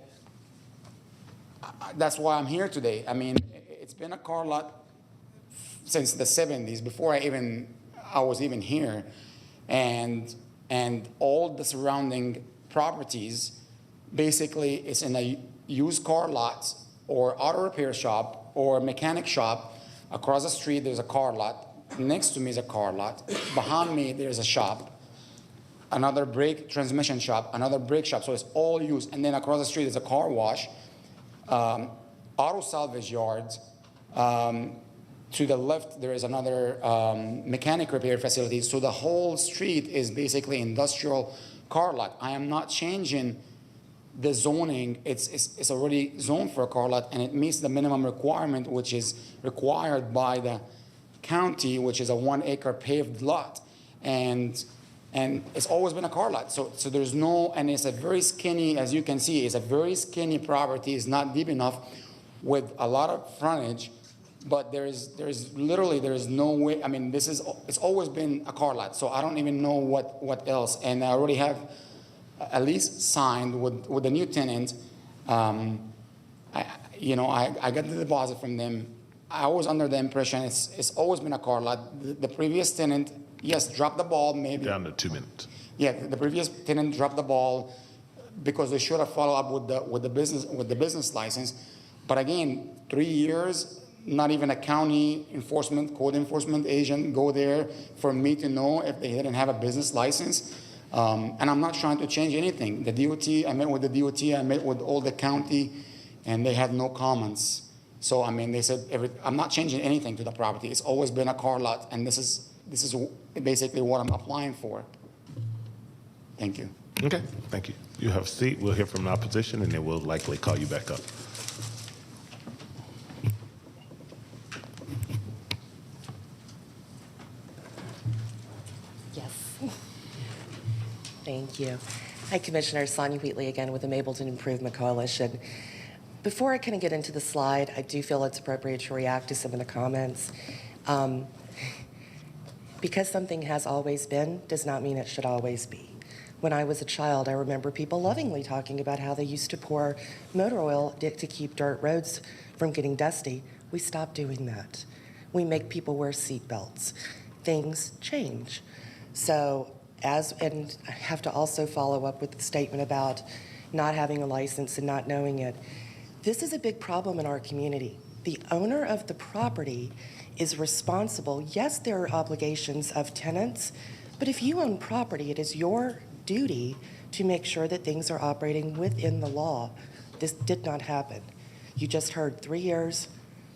that's why I'm here today. I mean, it's been a car lot since the 70s, before I was even here. And all the surrounding properties, basically it's in a used car lot or auto repair shop or mechanic shop. Across the street, there's a car lot. Next to me is a car lot. Behind me, there's a shop. Another transmission shop, another brake shop. So it's all used. And then across the street is a car wash, auto salvage yards. To the left, there is another mechanic repair facility. So the whole street is basically industrial car lot. I am not changing the zoning. It's already zoned for a car lot, and it meets the minimum requirement, which is required by the county, which is a 1 acre paved lot. And it's always been a car lot. So there's no, and it's a very skinny, as you can see, it's a very skinny property. It's not deep enough with a lot of frontage, but there's no way. I mean, it's always been a car lot. So I don't even know what else. And I already have a lease signed with the new tenant. I got the deposit from them. I was under the impression it's always been a car lot. The previous tenant, yes, dropped the ball, maybe. Down to 2 minutes. Yeah, the previous tenant dropped the ball because they should have followed up with the business license. But again, 3 years, not even a county code enforcement agent go there for me to know if they didn't have a business license. And I'm not trying to change anything. The DOT, I met with the DOT, I met with all the county, and they had no comments. So, I mean, they said, I'm not changing anything to the property. It's always been a car lot, and this is basically what I'm applying for. Thank you. Okay, thank you. You have a seat. We'll hear from the opposition, and then we'll likely call you back up. Yes. Thank you. Hi, Commissioner. Sonia Wheatley again with the Mapleton Improvement Coalition. Before I kind of get into the slide, I do feel it's appropriate to react to some of the comments. Because something has always been does not mean it should always be. When I was a child, I remember people lovingly talking about how they used to pour motor oil to keep dirt roads from getting dusty. We stopped doing that. We make people wear seat belts. Things change. So, and I have to also follow up with the statement about not having a license and not knowing it. This is a big problem in our community. The owner of the property is responsible. Yes, there are obligations of tenants, but if you own property, it is your duty to make sure that things are operating within the law. This did not happen. You just heard 3 years,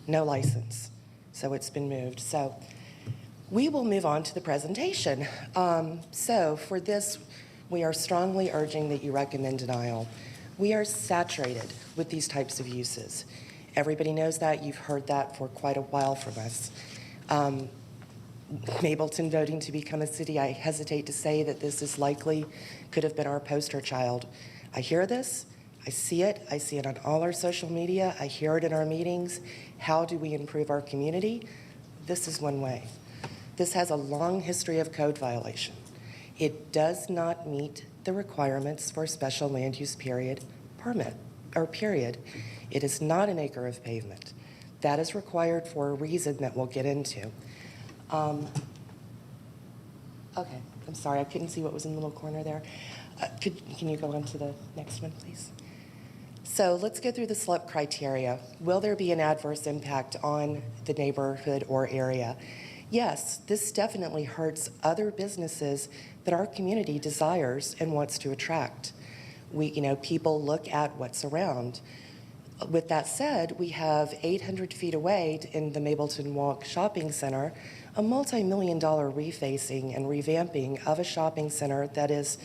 no license. So it's been moved. So we will move on to the presentation. So for this, we are strongly urging that you recommend denial. We are saturated with these types of uses. Everybody knows that. You've heard that for quite a while from us. Mapleton voting to become a city, I hesitate to say that this is likely could have been our poster child. I hear this. I see it on all our social media. I hear it in our meetings. How do we improve our community? This is one way. This has a long history of code violation. It does not meet the requirements for a special land use period. It is not an acre of pavement. That is required for a reason that we'll get into. Okay, I'm sorry, I couldn't see what was in the little corner there. Can you go on to the next one, please? So let's go through the SLUP criteria. Will there be an adverse impact on the neighborhood or area? Yes, this definitely hurts other businesses that our community desires and wants to attract. People look at what's around. With that said, we have 800 feet away in the Mapleton Walk Shopping Center, a multi-million-dollar refacing and revamping of a shopping center that is,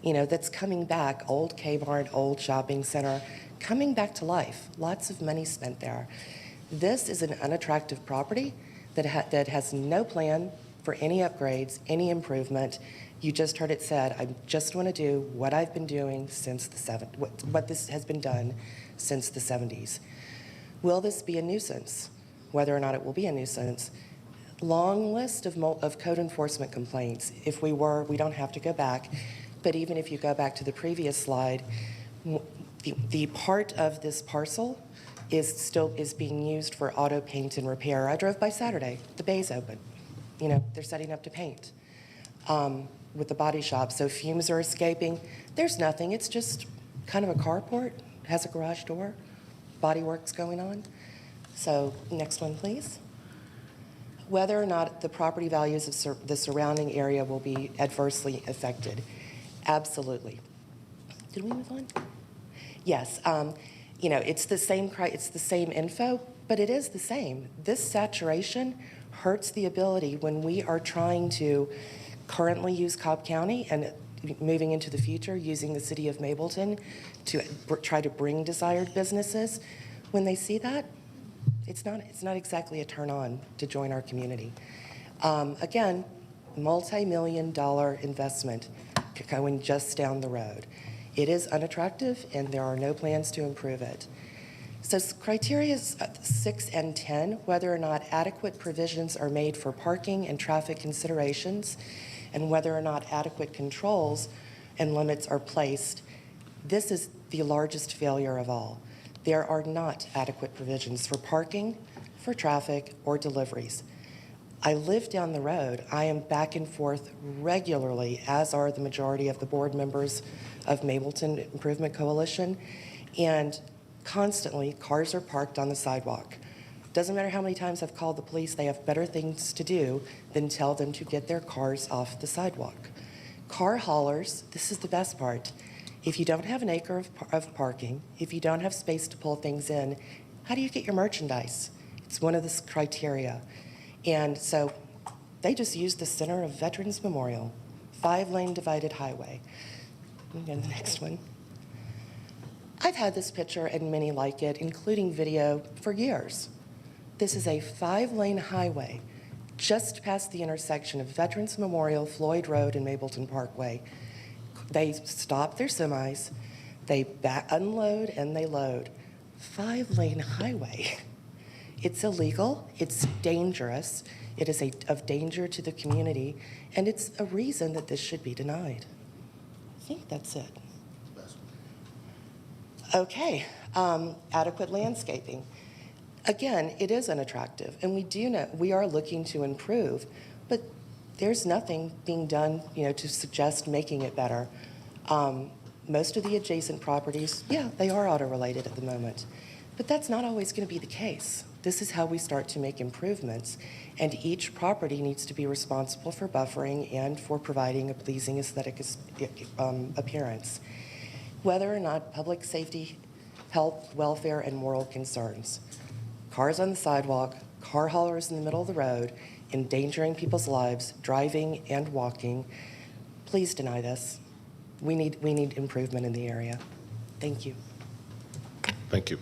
that's coming back, old Kmart, old shopping center, coming back to life. Lots of money spent there. This is an unattractive property that has no plan for any upgrades, any improvement. You just heard it said, I just want to do what I've been doing since the 70s, what this has been done since the 70s. Will this be a nuisance? Whether or not it will be a nuisance. Long list of code enforcement complaints. If we don't have to go back, but even if you go back to the previous slide, the part of this parcel is being used for auto paint and repair. I drove by Saturday, the bay's open. They're setting up to paint with the body shop. So fumes are escaping. There's nothing, it's just kind of a carport, has a garage door, body work's going on. So next one, please. Whether or not the property values of the surrounding area will be adversely affected. Absolutely. Did we move on? Yes. It's the same info, but it is the same. This saturation hurts the ability when we are trying to currently use Cobb County and moving into the future using the city of Mapleton to try to bring desired businesses. When they see that, it's not exactly a turn on to join our community. Again, multi-million-dollar investment going just down the road. It is unattractive, and there are no plans to improve it. So criteria 6 and 10, whether or not adequate provisions are made for parking and traffic considerations, and whether or not adequate controls and limits are placed. This is the largest failure of all. There are not adequate provisions for parking, for traffic, or deliveries. I live down the road. I am back and forth regularly, as are the majority of the board members of Mapleton Improvement Coalition, and constantly cars are parked on the sidewalk. Doesn't matter how many times I've called the police, they have better things to do than tell them to get their cars off the sidewalk. Car haulers, this is the best part. If you don't have an acre of parking, if you don't have space to pull things in, how do you get your merchandise? It's one of the criteria. And so they just used the center of Veterans Memorial, 5-lane divided highway. And the next one. I've had this picture and many like it, including video, for years. This is a 5-lane highway just past the intersection of Veterans Memorial, Floyd Road, and Mapleton Parkway. They stop their semis, they unload and they load. 5-lane highway. It's illegal, it's dangerous, it is of danger to the community, and it's a reason that this should be denied. I think that's it. Okay, adequate landscaping. Again, it is unattractive, and we do know we are looking to improve, but there's nothing being done, to suggest making it better. Most of the adjacent properties, yeah, they are auto-related at the moment, but that's not always going to be the case. This is how we start to make improvements, and each property needs to be responsible for buffering and for providing a pleasing aesthetic appearance. Whether or not public safety, health, welfare, and moral concerns. Cars on the sidewalk, car haulers in the middle of the road, endangering people's lives, driving and walking. Please deny this. We need improvement in the area. Thank you. Thank you.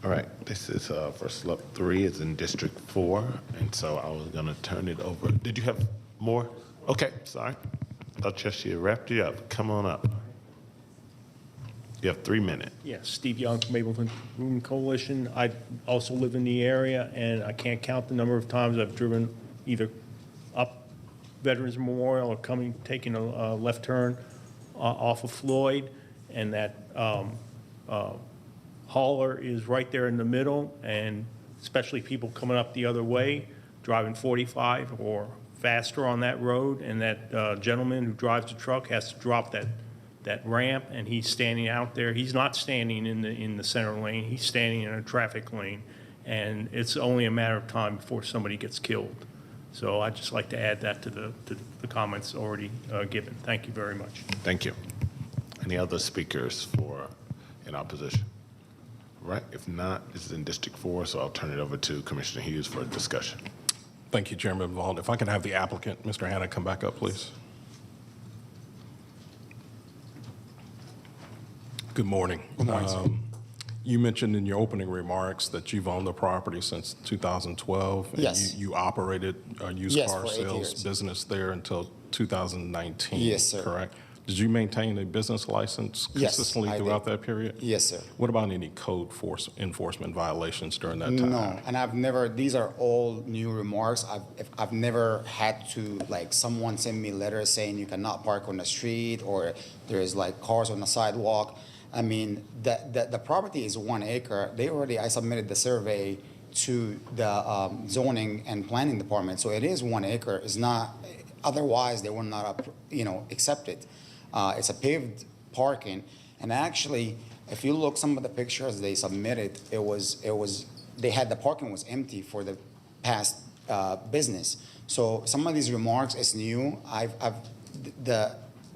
All right, this is for slot 3 is in District 4, and so I was going to turn it over. Did you have more? Okay, sorry. Thought Cheshire wrapped you up. Come on up. You have 3 minutes. Yeah, Steve Young from Mapleton Improvement Coalition. I also live in the area, and I can't count the number of times I've driven either up Veterans Memorial or taking a left turn off of Floyd, and that hauler is right there in the middle, and especially people coming up the other way, driving 45 or faster on that road, and that gentleman who drives the truck has to drop that ramp, and he's standing out there. He's not standing in the center lane. He's standing in a traffic lane, and it's only a matter of time before somebody gets killed. So I'd just like to add that to the comments already given. Thank you very much. Thank you. Any other speakers in opposition? All right, if not, this is in District 4, so I'll turn it over to Commissioner Hughes for a discussion. Thank you, Chairman Vaughn. If I can have the applicant, Mr. Hanna, come back up, please. Good morning. Good morning, sir. You mentioned in your opening remarks that you've owned the property since 2012. And Yes. you operated a used Yes, car for 8 sales years. business there until 2019. Yes, sir. Correct? Did you maintain a business license Yes, consistently I throughout did. that period? Yes, sir. What about any code enforcement violations during that time? No, and I've never, these are all new remarks. I've never had to, someone send me letters saying you cannot park on the street or there's cars on the sidewalk. I mean, the property is 1 acre. I submitted the survey to the zoning and planning department, so it is 1 acre. It's not, otherwise they will not, accept it. It's a paved parking, and actually, if you look some of the pictures they submitted, the parking was empty for the past business. So some of these remarks is new.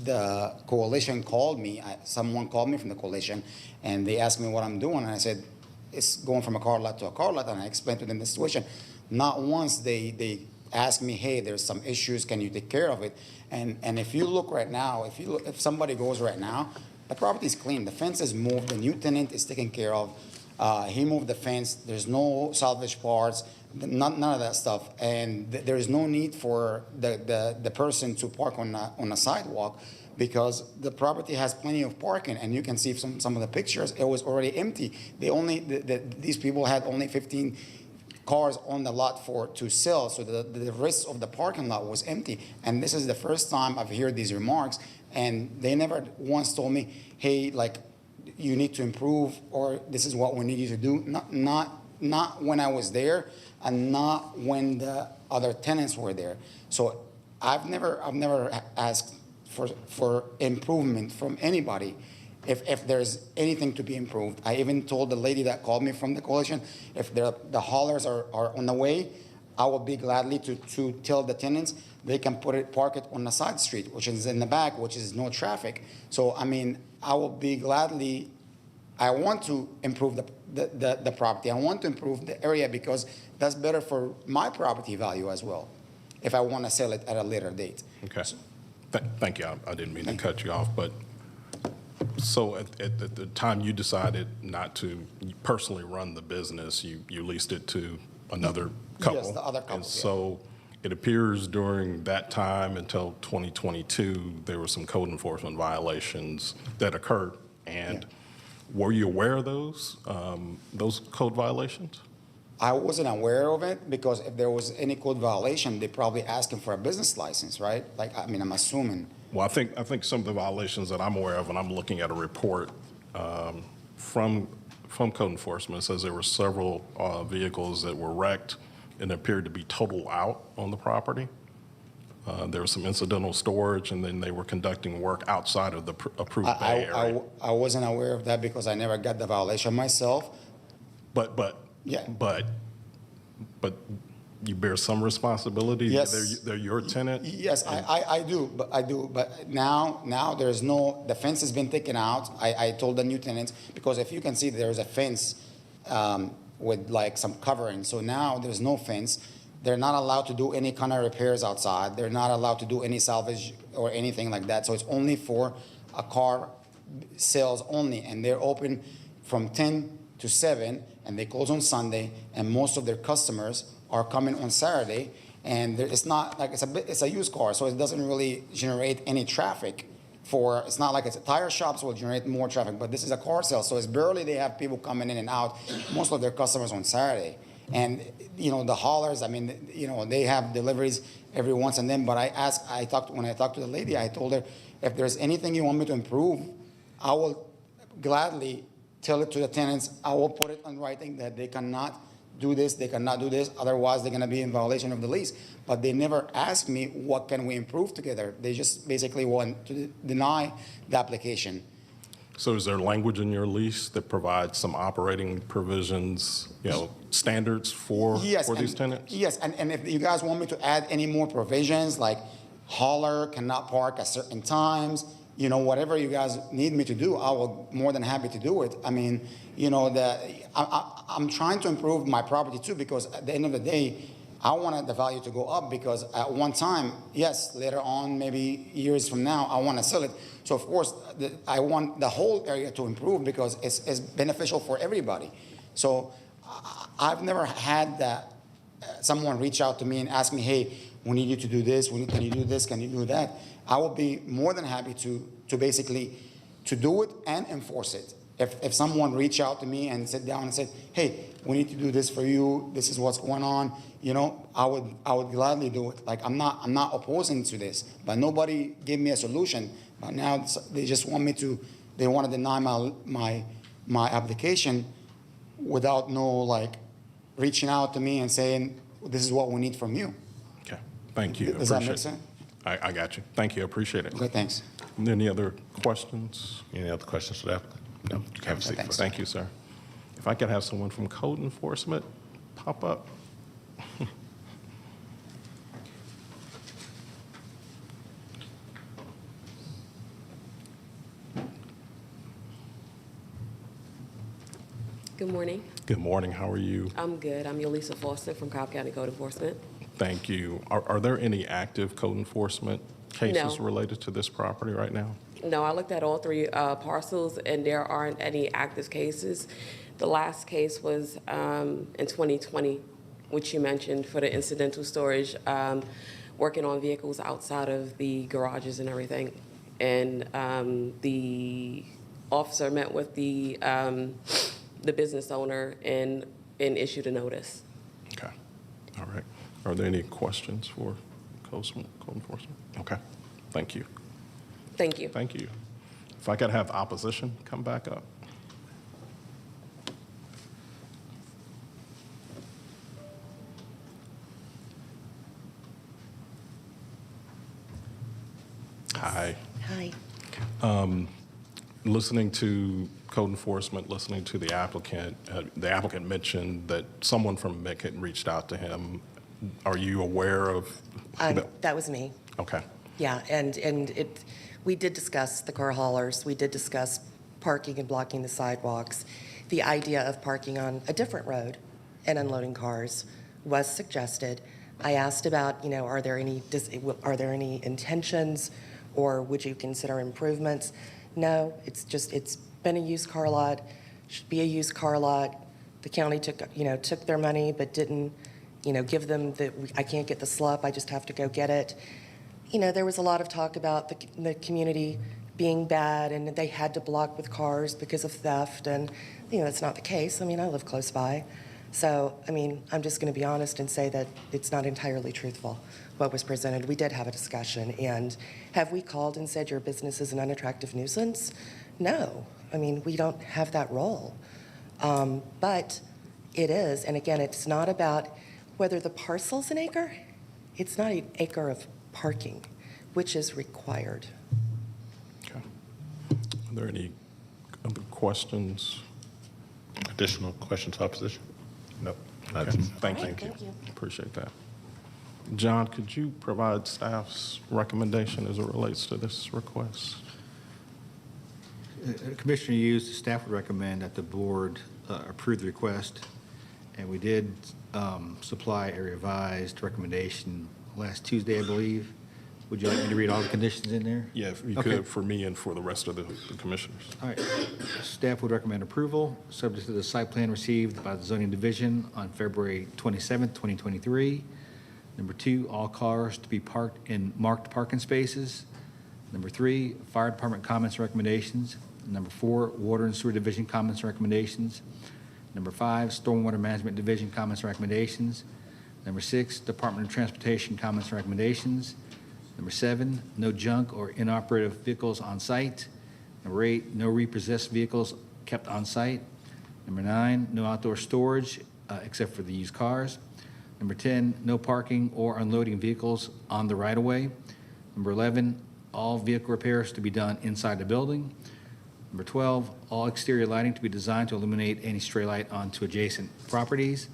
The coalition called me, someone called me from the coalition, and they asked me what I'm doing, and I said, it's going from a car lot to a car lot, and I explained to them the situation. Not once they asked me, hey, there's some issues, can you take care of it? And if you look right now, if somebody goes right now, the property is clean, the fence is moved, the new tenant is taken care of, he moved the fence, there's no salvage parts, none of that stuff, and there is no need for the person to park on a sidewalk because the property has plenty of parking, and you can see from some of the pictures it was already empty. These people had only 15 cars on the lot to sell, so the rest of the parking lot was empty. And this is the first time I've heard these remarks, and they never once told me, hey, you need to improve, or this is what we need you to do. Not when I was there, and not when the other tenants were there. So I've never asked for improvement from anybody. if there's anything to be improved. I even told the lady that called me from the coalition, if the haulers are on the way, I will be gladly to tell the tenants they can park it on the side street, which is in the back, which is no traffic. So, I mean, I will be gladly, I want to improve the property. I want to improve the area because that's better for my property value as well, if I want to sell it at a later date. Okay. Thank you. I didn't mean to cut you off, but so at the time you decided not to personally run the business, you leased it to another couple. Yes, the other couple, And yeah. so it appears during that time until 2022, there were some code enforcement violations that occurred. And were you aware of those code violations? I wasn't aware of it because if there was any code violation, they probably asking for a business license, right? Like, I mean, I'm assuming. Well, I think some of the violations that I'm aware of, and I'm looking at a report from code enforcement, says there were several vehicles that were wrecked and appeared to be total out on the property. There was some incidental storage, and then they were conducting work outside of the approved bay area. I wasn't aware of that because I never got the violation myself. But you bear some responsibility? Yes. They're your tenant? Yes, I do, but now there's no, the fence has been taken out. I told the new tenants, because if you can see, there's a fence with like some covering, so now there's no fence. They're not allowed to do any kind of repairs outside. They're not allowed to do any salvage or anything like that, so it's only for a car sales only, and they're open from 10 to 7, and they close on Sunday, and most of their customers are coming on Saturday, and it's not like it's a used car, so it doesn't really generate any traffic. It's not like tire shops will generate more traffic, but this is a car sale, so it's barely they have people coming in and out. Most of their customers on Saturday, and the haulers, I mean, they have deliveries every once and then. But when I talked to the lady, I told her, if there's anything you want me to improve, I will gladly tell it to the tenants. I will put it in writing that they cannot do this, they cannot do this, otherwise they're going to be in violation of the lease. But they never ask me, what can we improve together? They just basically want to deny the application. So is there language in your lease that provides some operating provisions, standards for these tenants? Yes, and if you guys want me to add any more provisions, like hauler cannot park at certain times, whatever you guys need me to do, I will more than happy to do it. I mean, I'm trying to improve my property too, because at the end of the day, I wanted the value to go up, because at one time, yes, later on, maybe years from now, I want to sell it. So of course, I want the whole area to improve because it's beneficial for everybody. So I've never had that someone reach out to me and ask me, hey, we need you to do this, can you do this, can you do that? I will be more than happy to basically to do it and enforce it. If someone reach out to me and sit down and said, hey, we need to do this for you, this is what's going on, I would gladly do it. Like, I'm not opposing to this, but nobody gave me a solution. But now they just want me to, they want to deny my application without reaching out to me and saying, this is what we need from you. Okay, thank you. Does that make sense? I got you. Thank you, I appreciate it. Okay, thanks. Any other questions? Any other questions for the applicant? No, you can have a seat. Thanks. Thank you, sir. If I could have someone from code enforcement pop up. Good morning. Good morning, how are you? I'm good. I'm Yolisa Foster from Cobb County Code Enforcement. Thank you. Are there any active code enforcement cases No. related to this property right now? No, I looked at all three parcels, and there aren't any active cases. The last case was in 2020, which you mentioned, for the incidental storage, working on vehicles outside of the garages and everything. And the officer met with the business owner and issued a notice. Okay, all right. Are there any questions for code enforcement? Okay, thank you. Thank you. Thank you. If I could have the opposition come back up. Hi. Hi. listening to code enforcement, listening to the applicant mentioned that someone from MEC had reached out to him. Are you aware of? That was me. Okay. Yeah, and we did discuss the car haulers. We did discuss parking and blocking the sidewalks. The idea of parking on a different road and unloading cars was suggested. I asked about, are there any intentions, or would you consider improvements? No, it's been a used car lot, should be a used car lot. The county took their money, but didn't, give them I can't get the slup, I just have to go get it. There was a lot of talk about the community being bad and they had to block with cars because of theft, and, that's not the case. I live close by. So, I'm just going to be honest and say that it's not entirely truthful what was presented. We did have a discussion, and have we called and said your business is an unattractive nuisance? No. We don't have that role. But it is, and again, it's not about whether the parcel's an acre. It's not an acre of parking, which is required. Okay. Are there any other questions? Additional questions, opposition? No. Okay. Thank you. Thank you. Appreciate that. John, could you provide staff's recommendation as it relates to this request? Commissioner Hughes, the staff would recommend that the board approve the request, and we did supply a revised recommendation last Tuesday, I believe. Would you like me to read all the conditions in there? Yeah, if you Okay. could, for me and for the rest of the commissioners. All right. Staff would recommend approval, subject to the site plan received by the zoning division on February 27th, 2023. Number 2, all cars to be parked in marked parking spaces. Number 3, fire department comments and recommendations. Number 4, water and sewer division comments and recommendations. Number 5, stormwater management division comments and recommendations. Number 6, Department of Transportation comments and recommendations. Number 7, no junk or inoperative vehicles on site. Number 8, no repossessed vehicles kept on site. Number 9, no outdoor storage except for the used cars. Number 10, no parking or unloading vehicles on the right-of-way. Number 11, all vehicle repairs to be done inside the building. Number 12, all exterior lighting to be designed to illuminate any stray light onto adjacent properties.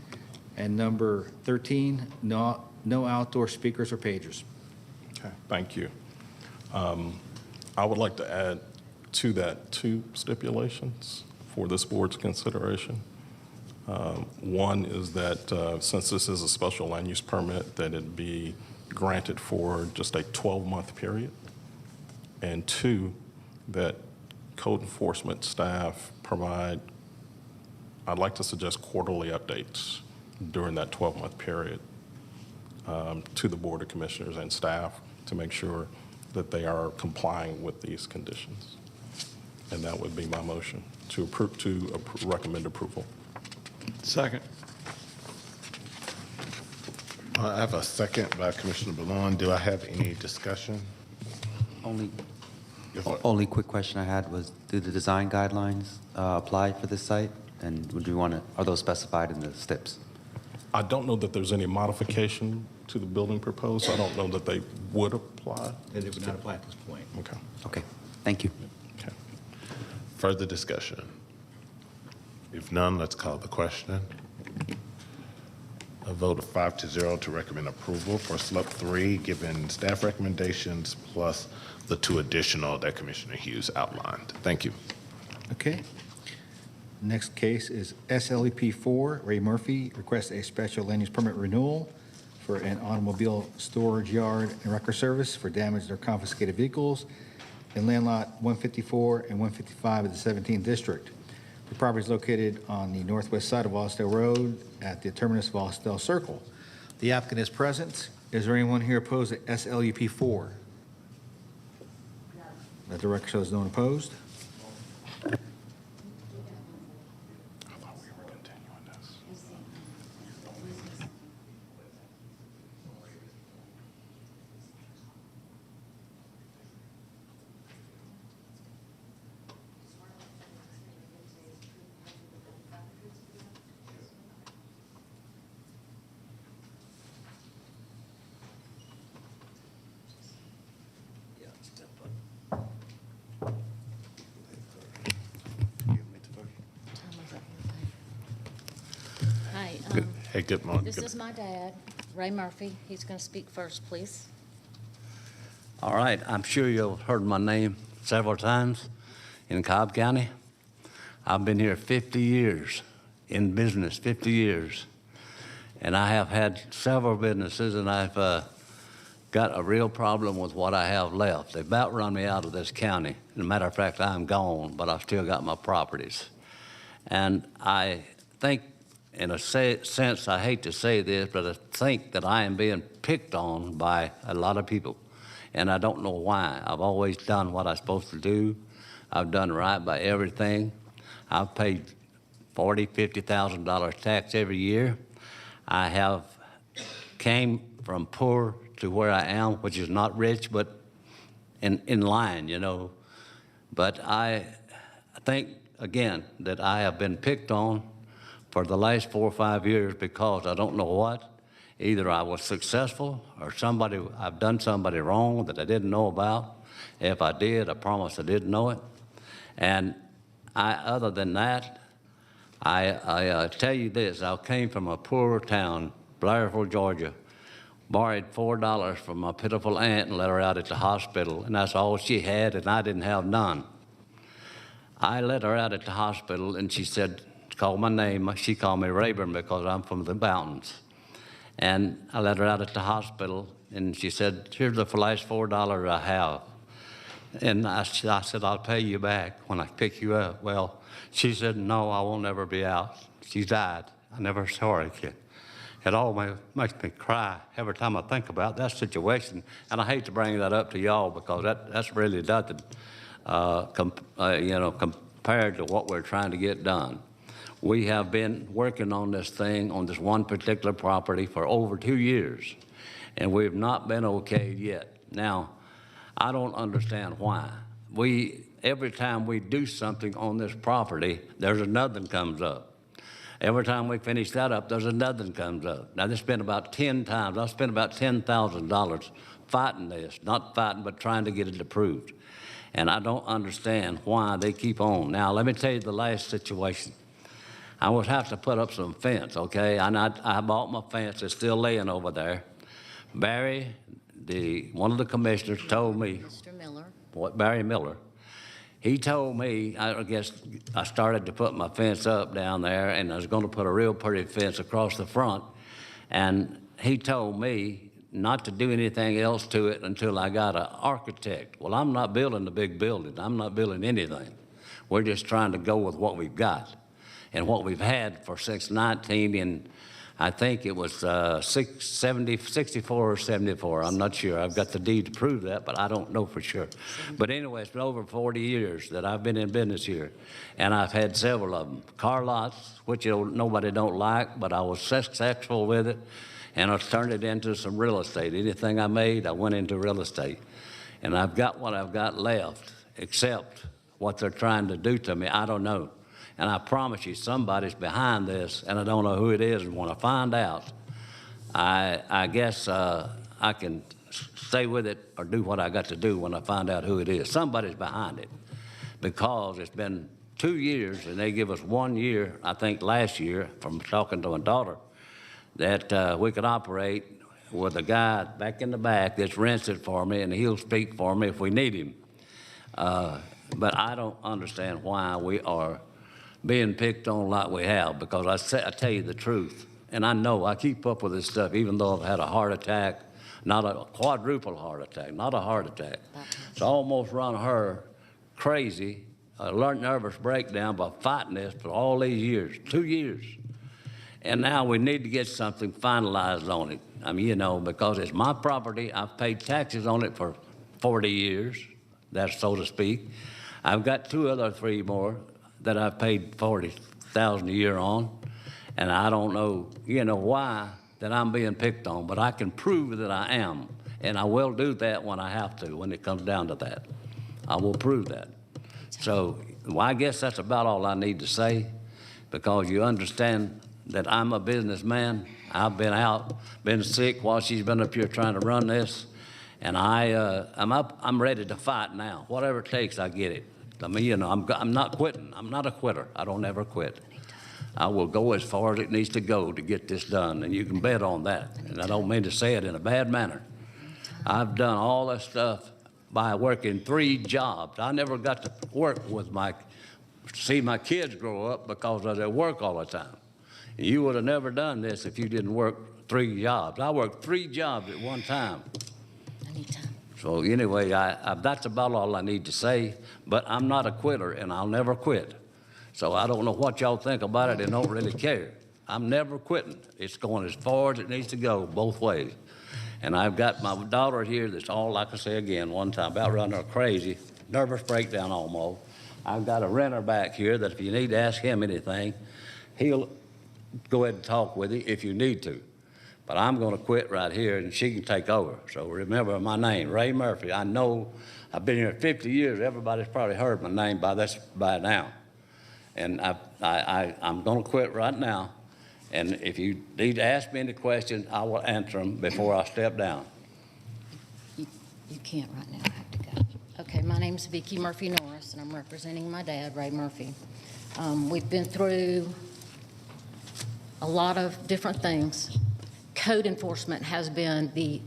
And number 13, no outdoor speakers or pagers. Okay, thank you. I would like to add to that 2 stipulations for this board's consideration. One is that since this is a special land use permit, that it be granted for just a 12-month period. And 2, that code enforcement staff provide, I'd like to suggest quarterly updates during that 12-month period to the Board of Commissioners and staff to make sure that they are complying with these conditions. And that would be my motion, to recommend approval. Second. I have a second by Commissioner Ballon. Do I have any discussion? Only quick question I had was, do the design guidelines apply for this site? And are those specified in the STIPs? I don't know that there's any modification to the building proposed. I don't know that they would apply. That it would not apply at this point. Okay. Okay, thank you. Okay. Further discussion? If none, let's call the question. A vote of 5-0 to recommend approval for SLUP 3, given staff recommendations plus the 2 additional that Commissioner Hughes outlined. Thank you. Okay. Next case is SLEP 4, Ray Murphy requests a special land use permit renewal for an automobile storage yard and wrecker service for damaged or confiscated vehicles in land lot 154 and 155 of the 17th District. The property is located on the northwest side of Austell Road at the terminus of Austell Circle. The applicant is present. Is there anyone here opposed to SLUP 4? Let the record show there's no one opposed. Hey, good morning. This is my dad, Ray Murphy. He's going to speak first, please. All right, I'm sure you've heard my name several times in Cobb County. I've been here 50 years, in business, 50 years. And I have had several businesses, and I've got a real problem with what I have left. They about run me out of this county. As a matter of fact, I'm gone, but I've still got my properties. And I think, in a sense, I hate to say this, but I think that I am being picked on by a lot of people. And I don't know why. I've always done what I'm supposed to do. I've done right by everything. I've paid $40,000, $50,000 tax every year. I have came from poor to where I am, which is not rich, but in line, you know. But I think, again, that I have been picked on for the last 4 or 5 years because I don't know what. Either I was successful or I've done somebody wrong that I didn't know about. If I did, I promise I didn't know it. And other than that, I tell you this, I came from a poor town, Blairville, Georgia, borrowed $4 from my pitiful aunt and let her out at the hospital, and that's all she had, and I didn't have none. I let her out at the hospital, and she said, called my name. She called me Rayburn because I'm from the mountains. And I let her out at the hospital, and she said, here's the last $4 I have. And I said, I'll pay you back when I pick you up. Well, she said, no, I won't ever be out. She died. I never saw her again. It all makes me cry every time I think about that situation. And I hate to bring that up to y'all because that's really nothing, compared to what we're trying to get done. We have been working on this thing, on this one particular property for over 2 years, and we've not been okayed yet. Now, I don't understand why. Every time we do something on this property, there's another that comes up. Every time we finish that up, there's another that comes up. Now, this has been about 10 times. I've spent about $10,000 fighting this, not fighting, but trying to get it approved. And I don't understand why they keep on. Now, let me tell you the last situation. I would have to put up some fence, okay? And I bought my fence. It's still laying over there. Barry, one of the commissioners, told me. Mr. Miller. Barry Miller. He told me, I guess I started to put my fence up down there, and I was going to put a real pretty fence across the front. And he told me not to do anything else to it until I got an architect. Well, I'm not building a big building. I'm not building anything. We're just trying to go with what we've got and what we've had for 619, and I think it was 64 or 74. I'm not sure. I've got the deed to prove that, but I don't know for sure. But anyway, it's been over 40 years that I've been in business here, and I've had several of them. Car lots, which nobody don't like, but I was successful with it, and I've turned it into some real estate. Anything I made, I went into real estate. And I've got what I've got left, except what they're trying to do to me. I don't know. And I promise you, somebody's behind this, and I don't know who it is. And when I find out, I guess I can stay with it or do what I got to do when I find out who it is. Somebody's behind it, because it's been 2 years, and they give us 1 year, I think last year, from talking to my daughter, that we could operate with a guy back in the back that's rented for me, and he'll speak for me if we need him. But I don't understand why we are being picked on like we have, because I tell you the truth, and I know I keep up with this stuff, even though I've had a heart attack, not a quadruple heart attack, not a heart attack. It's almost run her crazy, a nervous breakdown by fighting this for all these years, 2 years. And now we need to get something finalized on it. I mean, because it's my property. I've paid taxes on it for 40 years, that's so to speak. I've got 3 more that I've paid $40,000 a year on, and I don't know, why that I'm being picked on, but I can prove that I am, and I will do that when I have to, when it comes down to that. I will prove that. So, I guess that's about all I need to say, because you understand that I'm a businessman. I've been out, been sick while she's been up here trying to run this, and I'm ready to fight now. Whatever it takes, I get it. I mean, I'm not quitting. I'm not a quitter. I don't ever quit. I will go as far as it needs to go to get this done, and you can bet on that. And I don't mean to say it in a bad manner. I've done all that stuff by working 3 jobs. I never got to work with see my kids grow up because I was at work all the time. And you would have never done this if you didn't work 3 jobs. I worked 3 jobs at one time. So anyway, that's about all I need to say, but I'm not a quitter, and I'll never quit. So I don't know what y'all think about it and don't really care. I'm never quitting. It's going as far as it needs to go, both ways. And I've got my daughter here that's all, like I say again, one time, about running her crazy, nervous breakdown almost. I've got a renter back here that if you need to ask him anything, he'll go ahead and talk with you if you need to. But I'm going to quit right here, and she can take over. So remember my name, Ray Murphy. I know I've been here 50 years. Everybody's probably heard my name by now. And I'm going to quit right now. And if you need to ask me any questions, I will answer them before I step down. You can't right now. I have to go. Okay, my name's Vicki Murphy Norris, and I'm representing my dad, Ray Murphy. We've been through a lot of different things. Code enforcement has been the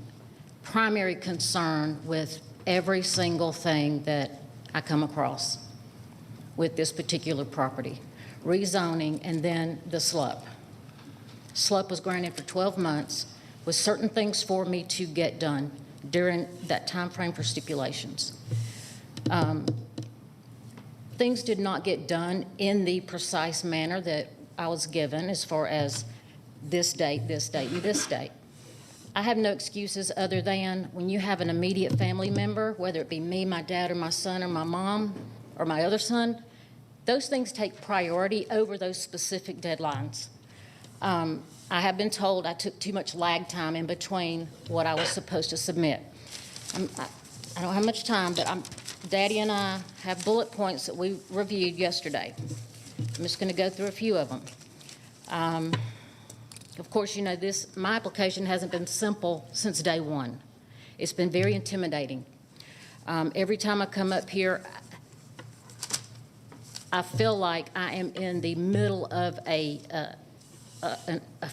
primary concern with every single thing that I come across with this particular property. Rezoning and then the SLUP. SLUP was granted for 12 months with certain things for me to get done during that time frame for stipulations. Things did not get done in the precise manner that I was given as far as this date, this date, and this date. I have no excuses other than when you have an immediate family member, whether it be me, my dad, or my son, or my mom, or my other son, those things take priority over those specific deadlines. I have been told I took too much lag time in between what I was supposed to submit. I don't have much time, but Daddy and I have bullet points that we reviewed yesterday. I'm just going to go through a few of them. Of course, you know, my application hasn't been simple since day one. It's been very intimidating. Every time I come up here, I feel like I am in the middle of a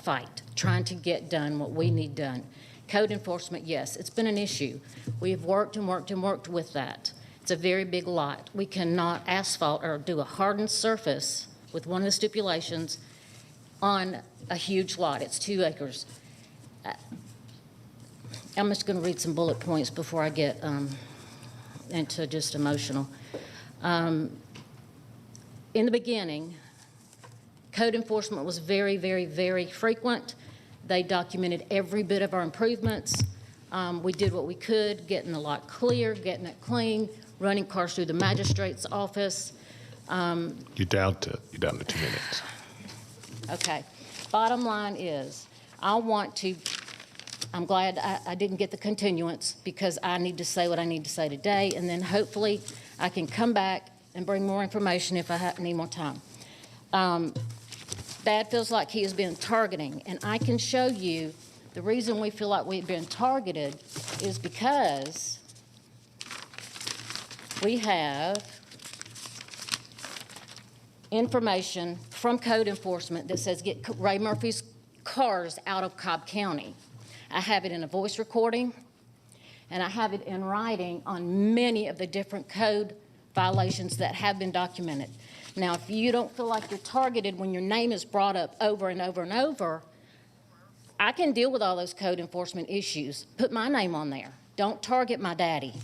fight, trying to get done what we need done. Code enforcement, yes, it's been an issue. We have worked and worked and worked with that. It's a very big lot. We cannot asphalt or do a hardened surface with one of the stipulations on a huge lot. It's 2 acres. I'm just going to read some bullet points before I get into just emotional. In the beginning, code enforcement was very, very, very frequent. They documented every bit of our improvements. We did what we could, getting the lot clear, getting it clean, running cars through the magistrate's office. You're down to 2 minutes. Okay. Bottom line is, I'm glad I didn't get the continuance because I need to say what I need to say today, and then hopefully I can come back and bring more information if I need more time. Dad feels like he has been targeting, and I can show you the reason we feel like we've been targeted is because we have information from code enforcement that says get Ray Murphy's cars out of Cobb County. I have it in a voice recording, and I have it in writing on many of the different code violations that have been documented. Now, if you don't feel like you're targeted when your name is brought up over and over and over, I can deal with all those code enforcement issues. Put my name on there. Don't target my daddy.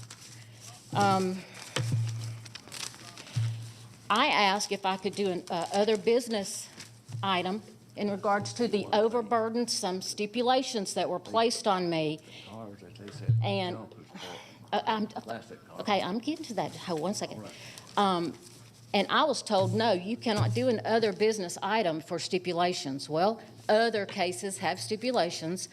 I asked if I could do an other business item in regards to the overburdensome stipulations that were placed on me. And okay, I'm getting to that. Hold 1 second. And I was told, no, you cannot do an other business item for stipulations. Well, other cases have stipulations,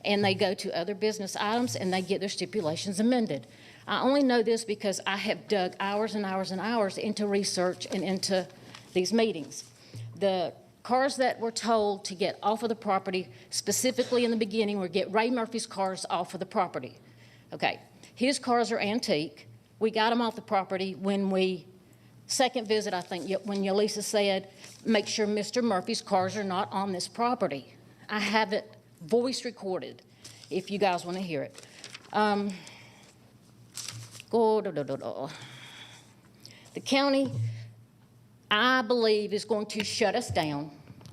and they go to other business items, and they get their stipulations amended. I only know this because I have dug hours and hours and hours into research and into these meetings. The cars that were told to get off of the property, specifically in the beginning, were get Ray Murphy's cars off of the property. Okay, his cars are antique. We got them off the property when we Second visit, I think, when Yelisa said, make sure Mr. Murphy's cars are not on this property. I have it voice recorded, if you guys want to hear it. The county, I believe, is going to shut us down.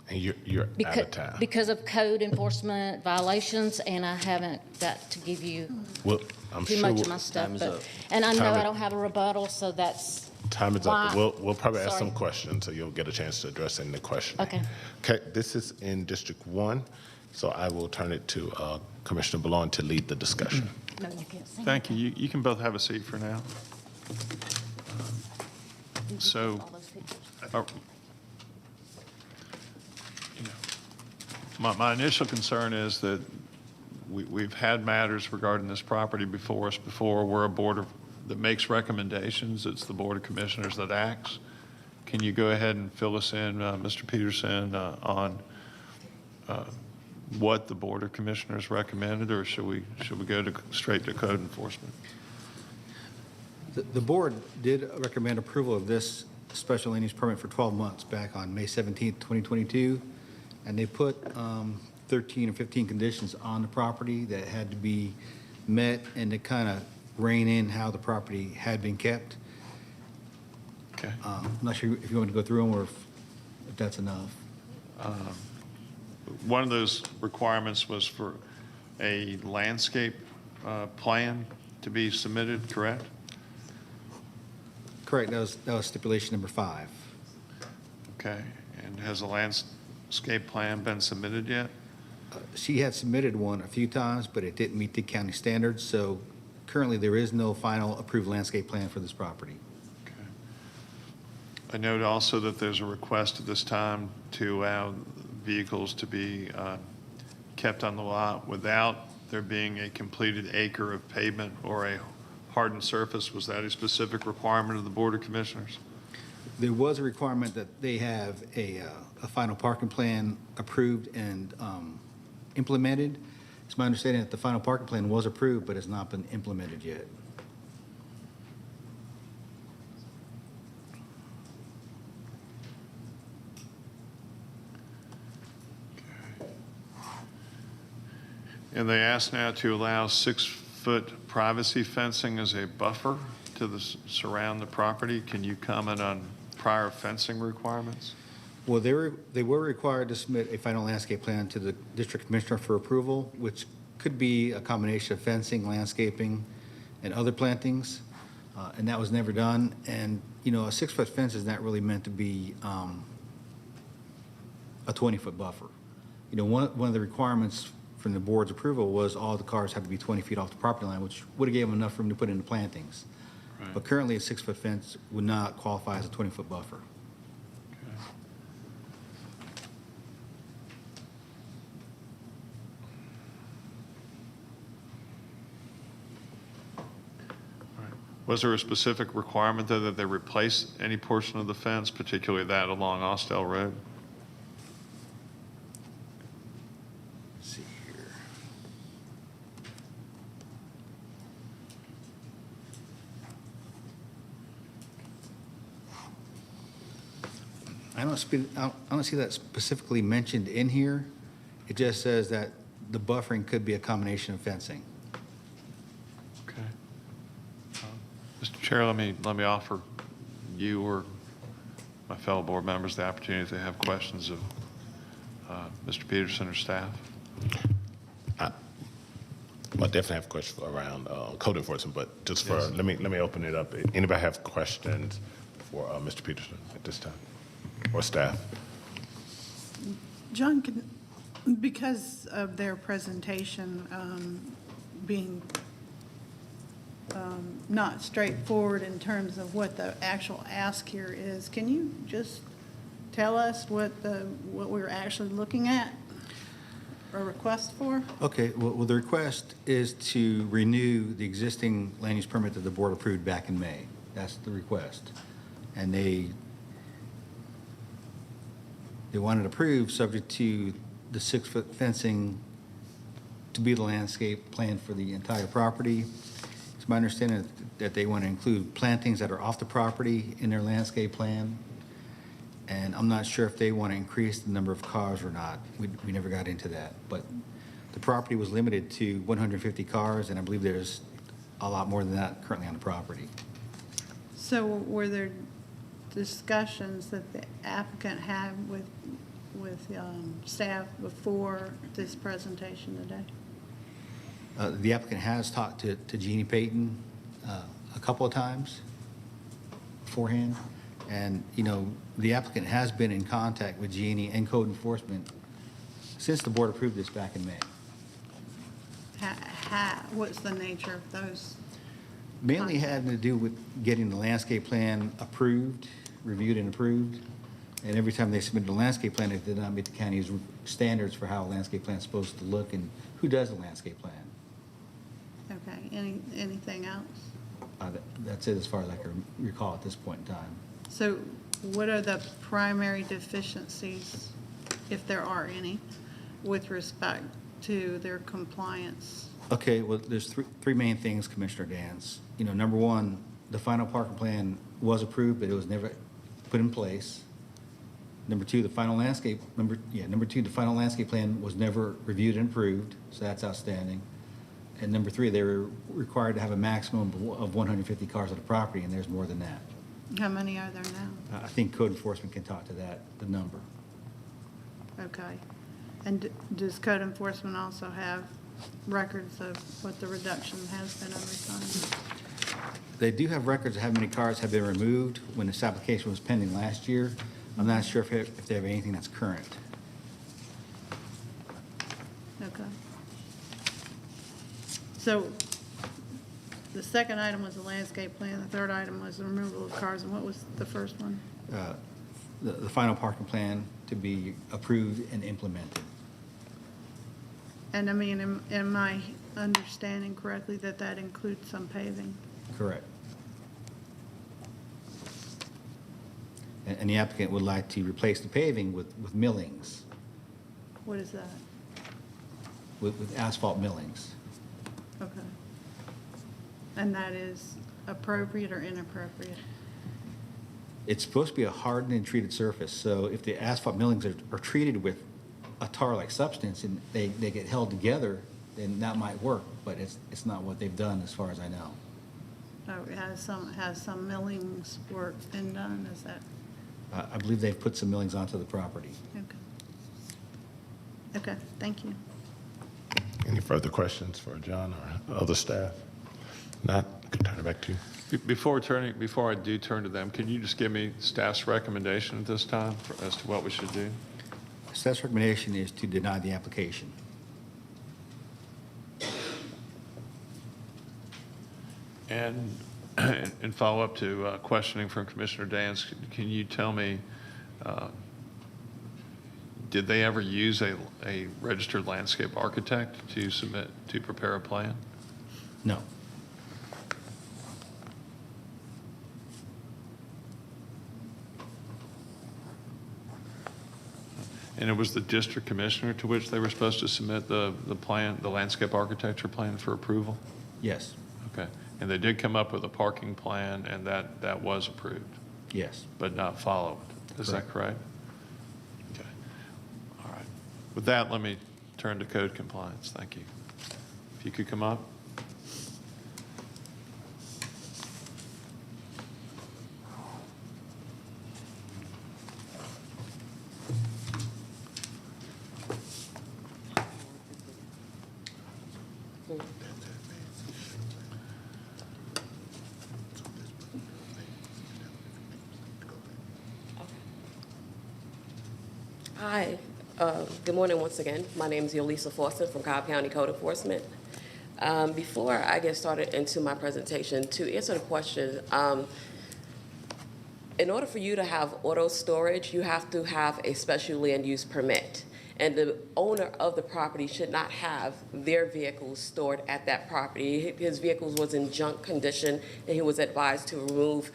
And you're out of time. Because of code enforcement violations, and I haven't got to give you Well, I'm too sure much of my stuff. Time is But, up. and I know Time I is- don't have a rebuttal, so that's Time is why. up. We'll probably ask some Sorry. questions, so you'll get a chance to address any of the questions. Okay. Okay, this is in District 1, so I will turn it to Commissioner Ballon to lead the discussion. No, you can't sing. Thank you. You can both have a seat for now. So, my initial concern is that we've had matters regarding this property before us before. We're a board that makes recommendations. It's the Board of Commissioners that acts. Can you go ahead and fill us in, Mr. Peterson, on what the Board of Commissioners recommended, or should we go straight to code enforcement? The board did recommend approval of this special land use permit for 12 months back on May 17th, 2022, and they put 13 or 15 conditions on the property that had to be met and to kind of rein in how the property had been kept. Okay. I'm not sure if you want me to go through them or if that's enough. One of those requirements was for a landscape plan to be submitted, correct? Correct, that was stipulation number 5. Okay, and has a landscape plan been submitted yet? She had submitted one a few times, but it didn't meet the county standards, so currently there is no final approved landscape plan for this property. I note also that there's a request at this time to allow vehicles to be kept on the lot without there being a completed acre of pavement or a hardened surface. Was that a specific requirement of the Board of Commissioners? There was a requirement that they have a final parking plan approved and implemented. It's my understanding that the final parking plan was approved, but has not been implemented yet. And they ask now to allow 6-foot privacy fencing as a buffer to surround the property. Can you comment on prior fencing requirements? Well, they were required to submit a final landscape plan to the district commissioner for approval, which could be a combination of fencing, landscaping, and other plantings, and that was never done. And, you know, a 6-foot fence is not really meant to be a 20-foot buffer. You know, one of the requirements from the board's approval was all the cars have to be 20 feet off the property line, which would have given them enough room to put in the plantings. Right. But currently, a 6-foot fence would not qualify as a 20-foot buffer. Was there a specific requirement, though, that they replace any portion of the fence, particularly that along Austell Road? Let's see here. I don't see that specifically mentioned in here. It just says that the buffering could be a combination of fencing. Okay. Mr. Chair, let me offer you or my fellow board members the opportunity if they have questions of Mr. Peterson or staff. I definitely have questions around code enforcement, but just for, let me open it up. Anybody have questions for Mr. Peterson at this time, or staff? John, because of their presentation being not straightforward in terms of what the actual ask here is, can you just tell us what we're actually looking at or request for? Okay, well, the request is to renew the existing land use permit that the board approved back in May. That's the request. And they want it approved subject to the 6-foot fencing to be the landscape plan for the entire property. It's my understanding that they want to include plantings that are off the property in their landscape plan. And I'm not sure if they want to increase the number of cars or not. We never got into that. But the property was limited to 150 cars, and I believe there's a lot more than that currently on the property. So were there discussions that the applicant had with staff before this presentation today? The applicant has talked to Jeannie Payton a couple of times beforehand. And, you know, the applicant has been in contact with Jeannie and code enforcement since the board approved this back in May. What's the nature of those? Mainly had to do with getting the landscape plan approved, reviewed and approved. And every time they submitted a landscape plan, it did not meet the county's standards for how a landscape plan is supposed to look and who does the landscape plan. Okay, anything else? That's it as far as I can recall at this point in time. So what are the primary deficiencies, if there are any, with respect to their compliance? Okay, well, there's three main things, Commissioner Dance. You know, number one, the final parking plan was approved, but it was never put in place. Number two, the final landscape plan was never reviewed and approved, so that's outstanding. And number three, they were required to have a maximum of 150 cars on the property, and there's more than that. How many are there now? I think code enforcement can talk to that, the number. Okay. And does code enforcement also have records of what the reduction has been over time? They do have records of how many cars have been removed when this application was pending last year. I'm not sure if they have anything that's current. Okay. So the second item was the landscape plan, the third item was the removal of cars, and what was the first one? The final parking plan to be approved and implemented. And I mean, am I understanding correctly that that includes some paving? Correct. And the applicant would like to replace the paving with millings, What is that? with asphalt millings. Okay. And that is appropriate or inappropriate? It's supposed to be a hardened and treated surface, so if the asphalt millings are treated with a tar-like substance and they get held together, then that might work, but it's not what they've done as far as I know. Oh, has some millings work been done, is that? I believe they've put some millings onto the property. Okay, thank you. Any further questions for John or other staff? Not, I can turn it back to you. Before I do turn to them, can you just give me staff's recommendation at this time as to what we should do? Staff's recommendation is to deny the application. And in follow-up to questioning from Commissioner Dance, can you tell me, did they ever use a registered landscape architect to prepare a plan? No. And it was the district commissioner to which they were supposed to submit the plan, the landscape architecture plan for approval? Yes. Okay. And they did come up with a parking plan, and that was approved? Yes. But not followed? Is that correct? Okay. All right. With that, let me turn to code compliance. Thank you. If you could come up. Hi, good morning once again. My name is Yolisa Forster from Cobb County Code Enforcement. Before I get started into my presentation, to answer the question, in order for you to have auto storage, you have to have a special land use permit. And the owner of the property should not have their vehicles stored at that property. His vehicles was in junk condition, and he was advised to remove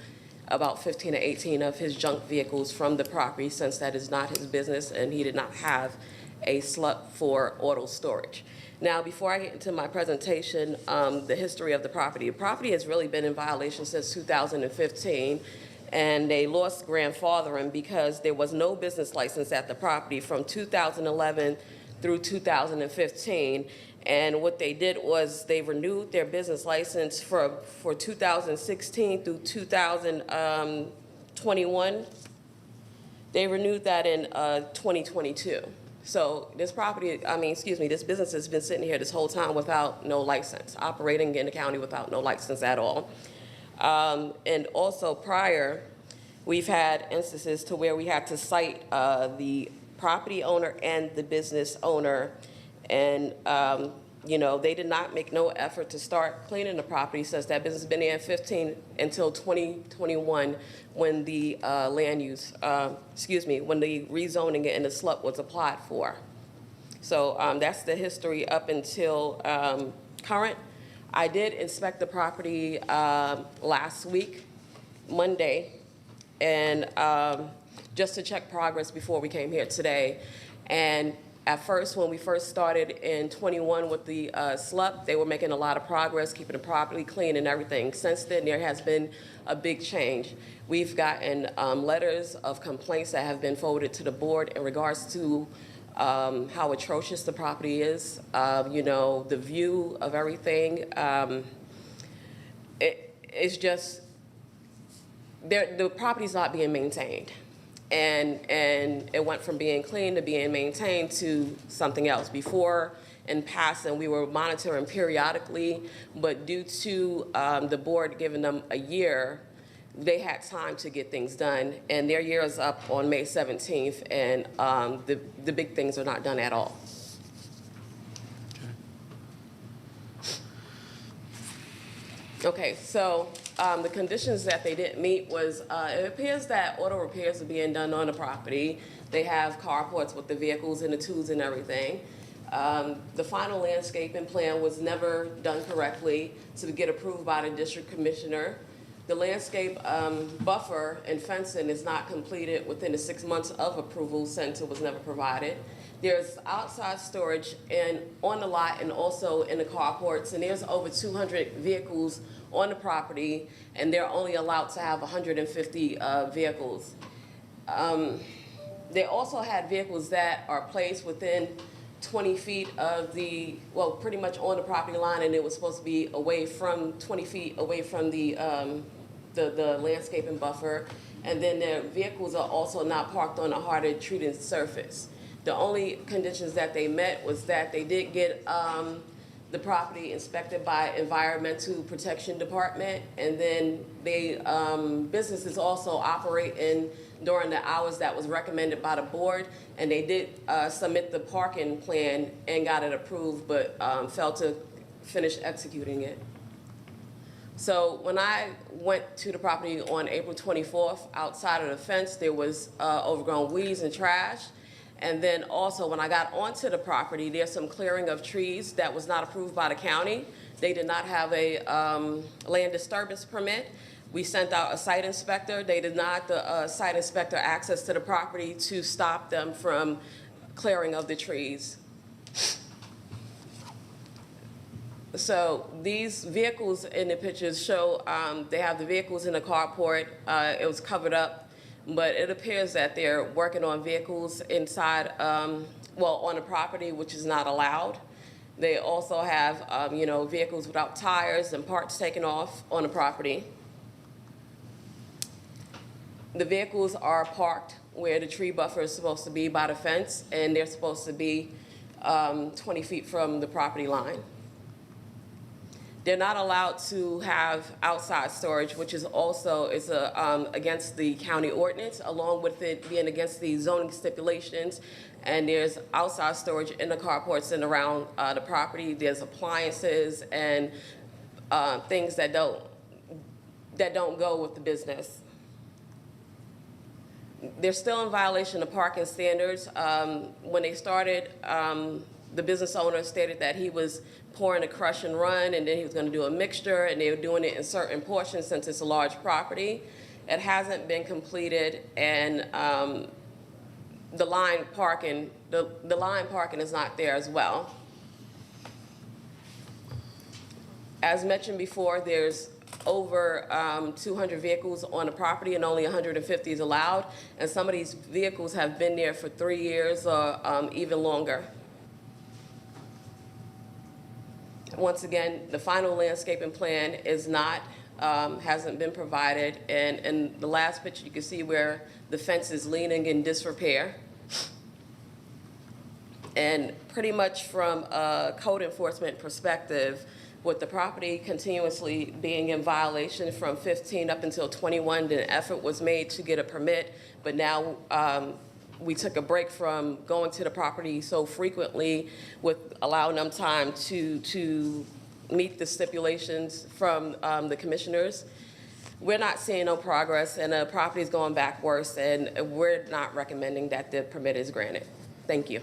about 15 or 18 of his junk vehicles from the property, since that is not his business and he did not have a slut for auto storage. Now, before I get into my presentation, the history of the property has really been in violation since 2015, and they lost grandfathering because there was no business license at the property from 2011 through 2015. And what they did was they renewed their business license for 2016 through 2021. They renewed that in 2022. So this this business has been sitting here this whole time without no license, operating in the county without no license at all. And also prior, we've had instances to where we had to cite the property owner and the business owner, and they did not make no effort to start cleaning the property since that business has been there in 15 until 2021 when the when the rezoning and the SLUP was applied for. So that's the history up until current. I did inspect the property last week, Monday, and just to check progress before we came here today. And at first, when we first started in 21 with the SLUP, they were making a lot of progress, keeping the property clean and everything. Since then, there has been a big change. We've gotten letters of complaints that have been forwarded to the board in regards to how atrocious the property is, the view of everything. It's just, the property's not being maintained. And it went from being clean to being maintained to something else. Before, in passing, we were monitoring periodically, but due to the board giving them a year, they had time to get things done. And their year is up on May 17th, and the big things are not done at all. Okay, so the conditions that they didn't meet was, it appears that auto repairs are being done on the property. They have carports with the vehicles and the tools and everything. The final landscaping plan was never done correctly to get approved by the district commissioner. The landscape buffer and fencing is not completed within the 6 months of approval since it was never provided. There's outside storage on the lot and also in the carports, and there's over 200 vehicles on the property, and they're only allowed to have 150 vehicles. They also had vehicles that are placed within 20 feet of pretty much on the property line, and it was supposed to be away from 20 feet away from the landscaping buffer. And then their vehicles are also not parked on a harder treated surface. The only conditions that they met was that they did get the property inspected by Environmental Protection Department, and then businesses also operate during the hours that was recommended by the board, and they did submit the parking plan and got it approved, but failed to finish executing it. So when I went to the property on April 24th, outside of the fence, there was overgrown weeds and trash. And then also when I got onto the property, there's some clearing of trees that was not approved by the county. They did not have a land disturbance permit. We sent out a site inspector. They denied the site inspector access to the property to stop them from clearing of the trees. So these vehicles in the pictures show they have the vehicles in the carport. It was covered up, but it appears that they're working on vehicles inside, on the property, which is not allowed. They also have, vehicles without tires and parts taken off on the property. The vehicles are parked where the tree buffer is supposed to be by the fence, and they're supposed to be 20 feet from the property line. They're not allowed to have outside storage, which is also against the county ordinance, along with it being against the zoning stipulations. And there's outside storage in the carports and around the property. There's appliances and things that don't go with the business. They're still in violation of parking standards. When they started, the business owner stated that he was pouring a crush and run, and then he was going to do a mixture, and they were doing it in certain portions since it's a large property. It hasn't been completed, and the line parking, the line parking is not there as well. As mentioned before, there's over 200 vehicles on the property and only 150 is allowed. And some of these vehicles have been there for 3 years or even longer. Once again, the final landscaping plan is not, hasn't been provided. And in the last picture, you can see where the fence is leaning in disrepair. And pretty much from a code enforcement perspective, with the property continuously being in violation from 15 up until 21, the effort was made to get a permit, but now we took a break from going to the property so frequently with allowing them time to meet the stipulations from the commissioners. We're not seeing no progress, and the property is going back worse, and we're not recommending that the permit is granted. Thank you.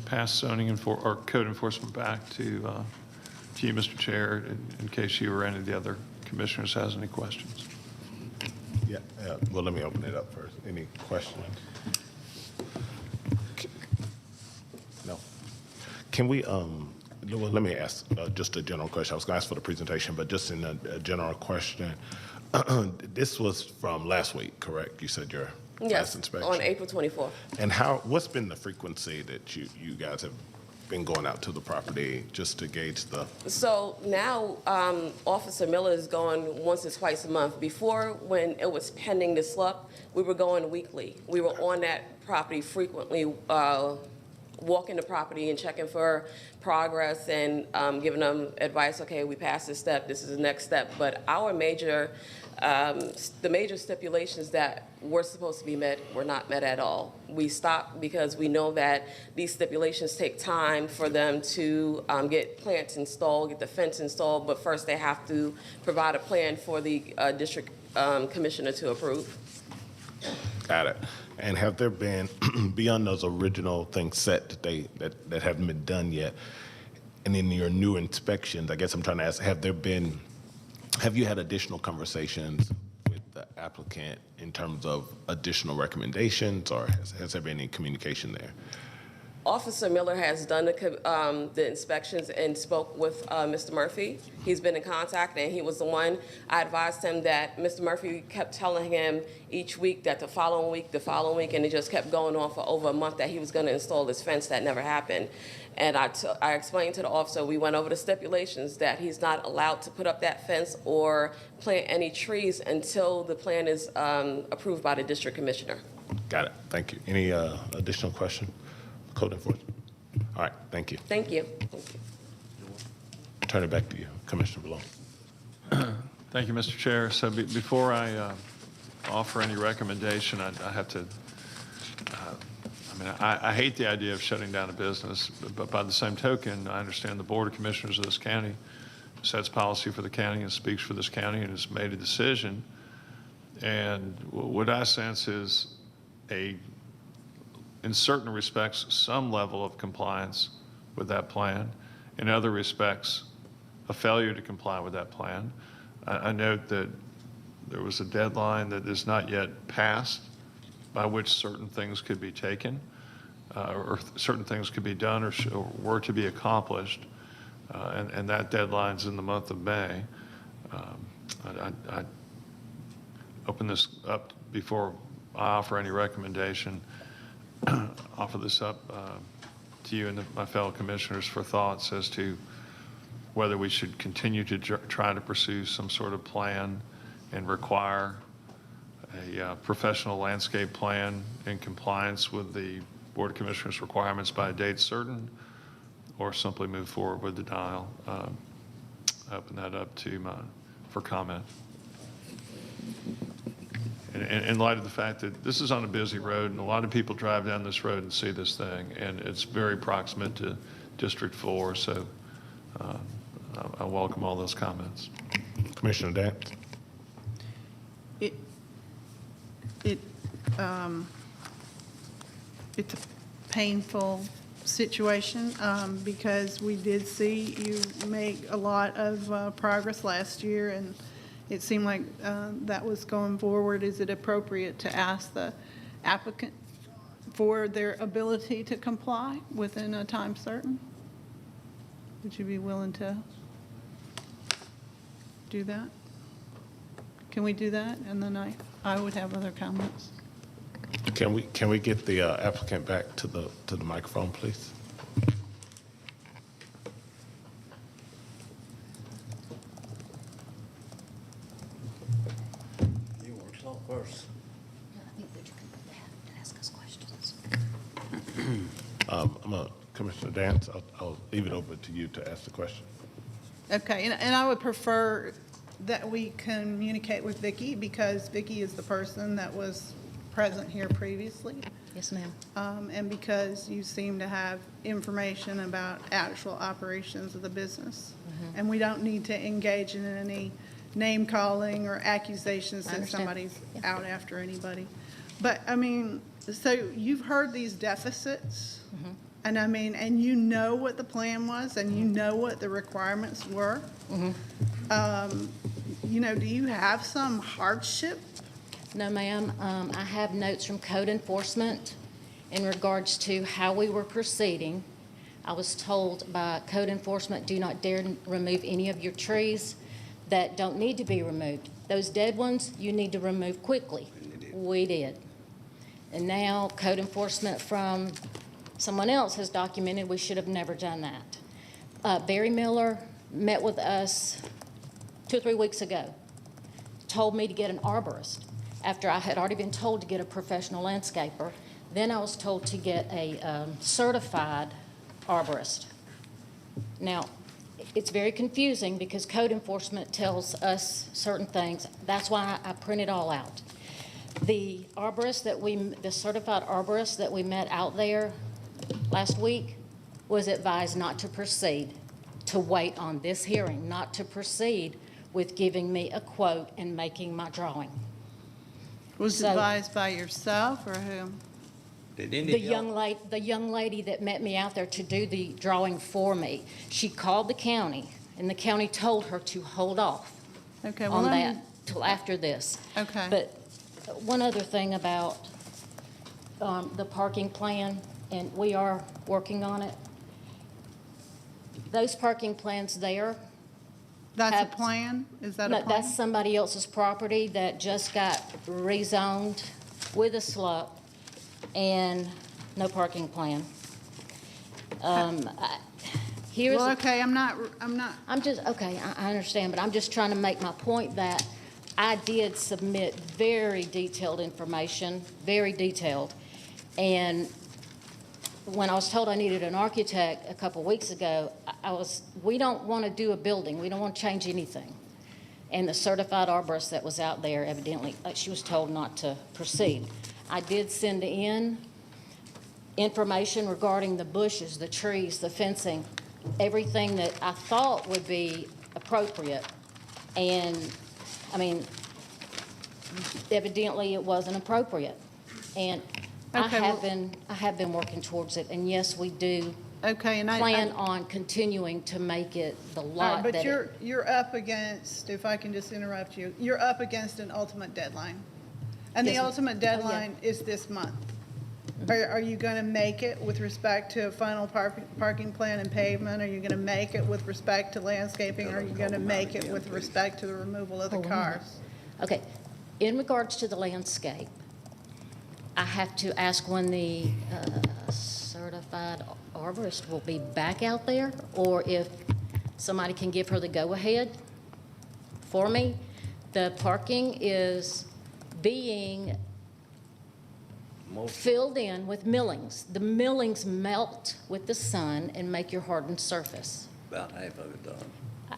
Pass zoning or code enforcement back to you, Mr. Chair, in case you or any of the other commissioners has any questions. Yeah, well, let me open it up first. Any questions? No. Can we, well, let me ask just a general question. I was going to ask for the presentation, but just in a general question. This was from last week, correct? You said your last Yes, inspection? on April 24th. And what's been the frequency that you guys have been going out to the property just to gauge the? So now Officer Miller is going once or twice a month. Before, when it was pending the SLUP, we were going weekly. We were on that property frequently, walking the property and checking for progress and giving them advice. Okay, we passed this step. This is the next step. But our major, the major stipulations that were supposed to be met were not met at all. We stopped because we know that these stipulations take time for them to get plants installed, get the fence installed, but first they have to provide a plan for the district commissioner to approve. Got it. And have there been, beyond those original things set that haven't been done yet, and in your new inspections, I guess I'm trying to ask, have you had additional conversations with the applicant in terms of additional recommendations, or has there been any communication there? Officer Miller has done the inspections and spoke with Mr. Murphy. He's been in contact, and he was the one. I advised him that Mr. Murphy kept telling him each week that the following week, and it just kept going on for over a month that he was going to install this fence. That never happened. And I explained to the officer, we went over the stipulations, that he's not allowed to put up that fence or plant any trees until the plan is approved by the district commissioner. Got it. Thank you. Any additional question? Code enforcement. All right. Thank you. Thank you. Turn it back to you, Commissioner Below. Thank you, Mr. Chair. So before I offer any recommendation, I have to, I hate the idea of shutting down a business, but by the same token, I understand the Board of Commissioners of this county sets policy for the county and speaks for this county and has made a decision. And what I sense is in certain respects, some level of compliance with that plan. In other respects, a failure to comply with that plan. I note that there was a deadline that is not yet passed by which certain things could be taken or certain things could be done or were to be accomplished. And that deadline's in the month of May. I open this up before I offer any recommendation. Offer this up to you and my fellow commissioners for thoughts as to whether we should continue to try to pursue some sort of plan and require a professional landscape plan in compliance with the Board of Commissioners requirements by a date certain, or simply move forward with denial. Open that up for comment. In light of the fact that this is on a busy road and a lot of people drive down this road and see this thing, and it's very proximate to District 4, so I welcome all those comments. Commissioner Dance? It's a painful situation, because we did see you make a lot of progress last year, and it seemed like that was going forward. Is it appropriate to ask the applicant for their ability to comply within a time certain? Would you be willing to do that? Can we do that? And then I would have other comments. Can we get the applicant back to the microphone, please? You want to talk first? Commissioner Dance, I'll leave it over to you to ask the question. Okay, and I would prefer that we communicate with Vicki, because Vicki is the person that was present here previously. Yes, ma'am. And because you seem to have information about actual operations of the business. And we don't need to engage in any name calling or accusations I that understand. somebody's out after anybody. But, I mean, so you've heard these deficits, and I mean, and you know what the plan was, and you know what the requirements were. You know, do you have some hardship? No, ma'am. I have notes from code enforcement in regards to how we were proceeding. I was told by code enforcement, do not dare remove any of your trees that don't need to be removed. Those dead ones, you need to remove quickly. We did. And now code enforcement from someone else has documented we should have never done that. Barry Miller met with us 2 or 3 weeks ago, told me to get an arborist after I had already been told to get a professional landscaper. Then I was told to get a certified arborist. Now, it's very confusing because code enforcement tells us certain things. That's why I print it all out. The certified arborist that we met out there last week was advised not to proceed, to wait on this hearing, not to proceed with giving me a quote and making my drawing. Was advised by yourself or whom? The young lady that met me out there to do the drawing for me, she called the county, and the county told her to hold off Okay, well, on let that me- till after this. Okay. But one other thing about the parking plan, and we are working on it. Those parking plans there. That's a plan? Is that a No, plan? that's somebody else's property that just got rezoned with a SLUP and no parking plan. Here's. Well, okay, I'm not. Okay, I understand, but I'm just trying to make my point that I did submit very detailed information, very detailed. And when I was told I needed an architect a couple weeks ago, we don't want to do a building. We don't want to change anything. And the certified arborist that was out there, evidently, she was told not to proceed. I did send in information regarding the bushes, the trees, the fencing, everything that I thought would be appropriate. And, I mean, evidently it wasn't appropriate. And I have been working towards it, and yes, we do plan on continuing to make it the lot But that you're up against, if I can just interrupt you, you're up against an ultimate deadline. And the Yes, ma'am. ultimate deadline is this month. Are you going to make it with respect to a final parking plan and pavement? Are you going to make it with respect to landscaping? Are you going to make it with respect to the removal of the cars? Okay, in regards to the landscape, I have to ask when the certified arborist will be back out there, or if somebody can give her the go-ahead for me. The parking is being filled in with millings. The millings melt with the sun and make your hardened surface. About half of it done.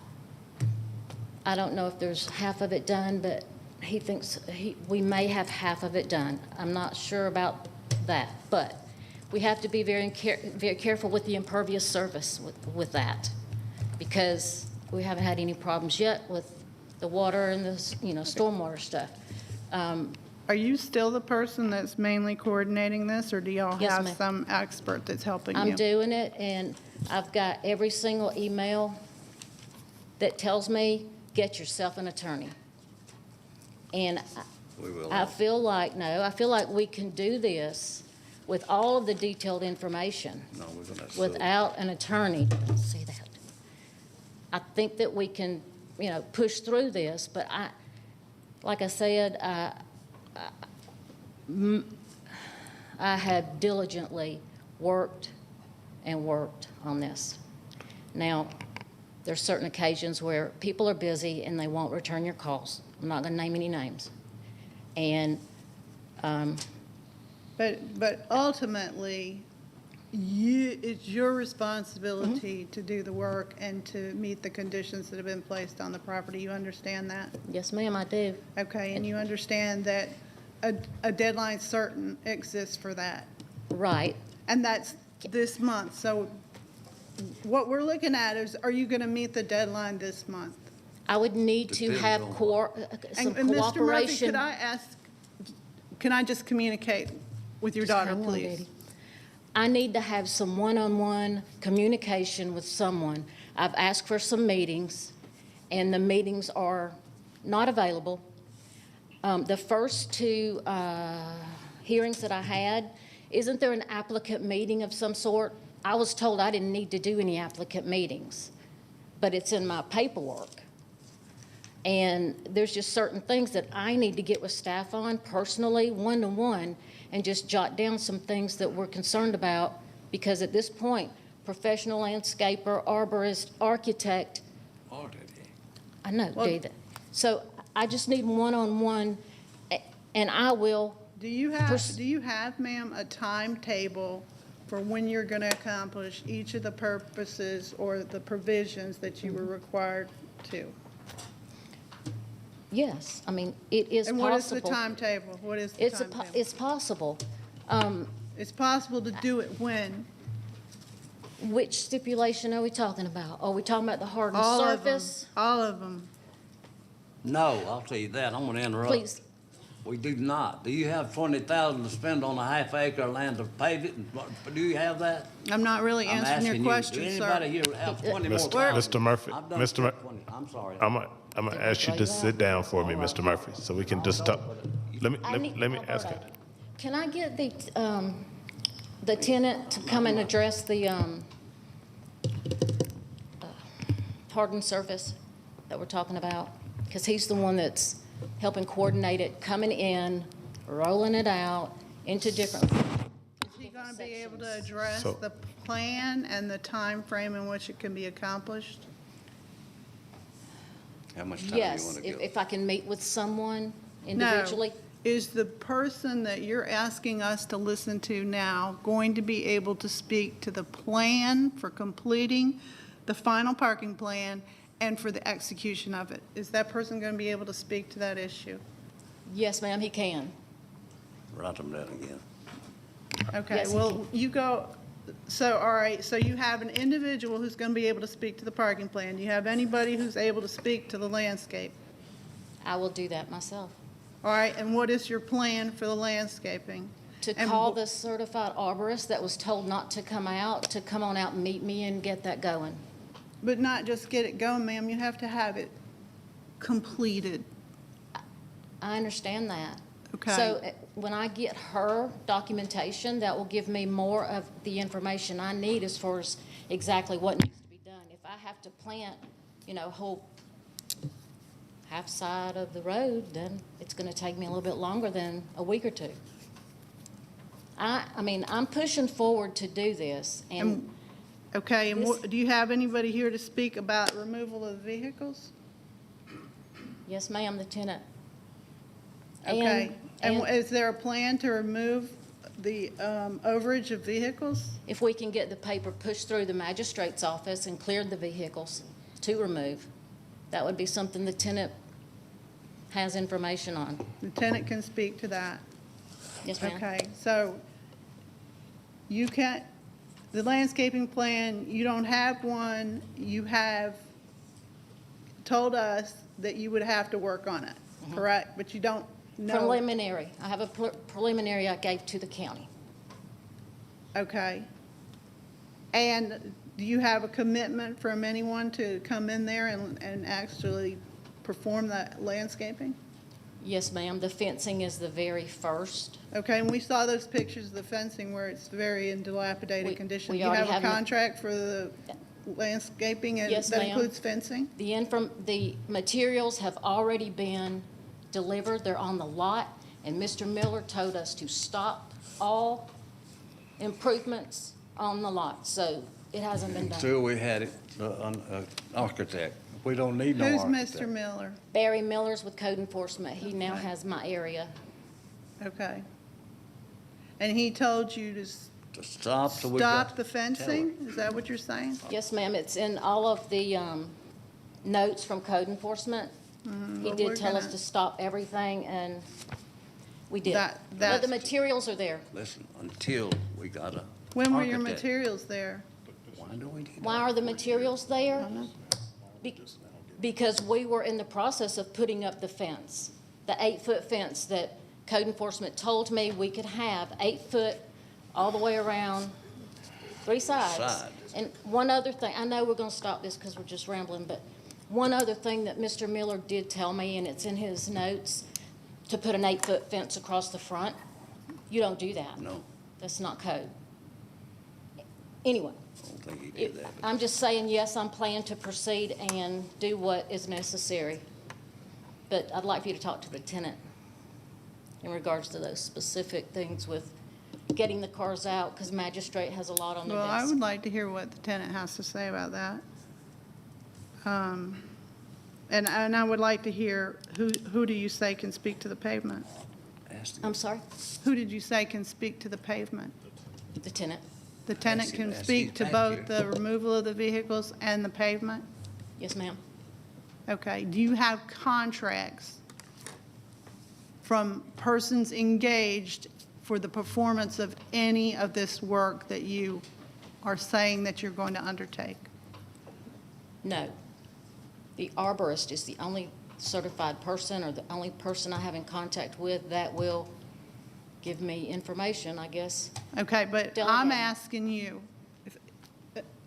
I don't know if there's half of it done, but he thinks we may have half of it done. I'm not sure about that, but we have to be very careful with the impervious surface with that, because we haven't had any problems yet with the water and the stormwater stuff. Are you still the person that's mainly coordinating this, or do y'all Yes, have ma'am. some expert that's helping you? I'm doing it, and I've got every single email that tells me, get yourself an attorney. And I feel like, no, I feel like we can do this with all of the detailed information without an attorney. See that? I think that we can, push through this, but like I said, I have diligently worked and worked on this. Now, there's certain occasions where people are busy and they won't return your calls. I'm not going to name any names. And, But ultimately, it's your responsibility Mm-hmm. to do the work and to meet the conditions that have been placed on the property. You understand that? yes, ma'am, I do. Okay, and you understand that a deadline certain exists for that. Right. And that's this month. So what we're looking at is, are you going to meet the deadline this month? I would need to have some And Mr. Murphy, cooperation. could I ask, can I just communicate with your daughter, hang on, please? Daddy. I need to have some one-on-one communication with someone. I've asked for some meetings, and the meetings are not available. The first two hearings that I had, isn't there an applicant meeting of some sort? I was told I didn't need to do any applicant meetings, but it's in my paperwork. And there's just certain things that I need to get with staff on personally, one-to-one, and just jot down some things that we're concerned about, because at this point, professional landscaper, arborist, architect, I know, do that. So I just need one-on-one, and I will. Do you have, ma'am, a timetable for when you're going to accomplish each of the purposes or the provisions that you were required to? Yes, I mean, it is possible. And what is the timetable? What is the timetable? It's possible. It's possible to do it when? Which stipulation are we talking about? Are we talking about the hardened All of them. surface? All of them. No, I'll tell you that. I'm going to interrupt. Please. We do not. Do you have 20,000 to spend on a half acre of land to pave it? Do you have that? I'm not really I'm answering your asking question, you. Do sir. anybody here have 20 more Mr. thousand? Mr. Murphy, I've done Mr. Mur- 20. I'm sorry. I'm gonna ask you to sit down for me, Mr. Murphy, so we can just talk. Let me ask it. Can I get the tenant to come and address the hardened surface that we're talking about? Because he's the one that's helping coordinate it, coming in, rolling it out into different. Is he going to be able to address So- the plan and the time frame in which it can be accomplished? How much time do you want Yes, to give? if I can meet with someone No. individually. Is the person that you're asking us to listen to now going to be able to speak to the plan for completing the final parking plan and for the execution of it? Is that person going to be able to speak to that issue? Yes, ma'am, he can. Write them down again. Okay, Yes, he well, you go, so, all right, so you have an individual who's going to be able to speak to the parking plan. Do you have anybody who's able to speak to the landscape? I will do that myself. All right, and what is your plan for the landscaping? To And call wh- the certified arborist that was told not to come out, to come on out and meet me and get that going. But not just get it going, ma'am, you have to have it completed. I understand that. Okay. So when I get her documentation, that will give me more of the information I need as far as exactly what needs to be done. If I have to plant, whole half side of the road, then it's going to take me a little bit longer than a week or two. I mean, I'm pushing forward to do this, and Okay, and This- do you have anybody here to speak about removal of vehicles? yes, ma'am, the tenant. Okay, and and- is there a plan to remove the overage of vehicles? If we can get the paper pushed through the magistrate's office and cleared the vehicles to remove, that would be something the tenant has information on. The tenant can speak to that. Yes, ma'am. Okay, so you can't, the landscaping plan, you don't have one, you have told us that you would have to work on it, correct? But you don't No. Preliminary. I have a preliminary I gave to the county. Okay. And do you have a commitment from anyone to come in there and actually perform that landscaping? Yes, ma'am. The fencing is the very first. Okay, and we saw those pictures of the fencing where it's very in dilapidated condition. we Do you already have a have contract for the landscaping and Yes, that ma'am. includes fencing? The materials have already been delivered. They're on the lot, and Mr. Miller told us to stop all improvements on the lot, so it hasn't been done. Until we had it, architect. We don't need no Who's architect. Mr. Miller? Barry Miller's with code enforcement. He now has my area. Okay. And he told you to To stop, so we stop got the fencing? Is that what you're saying? Yes, ma'am. It's in all of the notes from code enforcement. He well, did we're tell us gonna- to stop everything, and we did. That- But that's- the materials are there. Listen, until we got a When were your architect. materials there? Why do we need? Why are the materials there? Because we were in the process of putting up the fence, the 8-foot fence that code enforcement told me we could have, 8 foot all the way around, 3 sides. Sides. And one other thing, I know we're gonna stop this because we're just rambling, but one other thing that Mr. Miller did tell me, and it's in his notes, to put an 8-foot fence across the front. You don't do that. No, That's not code. Anyway. I don't think he did that. I'm just saying, yes, I'm planning to proceed and do what is necessary. But I'd like for you to talk to the tenant in regards to those specific things with getting the cars out, because magistrate has a lot on their Well, I desk. would like to hear what the tenant has to say about that. And I would like to hear, who do you say can speak to the pavement? I'm sorry? Who did you say can speak to the pavement? The tenant? The tenant can speak to both the removal of the vehicles and the pavement? Yes, ma'am. Okay. Do you have contracts from persons engaged for the performance of any of this work that you are saying that you're going to undertake? No. The arborist is the only certified person, or the only person I have in contact with that will give me information, I guess. Okay, but I'm Delegating. asking you,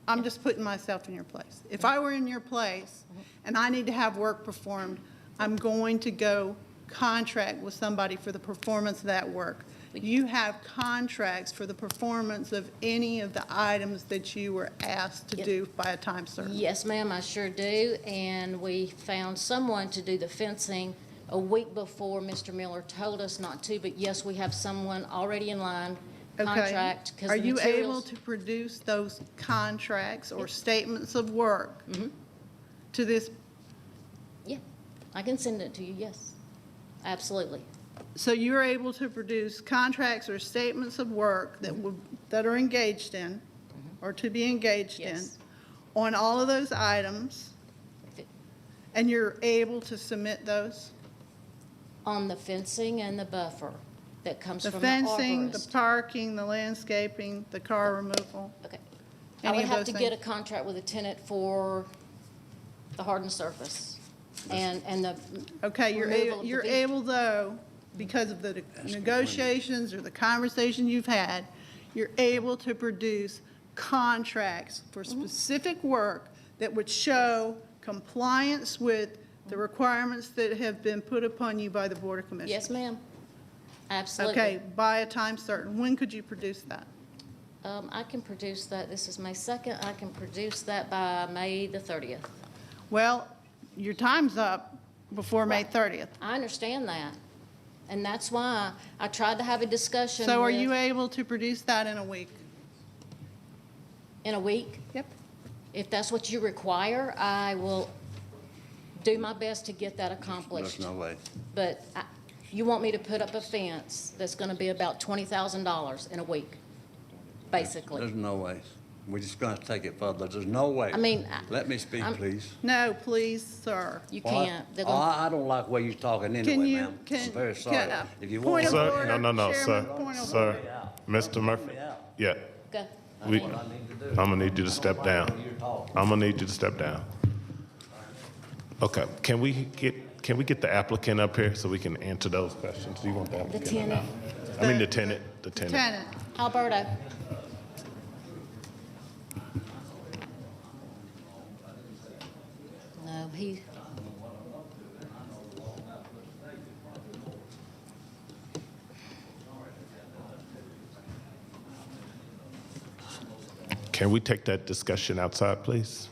I'm just putting myself in your place. If I were in your place and I need to have work performed, I'm going to go contract with somebody for the performance of that work. You have contracts for the performance of any of the items that you were asked to do by a time certain? Yes, ma'am, I sure do, and we found someone to do the fencing a week before Mr. Miller told us not to, but yes, we have someone already in line, contract. 'Cause Are the you able materials- to produce those contracts or statements of work to this? Yeah, I can send it to you, yes, absolutely. So you're able to produce contracts or statements of work that are engaged in, or to be engaged in, Yes. on all of those items, and you're able to submit those? On the fencing and the buffer that comes The from the fencing, the arborist. parking, the landscaping, the car removal? Okay. I Any would of have those to get a things? contract with a tenant for the hardened surface and the Okay, removal of the you're vehicle. able, though, because of the negotiations or the conversation you've had, you're able to produce contracts for specific work that would show compliance with the requirements that have been put upon you by the Board of Commissioners? Yes, ma'am. Absolutely. Okay, by a time certain. When could you produce that? I can produce that, this is May 2nd, I can produce that by May the 30th. Well, your time's up before May 30th. I understand that, and that's why I tried to have a discussion So are with- you able to produce that in a week? In a week? Yep. If that's what you require, I will do my best to get that accomplished. There's no way. But you want me to put up a fence that's gonna be about $20,000 in a week, basically. There's no way. We're just gonna take it further. There's no way. I mean, Let me speak, please. No, please, sir. You What? can't. They're Oh, gonna- I don't like the way you're talking Can anyway, you- ma'am. can- I'm very can, sorry. If you want. point of Sir, order, no, Chairman, sir. point of Sir, Mr. Murphy, yeah. Go. I'm gonna need you to step down. I'm gonna need you to step down. Okay, can we get can we get the applicant up here so we can answer those questions? Do you want the applicant? or not? I mean, the tenant. Tenant. Alberto. No, he, Can we take that discussion outside, please?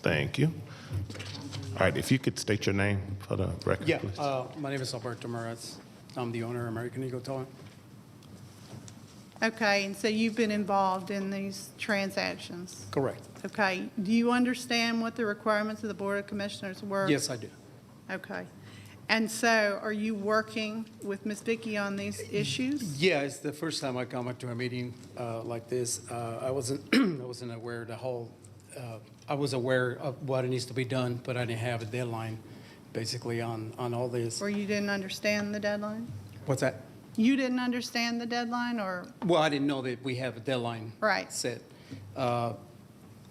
Thank you. All right, if you could state your name for the record, Yeah, please. my name is Alberto Moretz. I'm the owner of American Eagle Towing. Okay, and so you've been involved in these transactions? Correct. Okay, do you understand what the requirements of the Board of Commissioners were? Yes, I do. Okay. And so are you working with Ms. Vicky on these issues? Yeah, it's the first time I come to a meeting like this. I wasn't, I wasn't aware of the whole, I was aware of what needs to be done, but I didn't have a deadline, basically, on all this. Or you didn't understand the deadline? What's that? You didn't understand the deadline, or? Well, I didn't know that we have a deadline Right. set.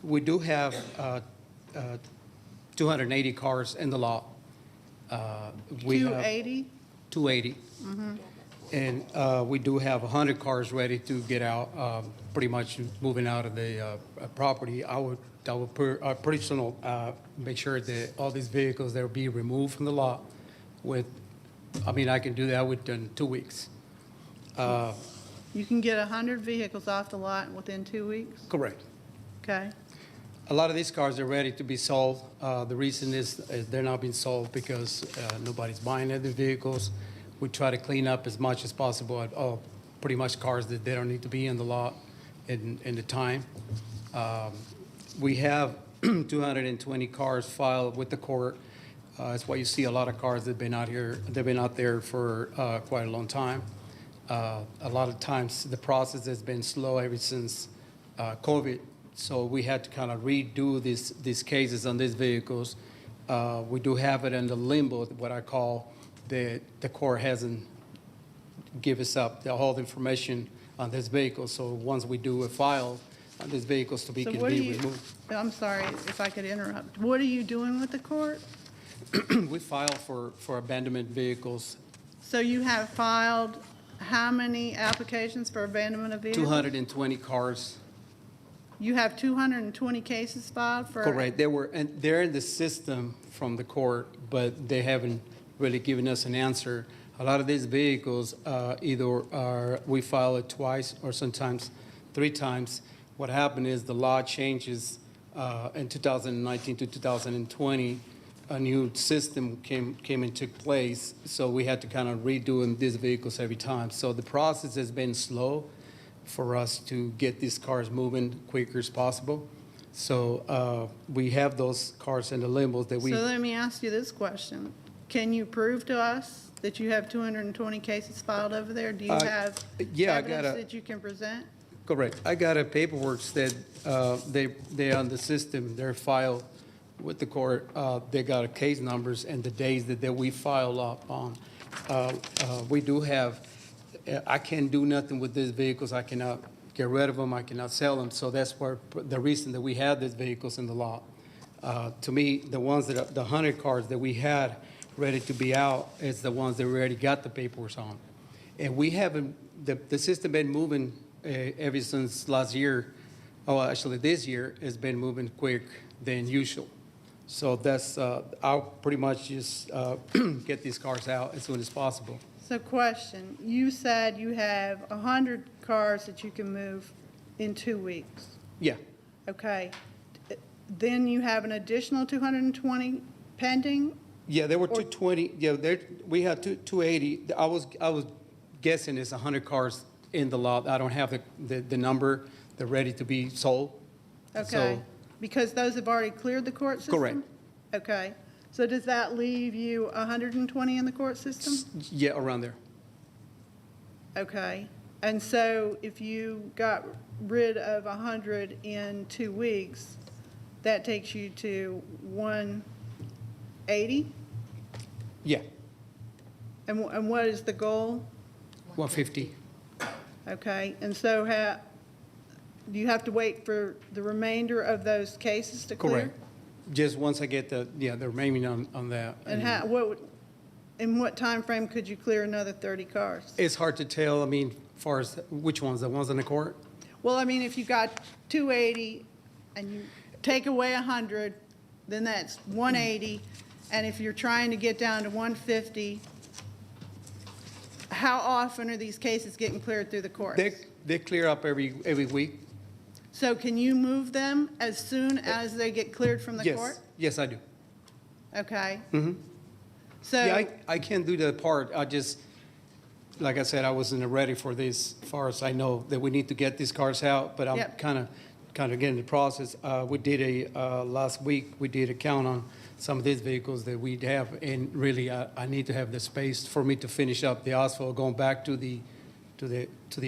We do have 280 cars in the lot. We have 280? 280. Mhm. And we do have 100 cars ready to get out, pretty much moving out of the property. I would pretty soon make sure that all these vehicles, they'll be removed from the lot with, I mean, I can do that within 2 weeks. You can get 100 vehicles off the lot within 2 weeks? Correct. Okay. A lot of these cars are ready to be sold. The reason is they're not being sold because nobody's buying other vehicles. We try to clean up as much as possible at pretty much cars that they don't need to be in the lot in the time. We have 220 cars filed with the court. That's why you see a lot of cars that have been out here, they've been out there for quite a long time. A lot of times the process has been slow ever since COVID. So we had to kind of redo these cases on these vehicles. We do have it in the limbo, what I call, the court hasn't give us up all the information on this vehicle. So once we do a file on these vehicles to be, So can what do be you, removed. I'm sorry if I could interrupt. What are you doing with the court? We file for abandonment vehicles, So you have filed how many applications for abandonment of vehicles? 220 cars. You have 220 cases filed for? Correct. They're in the system from the court, but they haven't really given us an answer. A lot of these vehicles, we file it twice or sometimes 3 times. What happened is the law changes in 2019 to 2020. A new system came and took place, so we had to kind of redo these vehicles every time. So the process has been slow for us to get these cars moving quicker as possible. So we have those cars in the limbos that we. So let me ask you this question. Can you prove to us that you have 220 cases filed over there? Do you have evidence that you can present? Correct. I got a paperwork that they're on the system, they're filed with the court. They got case numbers and the days that we file up on. We do have, I can't do nothing with these vehicles. I cannot get rid of them. I cannot sell them. So that's the reason that we have these vehicles in the lot. To me, the ones that the 100 cars that we had ready to be out is the ones that we already got the paperwork on. And we haven't, the system been moving ever since last year. Oh, actually this year has been moving quick than usual. So that's, I'll pretty much just get these cars out as soon as possible. So question, you said you have 100 cars that you can move in 2 weeks. Yeah. Okay. Then you have an additional 220 pending? Yeah, there were 220, yeah, we had 280. I was guessing it's 100 cars in the lot. I don't have the number. They're ready to be sold. Okay. So- Because those have already cleared the court system? Correct. Okay. So does that leave you 120 in the court system? Yeah, around there. Okay. And so if you got rid of 100 in 2 weeks, that takes you to 180? Yeah, And what is the goal? 150. Okay. And so do you have to wait for the remainder of those cases to clear? Correct. Just once I get the remaining on that. And in what time frame could you clear another 30 cars? It's hard to tell, I mean, as far as which ones, the ones in the court? Well, I mean, if you got 280 and you take away 100, then that's 180. And if you're trying to get down to 150, how often are these cases getting cleared through the courts? They clear up every week. So can you move them as soon as they get cleared from the court? Yes, I do. Okay. Mm-hmm. So Yeah, I can't do the part. I just, like I said, I wasn't ready for this. As far as I know, that we need to get these cars out, but I'm Yep. kind of getting the process. We did last week, we did a count on some of these vehicles that we have, and really, I need to have the space for me to finish up the asphalt, going back to the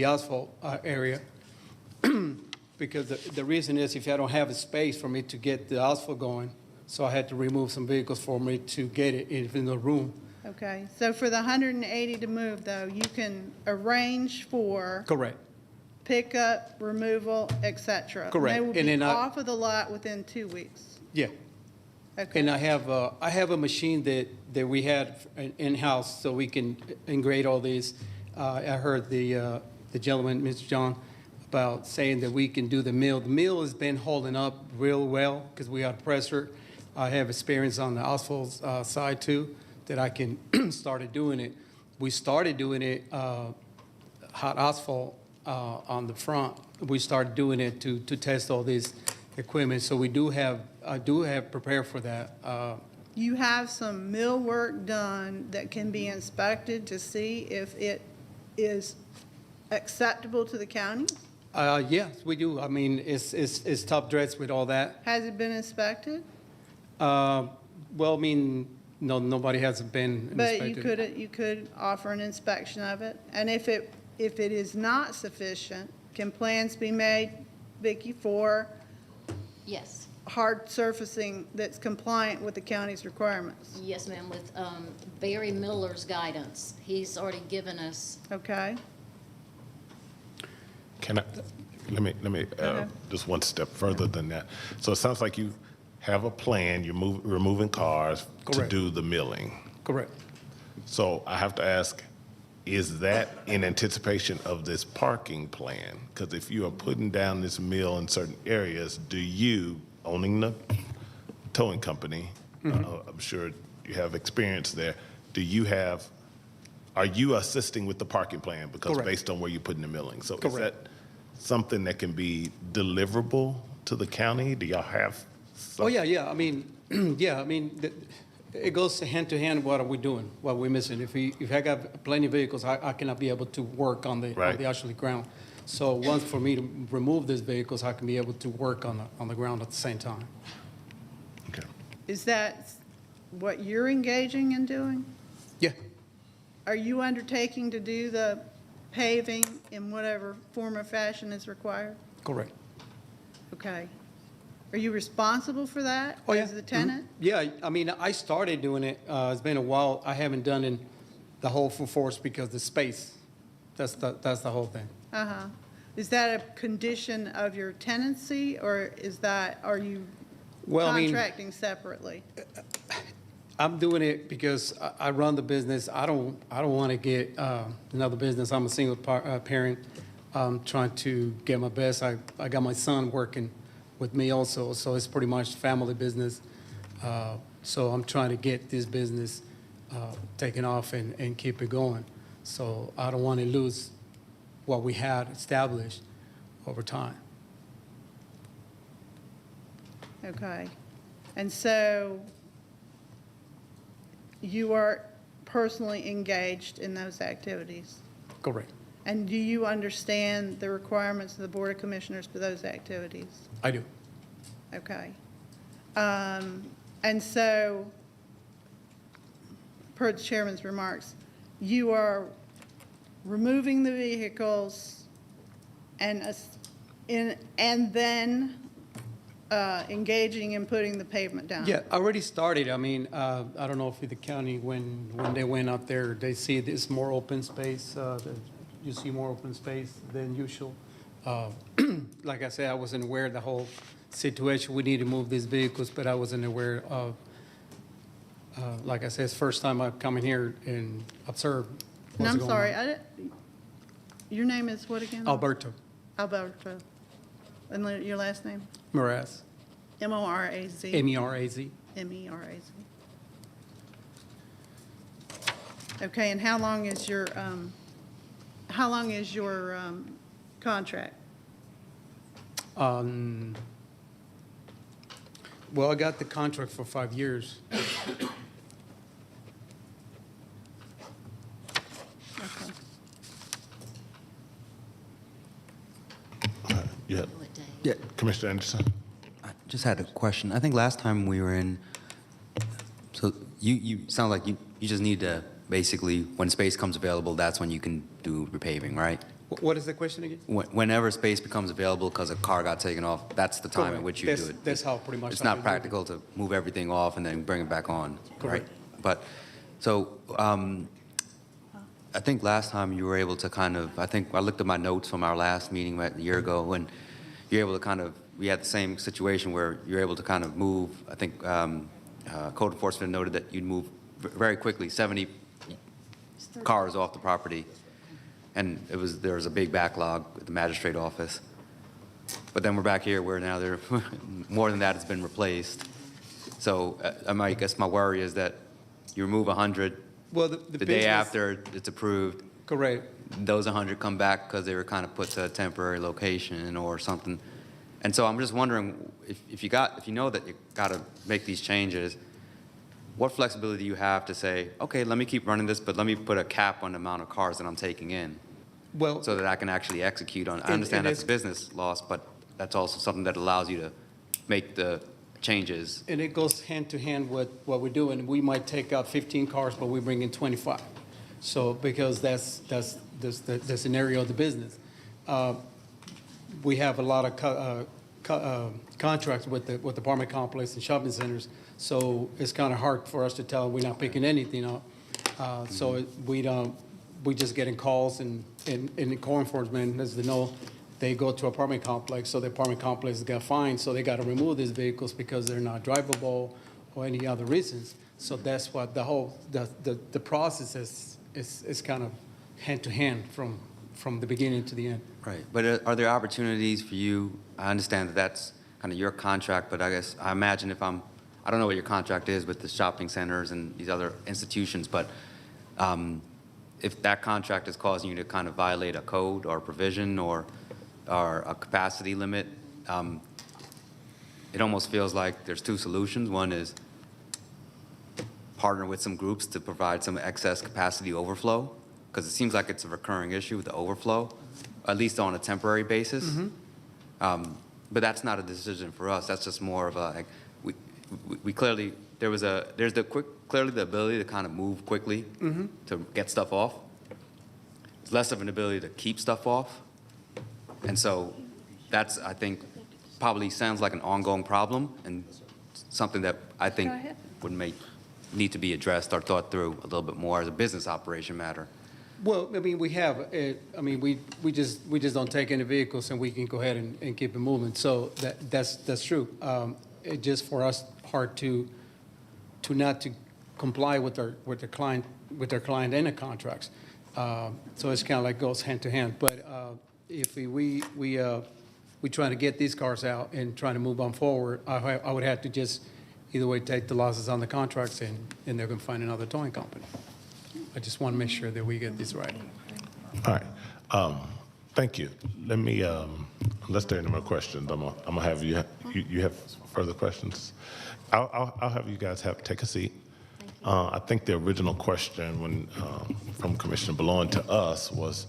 asphalt area. Because the reason is, if I don't have a space for me to get the asphalt going, so I had to remove some vehicles for me to get it in the room. okay, so for the 180 to move, though, you can arrange for Correct. pickup, removal, et cetera. Correct. They will And be then off of the lot within 2 weeks. Yeah. Okay. And I have a machine that we had in-house, so we can engrade all these. I heard the gentleman, Mr. John, about saying that we can do the mill. The mill has been holding up real well because we got pressure. I have experience on the asphalt side too, that I can started doing it. We started doing it, hot asphalt on the front. We started doing it to test all this equipment. So I do have prepared for that. You have some mill work done that can be inspected to see if it is acceptable to the county? Yes, we do. I mean, it's top dress with all that. Has it been inspected? Well, I mean, no, nobody has been But inspected. you could offer an inspection of it. And if it is not sufficient, can plans be made, Vicki, for Yes. hard surfacing that's compliant with the county's requirements? Yes, ma'am, with Barry Miller's guidance. He's already given us. Okay. Can I, let me, just one step further than that. So it sounds like you have a plan, you're removing cars to Correct. do the milling. Correct. So I have to ask, is that in anticipation of this parking plan? Because if you are putting down this mill in certain areas, do you, owning the towing company, I'm sure you have experience there, are you assisting with the parking plan? Because Correct. based on where you're putting the milling. So is Correct. that something that can be deliverable to the county? Do y'all have? Oh, yeah. I mean, yeah, I mean, it goes hand to hand. What are we doing? What are we missing? If I got plenty of vehicles, I cannot be able to work on the actual ground. So once for me to remove these vehicles, I can be able to work on the ground at the same time. Okay. Is that what you're engaging in doing? Yeah. Are you undertaking to do the paving in whatever form or fashion is required? Correct. Okay. Are you responsible for that Oh, yeah. as the tenant? Yeah, I mean, I started doing it. It's been a while. I haven't done it the whole full force because the space. That's the whole thing. Uh-huh. Is that a condition of your tenancy, or are you Well, I mean, contracting separately? I'm doing it because I run the business. I don't want to get another business. I'm a single parent. I'm trying to get my best. I got my son working with me also, so it's pretty much family business. So I'm trying to get this business taken off and keep it going. So I don't want to lose what we had established over time. Okay. And so you are personally engaged in those activities? Correct. And do you understand the requirements of the Board of Commissioners for those activities? I do. Okay. And so, per the chairman's remarks, you are removing the vehicles and then engaging in putting the pavement down? Yeah, I already started. I mean, I don't know if the county, when they went out there, they see this more open space. You see more open space than usual. Like I said, I wasn't aware of the whole situation, we need to move these vehicles, but I wasn't aware of, like I said, it's the first time I've come in here and observed And what's I'm going sorry, on. your name is what again? Alberto Alberto. And your last name? Moraz, M-O-R-A-Z? M-E-R-A-Z. M-E-R-A-Z. Okay, and how long is your contract? Well, I got the contract for 5 years. Okay. Yeah. Yeah. Commissioner Anderson? I just had a question. I think last time we were in, so you sound like you just need to basically, when space comes available, that's when you can do repaving, right? What is the question again? Whenever space becomes available because a car got taken off, that's the time at Correct. which you That's- do it. that's how pretty much It's I've not been doing it. practical to move everything off and then bring it back on, right? Correct. But, so, I think last time you were able to kind of, I think I looked at my notes from our last meeting a year ago, and you're able to kind of, we had the same situation where you're able to kind of move, I think code enforcement noted that you'd move very quickly, 70 cars off the property, and there was a big backlog at the magistrate office. But then we're back here where now there more than that has been replaced. So I guess my worry is that you remove 100, Well, the day business- after it's approved, Correct. those 100 come back because they were kind of put to a temporary location or something. And so I'm just wondering, if you know that you got to make these changes, what flexibility do you have to say, okay, let me keep running this, but let me put a cap on the amount of cars that I'm taking in, Well, so that I can actually execute on. I And- understand and that's a business loss, but that's also something that allows you to make the changes. and it goes hand to hand with what we're doing. We might take out 15 cars, but we bring in 25. So, because that's the scenario of the business. We have a lot of contracts with the apartment complex and shopping centers, so it's kind of hard for us to tell we're not picking anything up. So we just getting calls, and the core enforcement, as they know, they go to apartment complex, so the apartment complex got fined, so they got to remove these vehicles because they're not drivable or any other reasons. So that's what the process is kind of hand to hand from the beginning to the end. Right, but are there opportunities for you? I understand that that's kind of your contract, but I imagine I don't know what your contract is with the shopping centers and these other institutions, but if that contract is causing you to kind of violate a code or a provision or a capacity limit, it almost feels like there's two solutions. One is partner with some groups to provide some excess capacity overflow, because it seems like it's a recurring issue with the overflow, at least on a temporary basis. But that's not a decision for us. That's just more of a, we clearly, there's clearly the ability to kind of move quickly to get stuff off. It's less of an ability to keep stuff off. And so that's, I think, probably sounds like an ongoing problem and something that I think would need to be addressed or thought through a little bit more as a business operation matter. Well, I mean, we just don't take any vehicles, and we can go ahead and keep it moving. So that's true. It just for us hard to not to comply with their client and the contracts. So it's kind of like goes hand to hand. But if we try to get these cars out and try to move on forward, I would have to just either way take the losses on the contracts, and they're going to find another towing company. I just want to make sure that we get this right. All right. Thank you. Let me, unless there are any more questions, I'm gonna have you have further questions? I'll have you guys take a seat. I think the original question from Commissioner Boulogne to us was,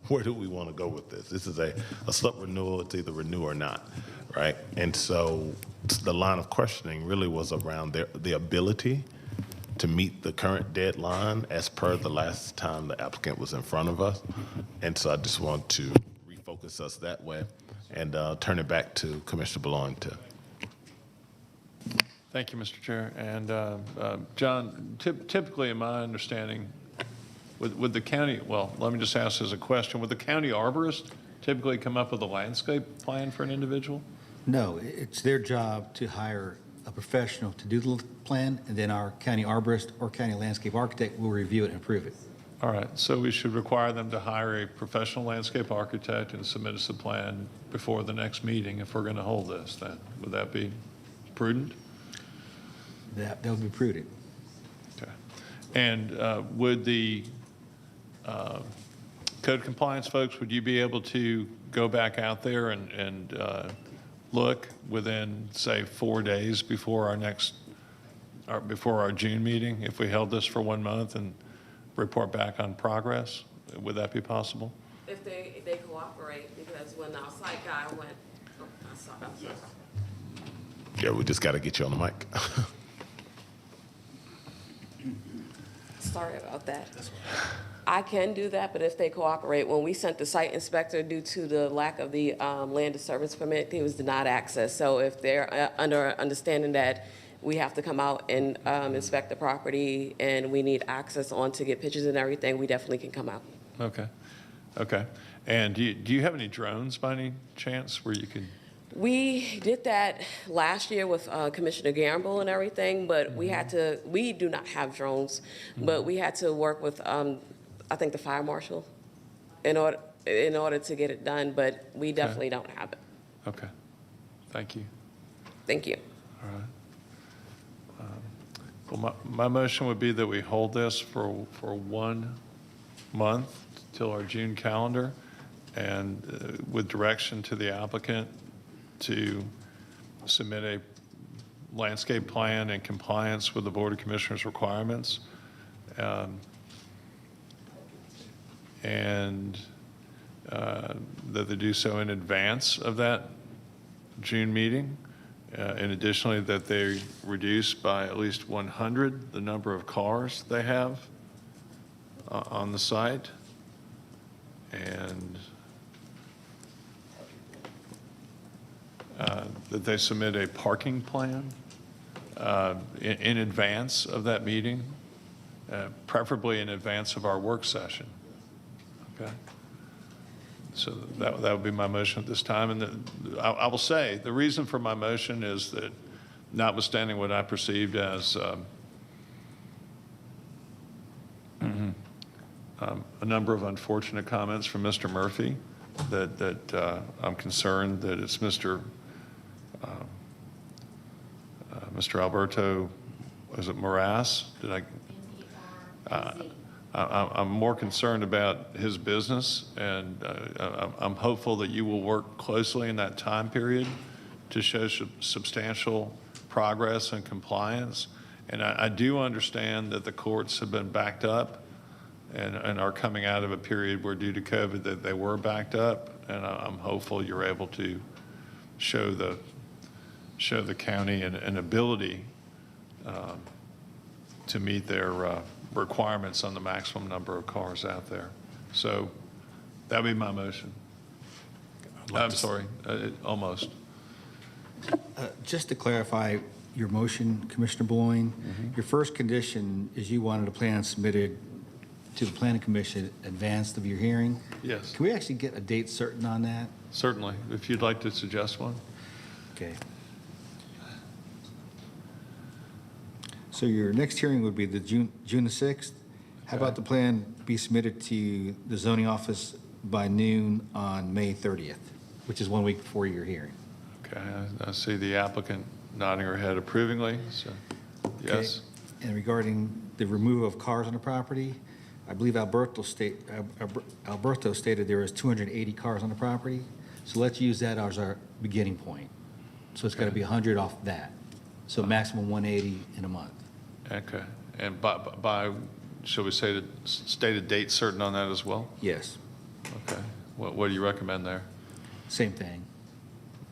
where do we want to go with this? This is a sub renewal. It's either renew or not, right? And so the line of questioning really was around the ability to meet the current deadline as per the last time the applicant was in front of us. And so I just want to refocus us that way and turn it back to Commissioner Boulogne to. Thank you, Mr. Chair. And John, typically in my understanding, would the county, well, let me just ask as a question, would the county arborist typically come up with a landscape plan for an individual? No, it's their job to hire a professional to do the plan, and then our county arborist or county landscape architect will review it and approve it. All right, so we should require them to hire a professional landscape architect and submit us a plan before the next meeting if we're going to hold this then. Would that be prudent? That would be prudent. Okay. And would the code compliance folks, would you be able to go back out there and look within, say, 4 days before our June meeting, if we held this for 1 month and report back on progress? Would that be possible? If they cooperate, because when our site guy went, I'm sorry. Yeah, we just got to get you on the mic. Sorry about that. I can do that, but if they cooperate, when we sent the site inspector due to the lack of the land disturbance permit, he was denied access. So if they're under understanding that we have to come out and inspect the property and we need access on to get pictures and everything, we definitely can come out. Okay. Okay. And do you have any drones by any chance where you could? We did that last year with Commissioner Gamble and everything, but we do not have drones, but we had to work with, I think, the fire marshal in order to get it done, but we definitely don't have it. Okay. Thank you. Thank you. All right. Well, my motion would be that we hold this for 1 month till our June calendar, and with direction to the applicant to submit a landscape plan in compliance with the Board of Commissioners requirements, and that they do so in advance of that June meeting. And additionally, that they reduce by at least 100 the number of cars they have on the site, and that they submit a parking plan in advance of that meeting, preferably in advance of our work session. Okay? So that would be my motion at this time. And I will say, the reason for my motion is that, notwithstanding what I perceived as a number of unfortunate comments from Mr. Murphy, that I'm concerned that it's Mr. Alberto, was it Morass? I'm more concerned about his business, and I'm hopeful that you will work closely in that time period to show substantial progress and compliance. And I do understand that the courts have been backed up and are coming out of a period where, due to COVID, that they were backed up, and I'm hopeful you're able to show the county an ability to meet their requirements on the maximum number of cars out there. So that would be my motion. I'm sorry, almost. Just to clarify your motion, Commissioner Bloin, your first condition is you wanted a plan submitted to the Planning Commission in advance of your hearing? Yes. Can we actually get a date certain on that? Certainly, if you'd like to suggest one. Okay. So your next hearing would be the June the 6th. How about the plan be submitted to the zoning office by noon on May 30th, which is 1 week before your hearing? Okay, I see the applicant nodding her head approvingly, so yes. Okay. And regarding the removal of cars on the property, I believe Alberto stated there was 280 cars on the property. So let's use that as our beginning point. So it's got to be 100 off that. So maximum 180 in a month. Okay, and by shall we say, state a date certain on that as well? Yes. Okay, what do you recommend there? Same thing.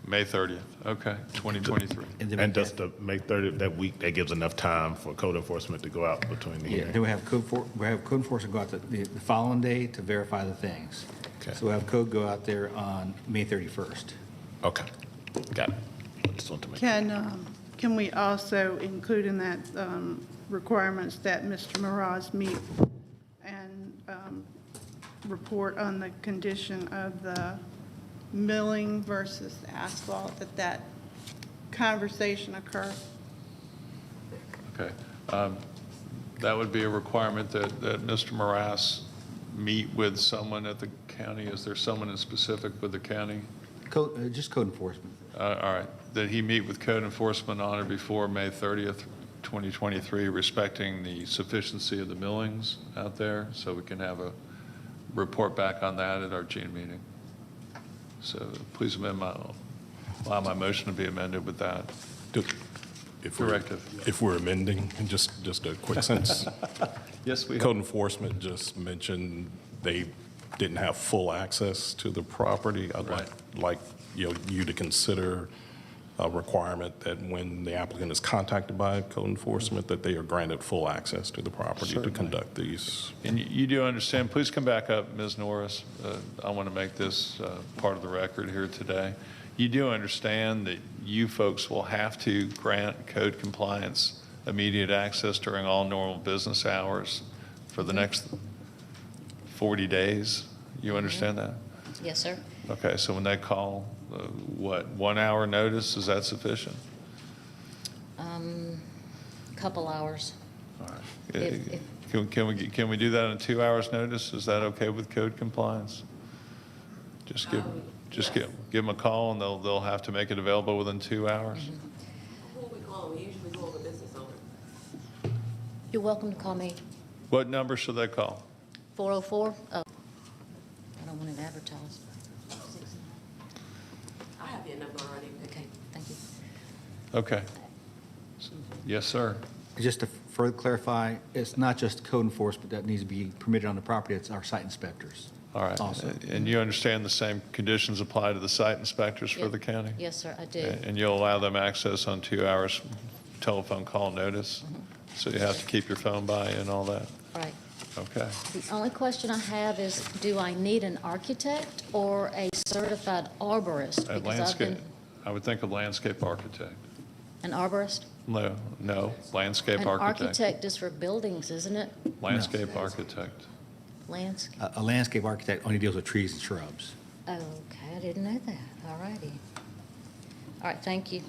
May 30th, okay, 2023. And just the May 30th, that week, that gives enough time for code enforcement to go out between the Yeah, hearings. then we have code enforcement go out the following day to verify the things. Okay. So we'll have code go out there on May 31st. Okay, got it. Just want to make Can we also include in that requirements that Mr. Mraz meet and report on the condition of the milling versus asphalt, that conversation occur? Okay. That would be a requirement that Mr. Morass meet with someone at the county. Is there someone in specific with the county? Just code enforcement. All right. That he meet with code enforcement on or before May 30th, 2023, respecting the sufficiency of the millings out there, so we can have a report back on that at our June meeting. So please allow my motion to be amended with that directive. If we're amending, and just a quick sense. Yes, we Code enforcement just mentioned they didn't have full access to the property. I'd like you to consider a requirement that when the applicant is contacted by code enforcement, that they are granted full access to the property to conduct these. And you do understand, please come back up, Ms. Norris. I want to make this part of the record here today. You do understand that you folks will have to grant code compliance immediate access during all normal business hours for the next 40 days? You understand that? Yes, sir. Okay, so when they call, what, 1 hour notice, is that sufficient? Couple hours. All right. Can we do that in 2 hours notice? Is that okay with code compliance? Just give them a call and they'll have to make it available within 2 hours? Who we call? We usually call the business owner. You're welcome to call me. What number should they call? 404? Oh, I don't want it advertised. I have your number already. Okay, thank you. Okay. Yes, sir. Just to further clarify, it's not just code enforcement that needs to be permitted on the property, it's our site inspectors. All right. Also. And you understand the same conditions apply to the site inspectors for Yep. the county? Yes, sir, I do. And you'll allow them access on 2 hours telephone call notice? So you have to keep your phone by and all that? Right. Okay. The only question I have is, do I need an architect or a certified arborist? A Because I've landscape, been I would think of landscape architect. an arborist? No, landscape An architect. architect is for buildings, isn't it? Landscape architect. Landscape. A landscape architect only deals with trees and shrubs. Okay, I didn't know that. All righty. All right, thank you.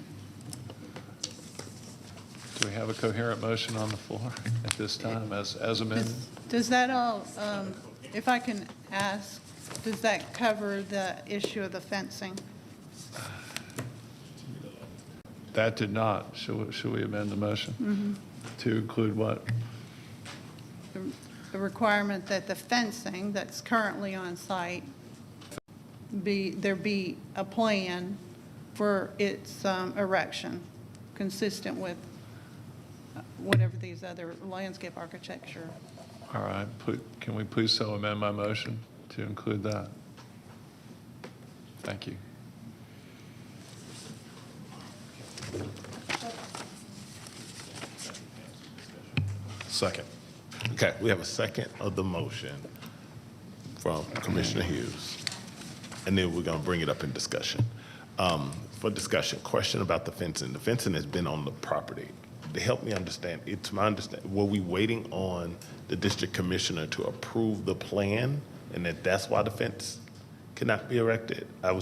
Do we have a coherent motion on the floor at this time as amended? Does that all, if I can ask, does that cover the issue of the fencing? That did not. Should we amend the motion? To include what? The requirement that the fencing that's currently on site there be a plan for its erection, consistent with whatever these other landscape architecture. All right, can we please so amend my motion to include that? Thank you. Second. Okay, we have a second of the motion from Commissioner Hughes. And then we're going to bring it up in discussion. For discussion, question about the fencing. The fencing has been on the property. To help me understand, it's my understanding, were we waiting on the district commissioner to approve the plan and that's why the fence cannot be erected? I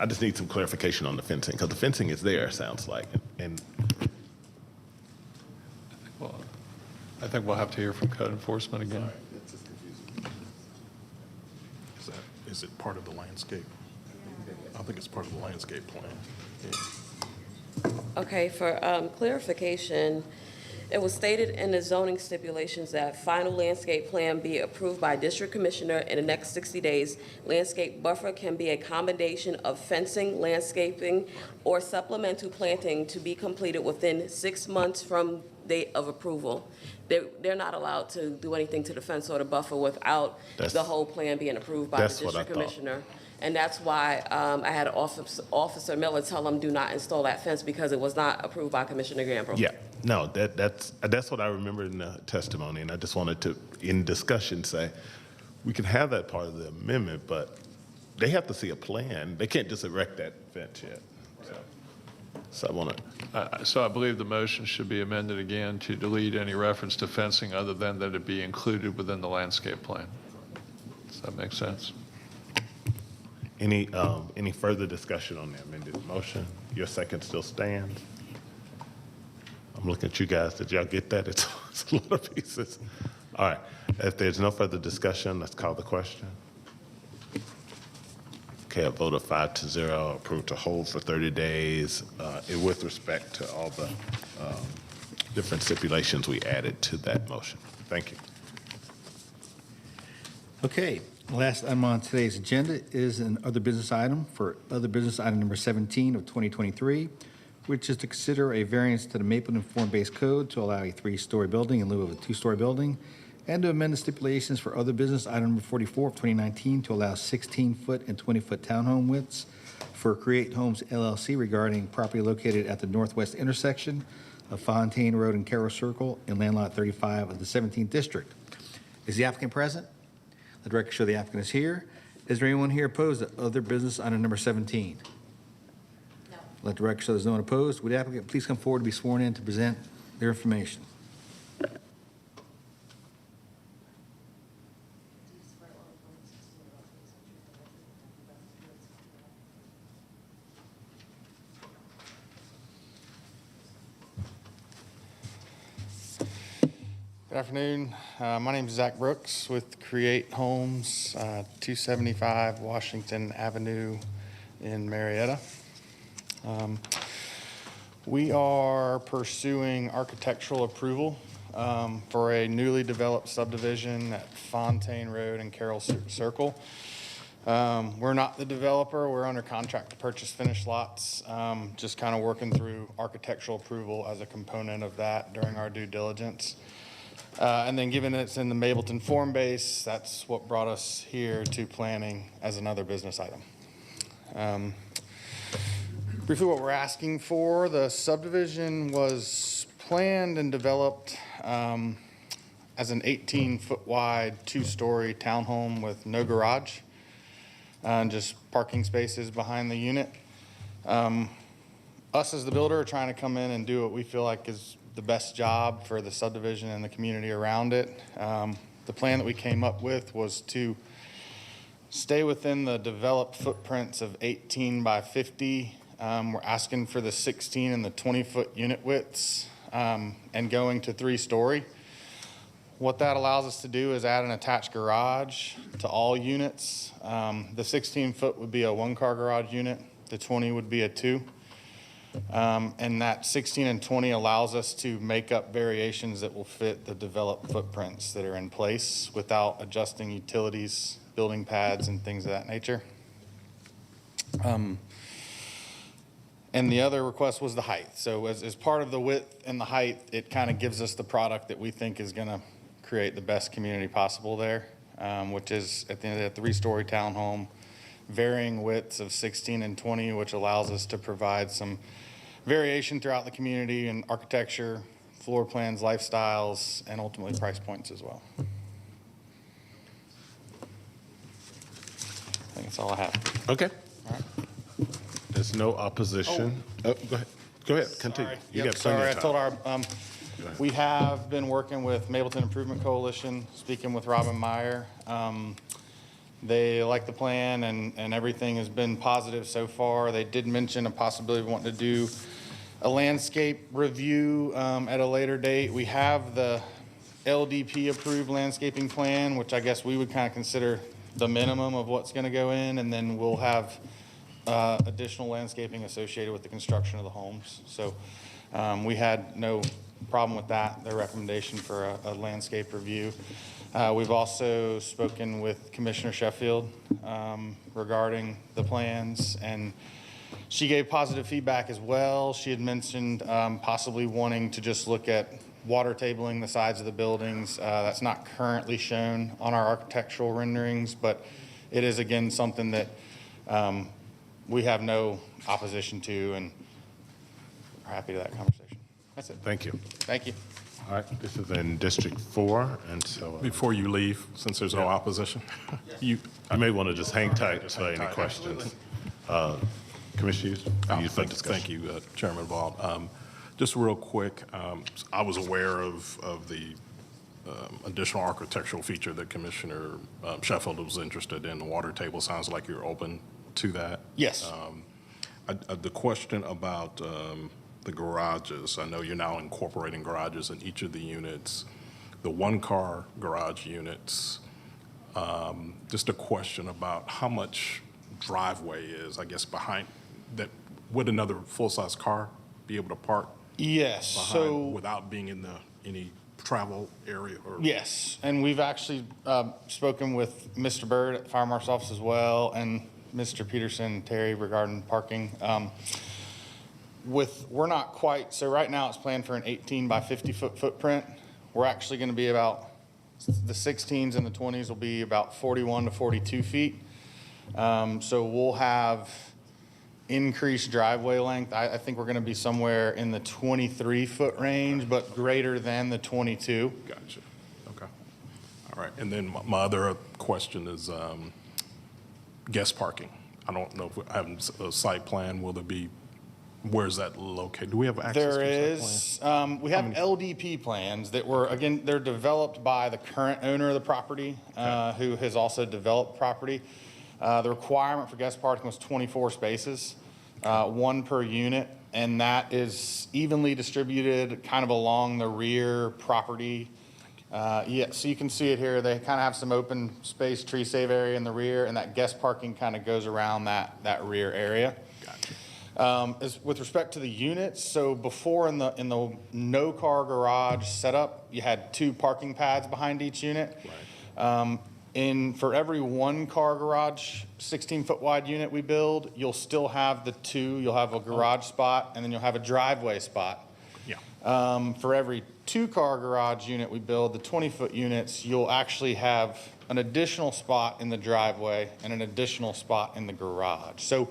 just need some clarification on the fencing, because the fencing is there, sounds like. And Well, I think we'll have to hear from code enforcement again. Is it part of the landscape? I think it's part of the landscape plan. Okay, for clarification, it was stated in the zoning stipulations that final landscape plan be approved by district commissioner in the next 60 days. Landscape buffer can be a combination of fencing, landscaping, or supplemental planting to be completed within 6 months from date of approval. They're not allowed to do anything to the fence or the buffer without the whole plan being approved by the district commissioner. And that's why I had Officer Miller tell them do not install that fence, because it was not approved by Commissioner Gambrill. yeah, no, that's what I remember in the testimony, and I just wanted to, in discussion, say, we can have that part of the amendment, but they have to see a plan. They can't just erect that fence yet. So I want to. So I believe the motion should be amended again to delete any reference to fencing other than that it be included within the landscape plan. Does that make sense? Any further discussion on the amended motion? Your second still stands. I'm looking at you guys. Did y'all get that? It's a lot of pieces. All right. If there's no further discussion, let's call the question. Okay, a vote of 5-0, approved to hold for 30 days with respect to all the different stipulations we added to that motion. Thank you. Okay, last item on today's agenda is an other business item for other business item number 17 of 2023, which is to consider a variance to the Mapleton form-based code to allow a 3-story building in lieu of a 2-story building, and to amend the stipulations for other business item number 44 of 2019 to allow 16-foot and 20-foot townhome widths for Create Homes LLC regarding property located at the northwest intersection of Fontaine Road and Carroll Circle in land lot 35 of the 17th District. Is the applicant present? Let the record show the applicant is here. Is there anyone here opposed to other business item number 17? No. Let the record show there's no one opposed. Would the applicant please come forward to be sworn in to present their information? Good afternoon. My name is Zach Brooks with Create Homes, 275 Washington Avenue in Marietta. We are pursuing architectural approval for a newly developed subdivision at Fontaine Road and Carroll Circle. We're not the developer. We're under contract to purchase finished lots, just kind of working through architectural approval as a component of that during our due diligence. And then given it's in the Mapleton form base, that's what brought us here to planning as another business item. Briefly what we're asking for, the subdivision was planned and developed as an 18-foot wide, 2-story townhome with no garage and just parking spaces behind the unit. Us as the builder are trying to come in and do what we feel like is the best job for the subdivision and the community around it. The plan that we came up with was to stay within the developed footprints of 18 by 50. We're asking for the 16 and the 20-foot unit widths and going to 3-story. What that allows us to do is add an attached garage to all units. The 16-foot would be a 1-car garage unit. The 20 would be a 2. And that 16 and 20 allows us to make up variations that will fit the developed footprints that are in place without adjusting utilities, building pads, and things of that nature. And the other request was the height. So as part of the width and the height, it kind of gives us the product that we think is going to create the best community possible there, which is at the end of the 3-story townhome, varying widths of 16 and 20, which allows us to provide some variation throughout the community in architecture, floor plans, lifestyles, and ultimately price points as well. I think that's all I have. Okay. All right. There's no opposition. Oh, go ahead. Go ahead. Continue. Sorry. You Yep, got plenty sorry, of I time. told we have been working with Mapleton Improvement Coalition, speaking with Robin Meyer. They like the plan and everything has been positive so far. They did mention a possibility of wanting to do a landscape review at a later date. We have the LDP approved landscaping plan, which I guess we would kind of consider the minimum of what's going to go in, and then we'll have additional landscaping associated with the construction of the homes. So we had no problem with that, their recommendation for a landscape review. We've also spoken with Commissioner Sheffield regarding the plans, and she gave positive feedback as well. She had mentioned possibly wanting to just look at water tabling the sides of the buildings. That's not currently shown on our architectural renderings, but it is, again, something that we have no opposition to and are happy to that conversation. That's it. Thank you. Thank you. All right. This is in District 4, and so Before you leave, since there's no opposition, you may want to just hang tight to any questions. Commissioner Hughes, you for discussion. Thank you, Chairman Vaught. Just real quick, I was aware of the additional architectural feature that Commissioner Sheffield was interested in. The water table sounds like you're open to that. Yes. The question about the garages, I know you're now incorporating garages in each of the units, the one-car garage units. Just a question about how much driveway is, I guess, behind that. Would another full-size car be able to park? Yes. Behind So without being in any travel area? Or yes, and we've actually spoken with Mr. Byrd at the Fire Marshal's office as well, and Mr. Peterson, Terry, regarding parking. We're not quite, so right now it's planned for an 18 by 50 foot footprint. We're actually going to be about, the 16s and the 20s will be about 41 to 42 feet. So we'll have increased driveway length. I think we're going to be somewhere in the 23 foot range, but greater than the 22. Gotcha. Okay. All right. And then my other question is guest parking. I don't know if we have a site plan. Will there be, where's that located? Do we have access There to a is, site plan? we have LDP plans that were, again, they're developed by the current owner of the property, who has also developed property. The requirement for guest parking was 24 spaces, one per unit, and that is evenly distributed kind of along the rear property. Yeah, so you can see it here. They kind of have some open space tree save area in the rear, and that guest parking kind of goes around that rear area. Gotcha. With respect to the units, so before in the no car garage setup, you had 2 parking pads behind each unit. Right. For every 1 car garage, 16-foot wide unit we build, you'll still have the 2. You'll have a garage spot, and then you'll have a driveway spot. Yeah. For every 2 car garage unit we build, the 20-foot units, you'll actually have an additional spot in the driveway and an additional spot in the garage. So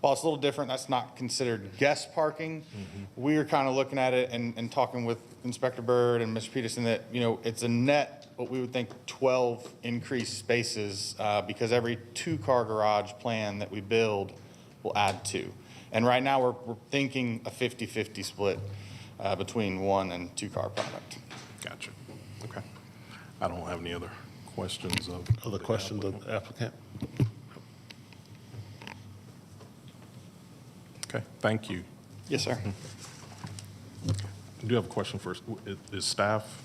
while it's a little different, that's not considered guest parking. We are kind of looking at it and talking with Inspector Byrd and Mr. Peterson that, it's a net, what we would think 12 increased spaces because every 2-car garage plan that we build will add 2. And right now we're thinking a 50-50 split between 1 and 2-car product. Gotcha. Okay. I don't have any other questions of. Other questions of the applicant? Okay, thank you. Yes, sir. I do have a question first. Is staff,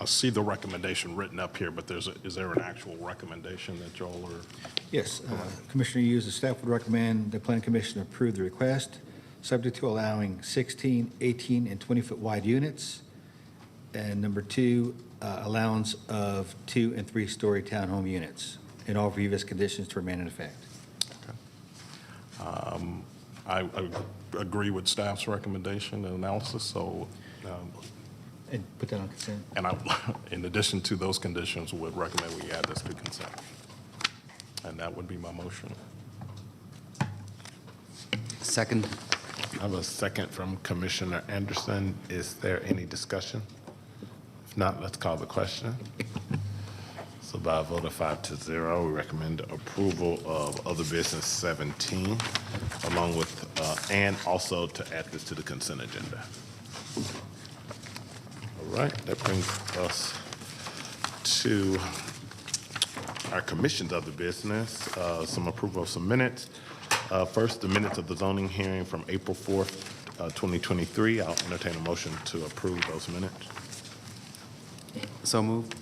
I see the recommendation written up here, but is there an actual recommendation that y'all are? Yes, Commissioner Hughes, the staff would recommend the Planning Commission approve the request, subject to allowing 16, 18, and 20-foot wide units. And number 2, allowance of 2- and 3-story townhome units, and all previous conditions to remain in effect. I agree with staff's recommendation and analysis, so. And put that on consent. And in addition to those conditions, would recommend we add this to consent. And that would be my motion. Second. I have a second from Commissioner Anderson. Is there any discussion? If not, let's call the question. So by a vote of 5-0, we recommend approval of other business 17, along with, and also to add this to the consent agenda. All right, that brings us to our commission's other business, some approval of some minutes. First, the minutes of the zoning hearing from April 4th, 2023. I'll entertain a motion to approve those minutes. So moved.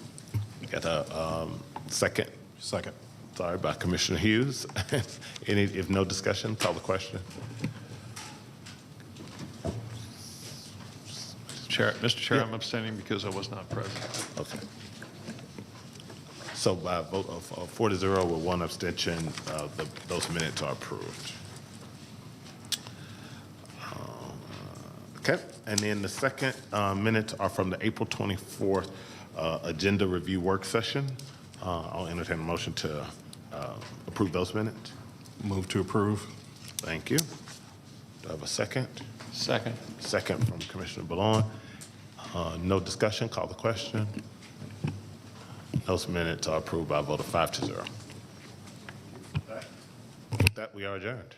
Got a second? Second. Sorry, by Commissioner Hughes. If no discussion, call the question. Mr. Chair, I'm abstaining because I was not present. Okay. So by a vote of 4-0 with 1 abstention, those minutes are approved. Okay, and then the second minutes are from the April 24th agenda review work session. I'll entertain a motion to approve those minutes. Move to approve. Thank you. Do I have a second? Second. Second from Commissioner Ballon. No discussion, call the question. Those minutes are approved by a vote of 5-0. With that, we are adjourned.